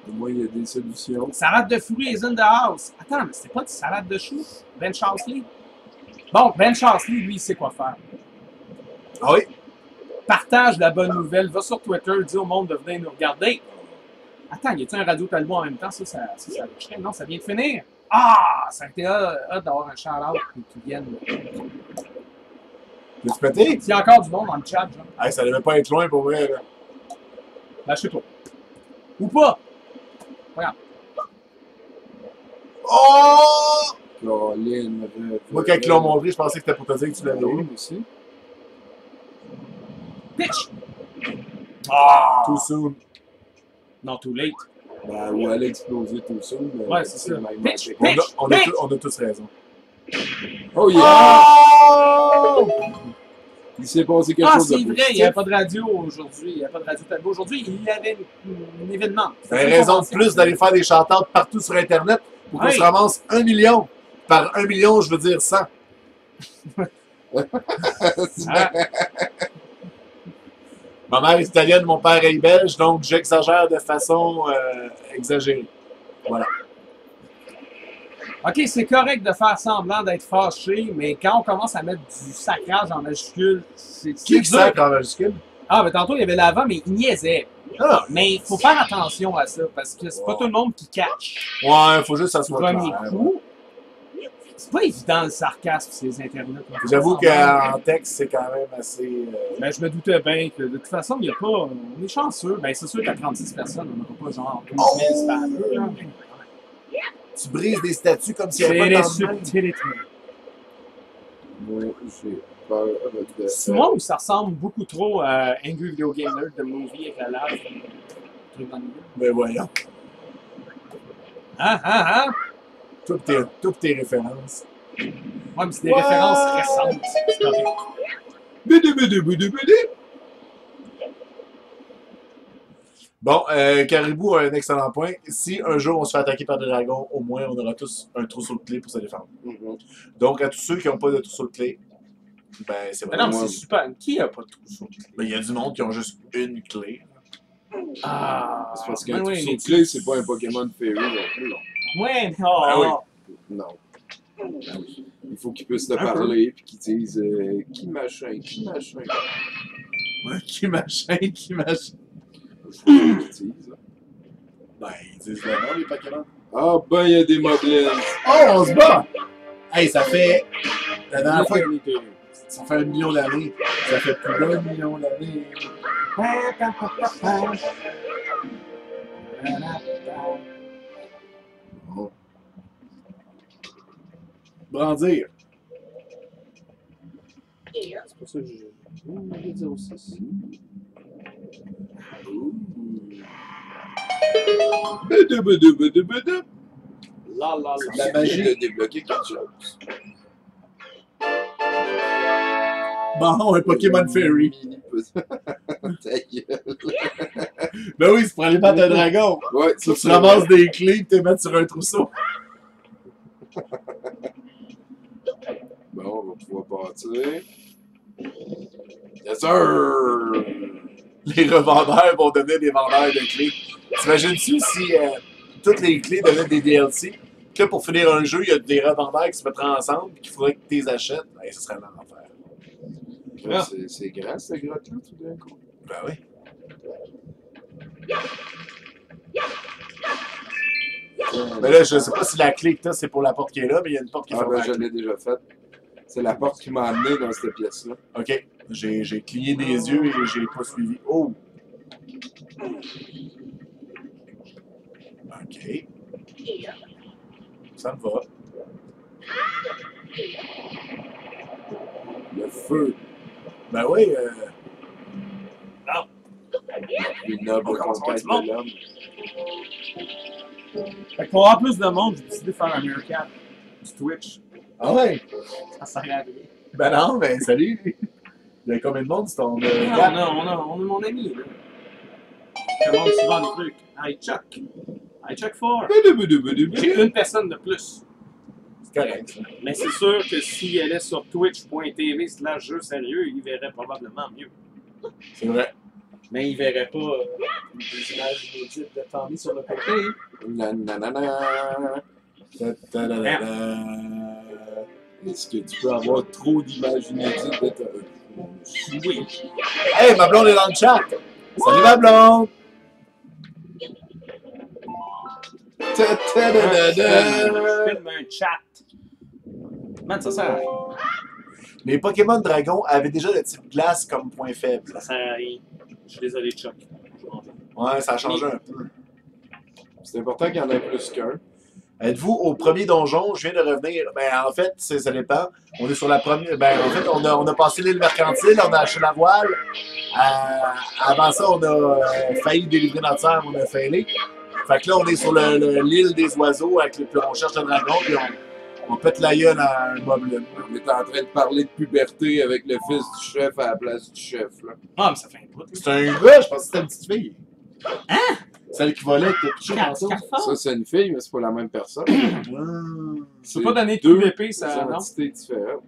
Au moins, il y a des solutions. Salade de fruits is in the house. Attends, mais c'était pas de salade de choux? Ben Charsley? Bon, Ben Charsley, lui, il sait quoi faire. Ah oui? Partage la bonne nouvelle, va sur Twitter, dis au monde de venir nous regarder. Attends, y a-t-il un radio talbot en même temps? Ça marcherait. Non, ça vient de finir. Ah! Ça a été hot d'avoir un shout-out qui vienne. Peux-tu péter? S'il y a encore du monde dans le chat, genre. Hey, ça devait pas être loin pour vrai. Là. Ben, je sais pas. Ou pas. Regarde. Oh! Colin, Moi, quand ils l'ont montré, je pensais que c'était pour te dire que tu l'avais eu. aussi. Pitch! Too soon. Non, too late. Ben, ou elle a explosé tout ça. Mais Ouais, c'est ça. le même Pitch, magic. pitch. On a tous raison. Oh yeah! Oh! Il s'est passé quelque Ah, chose de c'est vrai, il n'y avait pas de radio aujourd'hui. Il n'y a pas de radio talbot aujourd'hui. Il y avait un événement. T'as raison de plus d'aller faire des shout-outs partout sur Internet pour qu'on Oui. se ramasse 1 million. Par 1 million, je veux dire 100. Ah, Ma mère est italienne, mon père est belge, donc j'exagère de façon exagérée. Voilà. OK, c'est correct de faire semblant d'être fâché, mais quand on commence à mettre du sacrage en majuscule, c'est Qui dur. sacre en majuscule? Ah, mais tantôt, il y avait l'avant, mais il niaisait. Ah, Mais il faut faire attention à ça, parce que c'est pas Wow. tout le monde qui catch. ouais, faut juste que ça Du soit premier clair. coup, c'est pas évident le sarcasme sur les internets. J'avoue qu'en texte, c'est quand même assez... Ben, je me doutais bien que de toute façon, il n'y a pas. On est chanceux. Ben, c'est sûr qu'à 36 personnes, on n'aura pas genre 12 000 spammers, là. Tu brises des statues comme s'il n'y avait pas de lendemain. Subtilité. Moi, j'ai peur de C'est moi où ça ressemble beaucoup trop à Angry Video Game Nerd, The Movie avec la lave. Truc dans le milieu. Mais voyons. Ah! Toutes tes références. Ouais, mais c'est des références récentes. C'est correct. Bidi. Bon, Caribou a un excellent point. Si un jour on se fait attaquer par des dragons, au moins on aura tous un trousseau de clés pour se défendre. Donc à tous ceux qui n'ont pas de trousseau de clés, ben c'est Mais non, vraiment... mais c'est super. Qui a pas de trousseau? Ben, il y a du monde qui ont juste une clé. Ah! C'est parce qu'un oui, trousseau les de clés, c'est pas un Pokémon Fairy non plus. Non. Ouais, mais Ben oui. Non. Il faut qu'ils puissent te Un peu. parler puis qu'ils disent qui machin. Ouais, qui machin. qu'ils disent. Hein. Ben, ils disent le nom, les Pokémon. Ah ben, il y a des modèles. Oh, on se bat! Hey, ça fait... La dernière fois, ça fait 1 million d'années. Ça fait plus d'1 million d'années. Oh. Brandir. C'est pour ça que je vais 06. La la la. La magie de débloquer quelque chose. Bon, un Pokémon Fairy. Ta gueule. Ben oui, c'est pour aller battre un dragon. Ouais, Tu ramasses des clés et tu les mets sur un trousseau. Bon, on va pouvoir partir. Yes, sir! Les revendeurs vont donner des vendeurs de clés. T'imagines-tu si toutes les clés donnaient des DLC? Que là, pour finir un jeu, il y a des revendeurs qui se mettraient ensemble et qu'il faudrait que tu les achètes. Ben, ce serait l'enfer. Ouais, c'est grand, cette grotte-là, tout d'un coup. Ben oui. Mais là, je sais pas si la clé que t'as, c'est pour la porte qui est là, mais il y a une porte qui est Ah ben, fermée. je l'ai déjà faite. C'est la porte qui m'a amené dans cette pièce-là. Ok. J'ai cligné des yeux et j'ai pas suivi. Oh! Ok. Ça me va. Le feu. Ben oui, Les nobles conquêtes de l'homme. Fait que pour avoir plus de monde, j'ai décidé de faire un Meerkat du Twitch. Ah ouais? Ça sert à rien. Ben non, ben salut! Il y a combien de monde sur ton On a mon ami, là. Il commande souvent des trucs. Hi Chuck. Hi Chuck 4. J'ai une personne de plus. C'est correct, ça. Mais c'est sûr que s'il allait sur twitch.tv/jeu sérieux, il verrait probablement mieux. C'est vrai. Mais il verrait pas des images inédites de Tommy sur le côté. Nanana. Ta-ta-da-da-da. Est-ce que tu peux avoir trop d'images inédites de ta... Oui. Hey, ma blonde est dans le chat! Salut ma blonde! Ta-ta-da-da-da. Filme un chat. Man, ça sert à rien. Les Pokémon Dragon avaient déjà le type glace comme point faible. Ça sert à rien. Je suis désolé, Chuck. Je m'en vais. Ouais, ça a changé un peu. C'est important qu'il y en ait plus qu'un. Êtes-vous au premier donjon? Je viens de revenir. Ben, en fait, ça dépend. On est sur la première. Ben, en fait, on a passé l'île mercantile, on a acheté la voile. Avant ça, on a failli délivrer notre sœur, on a failli. Fait que là, on est sur l'île des oiseaux, puis on cherche le dragon, puis on pète la gueule à un moblin. On est en train de parler de puberté avec le fils du chef à la place du chef, là. Ah, mais ça fait un bout. C'est un gars, je pensais que c'était une petite fille. Hein? Celle qui volait, qui t'a touché tantôt. Ça, c'est une fille, mais c'est pas la même personne. Tu peux pas donner deux tout l'épée, ça, non? entités différentes.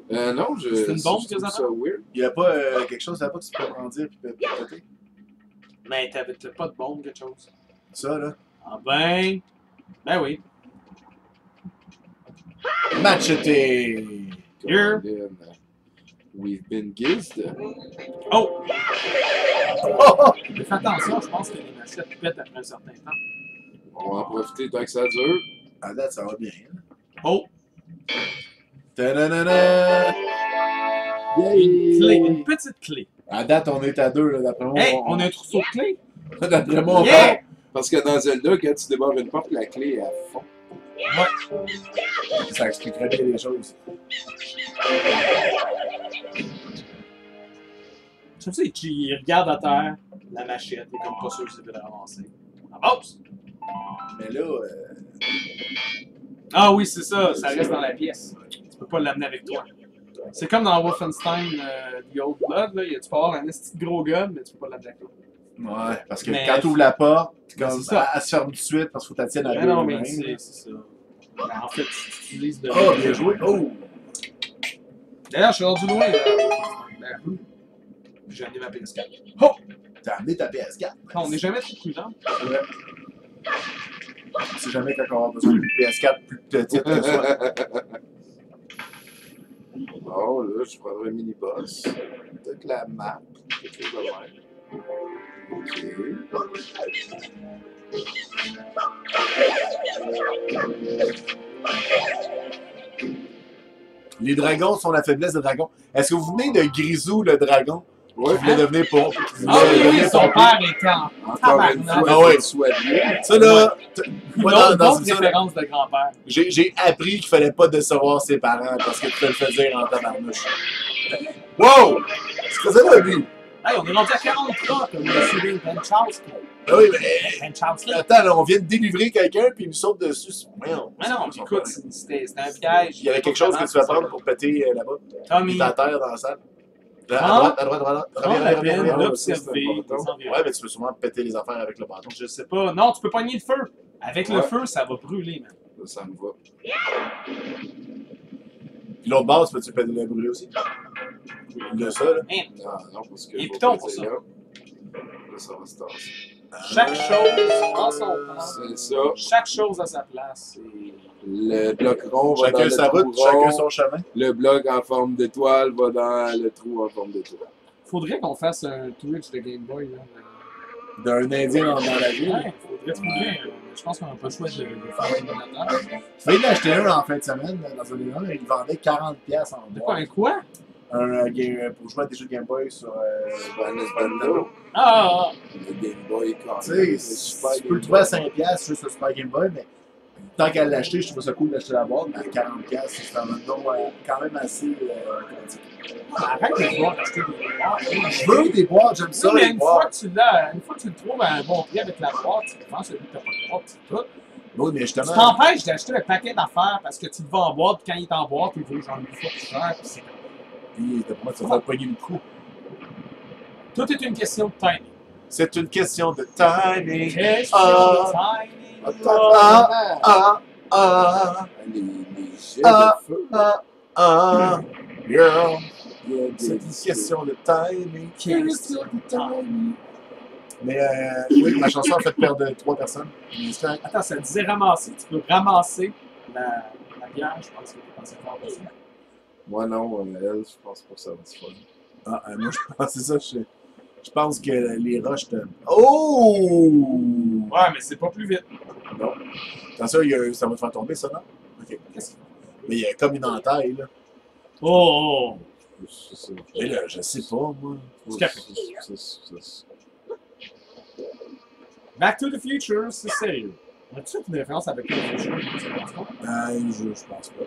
Non, je... C'est une bombe je que trouve ça ça weird. Il n'y a pas quelque chose là-bas que tu peux grandir et péter? Mais t'as pas de bombe, quelque chose. Ça, là. Ah ben... Ben oui. Machete! Here. We've been gizzed. Oh! Mais fais attention, je pense que les machettes pètent après un certain temps. On va en profiter tant que ça dure. À date, ça va bien. Oh! Ta-da-da-da! Une clé, une petite clé. À date, on est à 2, là, d'après moi. Hey, on a un trousseau de clés. D'après moi, on Yeah! Parce que dans Zelda, quand tu débarres une porte, la clé est à fond. ça expliquerait bien les choses. Je sais, il regarde à terre, la machette, il est comme pas sûr qu'il veut la ramasser. Avance! Mais là, Ah oui, c'est ça, ça reste dans la pièce. Tu peux pas l'amener avec toi. C'est comme dans Wolfenstein The Old Blood, là, tu peux avoir un petit gros gun, mais tu peux pas l'amener avec toi. ouais, parce que Mais- quand tu ouvres la porte, comme, c'est ça. elle se ferme tout de suite parce qu'il faut que tu tiennes à Mais deux non, mais mains, c'est là. ça. Ben, en fait, tu utilises de... Oh, bien joué! Oh! D'ailleurs, je suis rendu loin, là. J'ai amené ma PS4. T'as amené ta PS4. On n'est jamais trop prudent. C'est vrai. C'est jamais quand on aura besoin d'une PS4 plus petite que ça. Bon, là, je prendrai un mini-boss. Peut-être la map. Quelque chose de même. Ok. Les dragons sont la faiblesse des dragons. Est-ce que vous venez de Grisou, le dragon, Ouais. qui voulait devenir pour. Qui Ah voulait oui, oui, devenir son pompier? père était en Encore une tabarnak. fois, Ah ouais. soigné. Ça, là, moi, Une autre dans bonne ça, là, référence de grand-père. j'ai appris qu'il fallait pas décevoir ses parents parce que tu te le fais dire en tabarnouche. Wow! C'est ça, là, lui. Hey, on est rendu à 43 comme le Shooting Penchowski. Ah oui, mais. Penchowski. Attends, là, on vient de délivrer quelqu'un puis il nous saute dessus. Voyons. Ah non, écoute, c'était un piège. Il y avait quelque chose que tu vas prendre pour péter là-bas. Tommy, Il est à terre dans la salle. Là, Ah. à droite, à droite, à droite. prends Reviens, la reviens, peine reviens. d'observer les bâton. environs. Ouais, mais tu peux sûrement péter les affaires avec le bâton. Je sais pas. Non, tu peux pogner le feu. Avec le Ouais. feu, ça va brûler, man. Ça me va. Puis l'autre base, peux-tu péter le brûler aussi? Il a ça, là. Non, non, parce que. Et je vais piton pour péter ça. Là, Là, ça va se tasser. Chaque chose en son temps. C'est ça. Chaque chose à sa place. Le bloc rond va dans Chacun le sa trou route, chacun rond. son chemin. Le bloc en forme d'étoile va dans le trou en forme d'étoile. Faudrait qu'on fasse un Twitch de Game Boy, là. D'un Indien dans la ville. Ouais, faudrait trouver. Je pense qu'on n'a pas le choix de faire un émulateur. Je viens d'acheter un en fin de semaine dans un événement, il vendait 40$ en De quoi, un boîte. quoi? Pour jouer à des jeux de Game Boy sur Super NES Super Bando, Nintendo. Ah! le Game Boy Tu Color, sais, tu peux le trouver à 5$ juste sur Super Game Boy, mais tant qu'à l'acheter, je trouve ça cool d'acheter la boîte, mais à 40$, c'est un nom quand même assez. Comment dire. Arrête de vouloir acheter des boîtes. Je veux des boîtes, j'aime ça, Oui, mais les une fois boîtes. que tu l'as, une fois que tu le trouves à un bon prix avec la boîte, tu prends celui que tu n'as pas de boîte, c'est tout. Oui, mais Tu justement. t'empêches d'acheter le paquet d'affaires parce que tu le vends en boîte, puis quand il est en boîte, il vaut genre 8 fois plus cher, puis c'est Puis, pour moi, tu vas faire pogner le coup. tout est une question de timing. C'est une question de timing. Question Ah. de timing. Ah, Les jets Ah. de feu. girl. Il y a des- C'est une question de timing. Question de timing. Mais oui, ma chanson a fait perdre 3 personnes. Mais c'est correct. Attends, ça disait ramasser. Tu peux ramasser la bière, je pense que tu pensais faire aussi. Moi, non, elle, je pense pas que ça va se faire. Moi, je pensais ça. Je pense que les roches te. Oh! Ouais, mais c'est pas plus vite. Attention, ça va te faire tomber, ça, non? Ok. Mais il y a comme une entaille, là. Oh! C'est ça. Mais là, je sais pas, moi. C'est café. C'est- Back to the Future, c'est sérieux. As-tu fait une référence avec le Future? Je pense pas.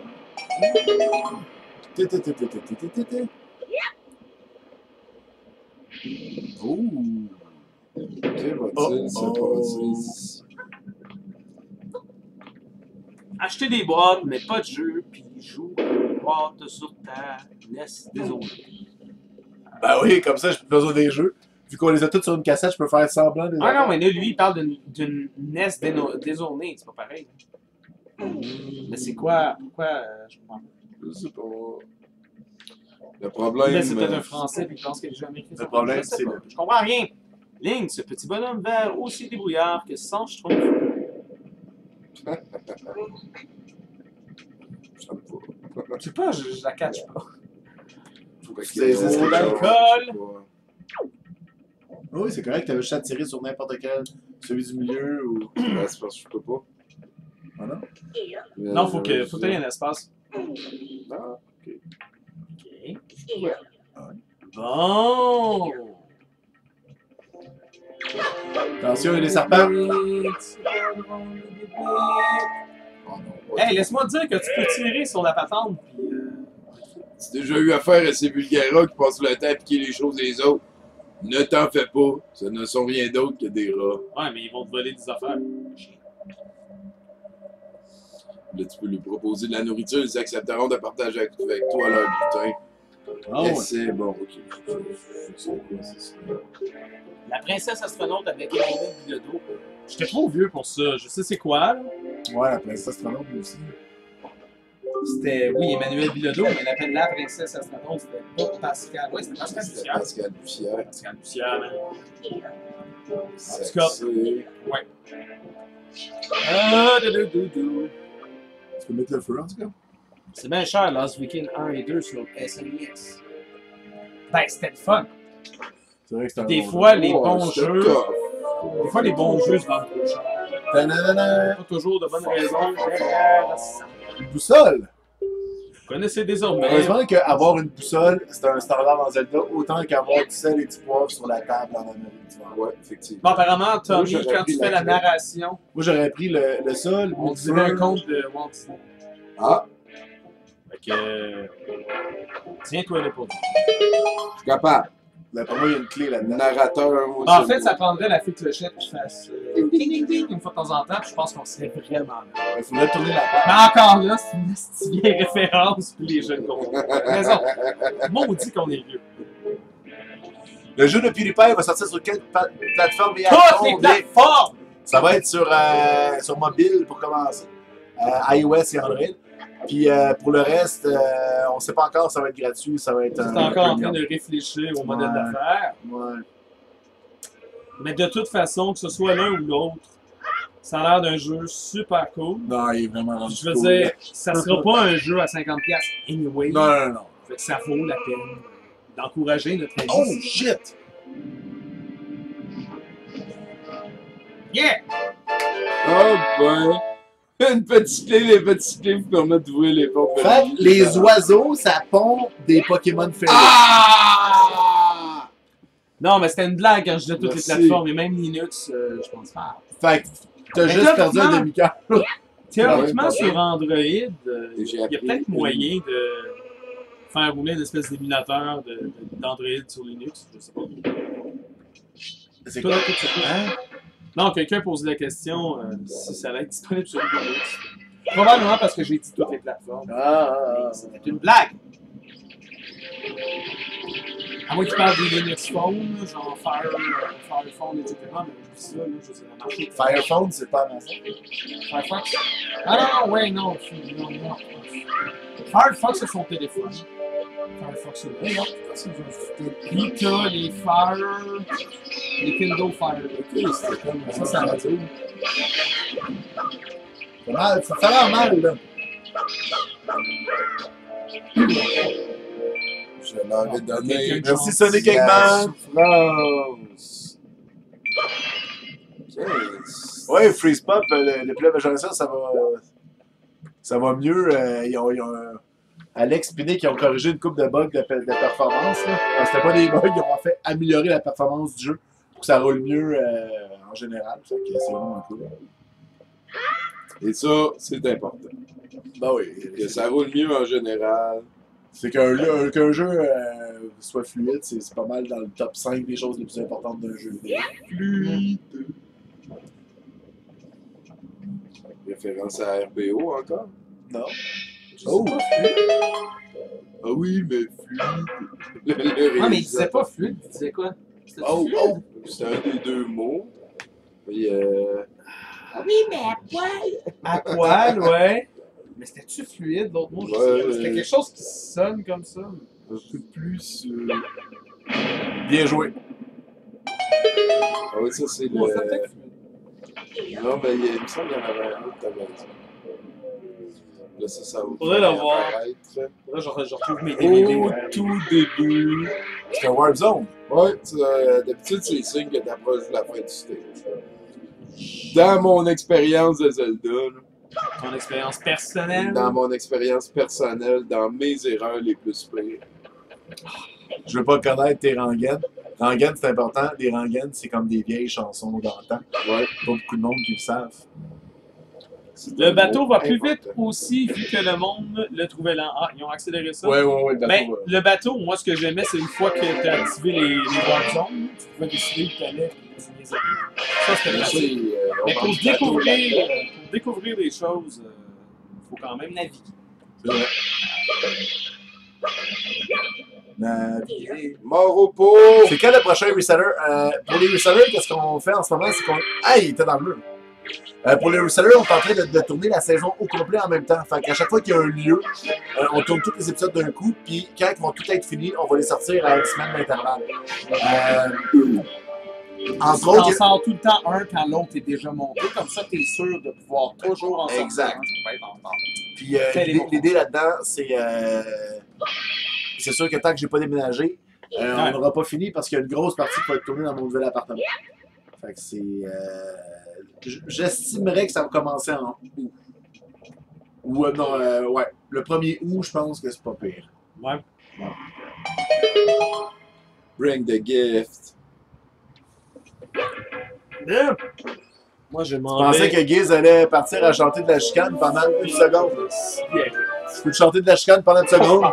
Ouh! Ok, va-t-il Oh, se oh. passer ici? Acheter des boîtes, mais pas de jeu, puis joue une boîte sur ta NES désolée. Ben oui, comme ça, j'ai plus besoin des jeux. Vu qu'on les a tous sur une cassette, je peux faire semblant de. Ah non, mais là, lui, il parle d'une NES dézonée, c'est pas pareil. Mais c'est quoi? Pourquoi? Je comprends pas. Je sais pas. Le problème. Là, c'est peut-être un français, puis il pense qu'il a jamais écrit ça. Le problème, Je sais c'est pas. le- Je comprends rien. Link, ce petit bonhomme vert aussi débrouillard que sans schtroumpf. Ça me va. Je sais pas, je la catch pas. C'est autre l'alcool. chose. Oui, c'est correct, t'avais juste à tirer sur n'importe quel, celui du milieu ou. Ouais, c'est parce que je peux pas. Voilà. Non, faut que tu aies un espace. Ah, Ok. Bon! Attention, il y a des serpents. oh non. Hey, laisse-moi te dire que tu peux tirer sur la patente, puis Tu as déjà eu affaire à ces vulgaires qui passent le temps à piquer les choses des autres. Ne t'en fais pas, ce ne sont rien d'autre que des rats. ouais, mais ils vont te voler des affaires. Là, tu peux lui proposer de la nourriture, ils accepteront de partager avec toi leur butin. Ah Et ouais. c'est bon, ok. Je sais quoi, c'est ça. La princesse astronaute avec Emmanuel Bilodeau. J'étais trop vieux pour ça. Je sais c'est quoi, là. Ouais, la princesse astronaute aussi. C'était, oui, Emmanuel Bilodeau, mais elle appelle la princesse astronaute. C'était pas Pascal. Ouais, c'était Pascal C'était Bussière. Pascal Bussière. Pascal Bussière, man. C'est cas, ça. Tu peux mettre le feu en tout cas. C'est bien cher, Lost Viking 1 et 2 sur SNES. Ben, c'était le fun. C'est vrai que c'est un Des bon fois, jeu. les bons c'était jeux. tough. Des fois, les bons jeux se vendent trop cher. Ta-na-na-na. Pas toujours de bonnes raisons. Une boussole. Vous connaissez désormais. Heureusement qu'avoir une boussole, c'est un standard dans Zelda, autant qu'avoir du sel et du poivre sur la table en Amérique du Nord. Ouais, effectivement. Bon, apparemment, Tommy, Moi, j'aurais quand tu pris fais la la clé. narration, Moi, j'aurais pris le sol, on le dirait un feu. conte de Walt Disney. Ah, Fait que. Tiens-toi là pour dire. je suis capable. Là, pour moi, il y a une clé là-dedans. Narrateur, moi En c'est fait, ça prendrait la fée clochette qui fasse ding ding ding une fois de temps en temps, puis je pense qu'on serait vraiment là. Il faudrait tourner la Mais page. encore là, c'est une petite vieille référence pour les jeunes comprennent. Raison. Maudit qu'on est vieux. Le jeu de PewDiePie va sortir sur quelle plateforme et à Toutes les combien? plateformes! Ça va être sur mobile pour commencer. iOS et Android. Puis pour le reste, on ne sait pas encore, ça va être gratuit, ça va être C'est encore en train de réfléchir au modèle Ouais. d'affaires. Ouais. Mais de toute façon, que ce soit l'un ou l'autre, ça a l'air d'un jeu super cool. Non, il est vraiment rendu Je veux cool. dire, ça sera pas un jeu à 50$ anyway. Non, non, non. Fait que ça vaut la peine d'encourager notre ami. Oh shit! Yeah! Oh ben! Une petite clé, les petites clés vous permettent d'ouvrir les portes. Fait que les oiseaux, ça pond des Pokémon faibles. Ah! Non, mais c'était une blague quand je disais toutes Merci. les plateformes, et même Linux, je pense pas. Fait que t'as Mais juste perdu un théoriquement- demi-cœur. Théoriquement, Ah ouais, sur Android, j'ai il y a appris peut-être une- moyen de faire rouler une espèce d'émulateur d'Android sur Linux, je sais pas. C'est Toi, quoi? toi, tu sais pas. Hein? Non, quelqu'un pose la question si ça va être disponible sur Linux. Probablement parce que j'ai dit toutes les plateformes. Ah, C'était une blague! À moins que tu parles des Linux Phone, genre Firephone, etc. Mais oublie ça, là, je sais la marché. Firephone, c'est pas Amazon. Firefox? Ah non, ouais, non. Non. Firefox, c'est son téléphone. Firefox, c'est le Puis t'as les Fire, les Kindle Fire. C'est comme Ça, c'est la radio. c'est mal, ça fait l'air mal, là. Je leur ai donné. Quelqu'un Merci de Sonic gentil. Eggman. France. Yes. Ouais, Freeze Pop, depuis la majoration, ça va mieux. Ils ont Alex Pinnick, ils ont corrigé une couple de bugs de performance. Là. C'était pas des bugs, ils ont en fait amélioré la performance du jeu pour que ça roule mieux en général. Fait que c'est vraiment cool. Et ça, c'est important. Bah oui. Que ça roule mieux en général. C'est qu'un jeu soit fluide, c'est pas mal dans le top 5 des choses les plus importantes d'un jeu vidéo. Fluide. Référence à RBO encore? Non? Oh! Ah oui, mais fluide. Ah, mais il disait pas fluide, il disait quoi? C'était Oh, fluide? oh! C'est un des deux mots. Puis, Oui, mais à poil. À poil, ouais. Mais c'était-tu fluide, l'autre mot? Je sais Ouais, pas. C'était quelque chose qui sonne comme ça. un peu plus. Bien joué. Ah oui, ça, c'est Ouais, c'était le. peut-être fluide. Non, mais il me semble qu'il y en avait un autre, t'avais dit. Là, ça va. Faudrait le voir. apparaître. Là, je retrouve mes DVD. Au ouais. tout début. C'est un Warp Zone. Ouais, d'habitude, c'est le signe que t'approches de la fin du stage. Dans mon expérience de Zelda, là, Ton expérience personnelle. dans mon expérience personnelle, dans mes erreurs les plus pires. Je veux pas connaître tes rengaines. Rengaines, c'est important. Les rengaines, c'est comme des vieilles chansons d'antan. Ouais. Pas beaucoup de monde qui le savent. C'est Le un bateau mot va plus vite important. aussi, vu que le monde le trouvait lent. Ah, ils ont accéléré ça. Ouais, le bateau. Ben, le bateau, moi, ce que j'aimais, c'est une fois que tu as activé les warp zones, tu pouvais décider où tu allais. Ça, c'était Ça, pratique. Mais on pour mange bateau découvrir des choses, il faut quand même naviguer. C'est vrai. Naviguer. Mort au pot! C'est quand le prochain reseller? Pour les resellers, qu'est-ce qu'on fait en ce moment? C'est qu'on. Ah, il était dans le mur. Pour les resellers, on est en train de tourner la saison au complet en même temps. Fait qu'à chaque fois qu'il y a un lieu, on tourne tous les épisodes d'un coup, puis quand ils vont tout être finis, on va les sortir à une semaine d'intervalle. Entre Tu en autres, sors tout le temps un quand l'autre est déjà monté, comme ça, tu es sûr de pouvoir toujours en sortir Exact. un qui va être en retard. puis Quel est mon l'idée là-dedans, c'est sûr que tant que j'ai pas déménagé, On n'aura pas fini parce qu'il y a une grosse partie qui va être tournée dans mon nouvel appartement. Fait que c'est... J'estimerais que ça va commencer en août. Ou non, ouais. Le 1er août, je pense que c'est pas pire. Ouais. Bring the gift. Bien. Moi, je Je m'en pensais vais. que Giz allait partir à chanter de la chicane pendant une seconde. Tu peux chanter de la chicane pendant une seconde?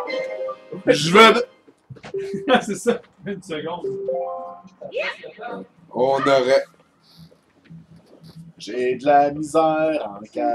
Je veux... C'est ça. Une seconde. On aurait. J'ai de la misère en cas.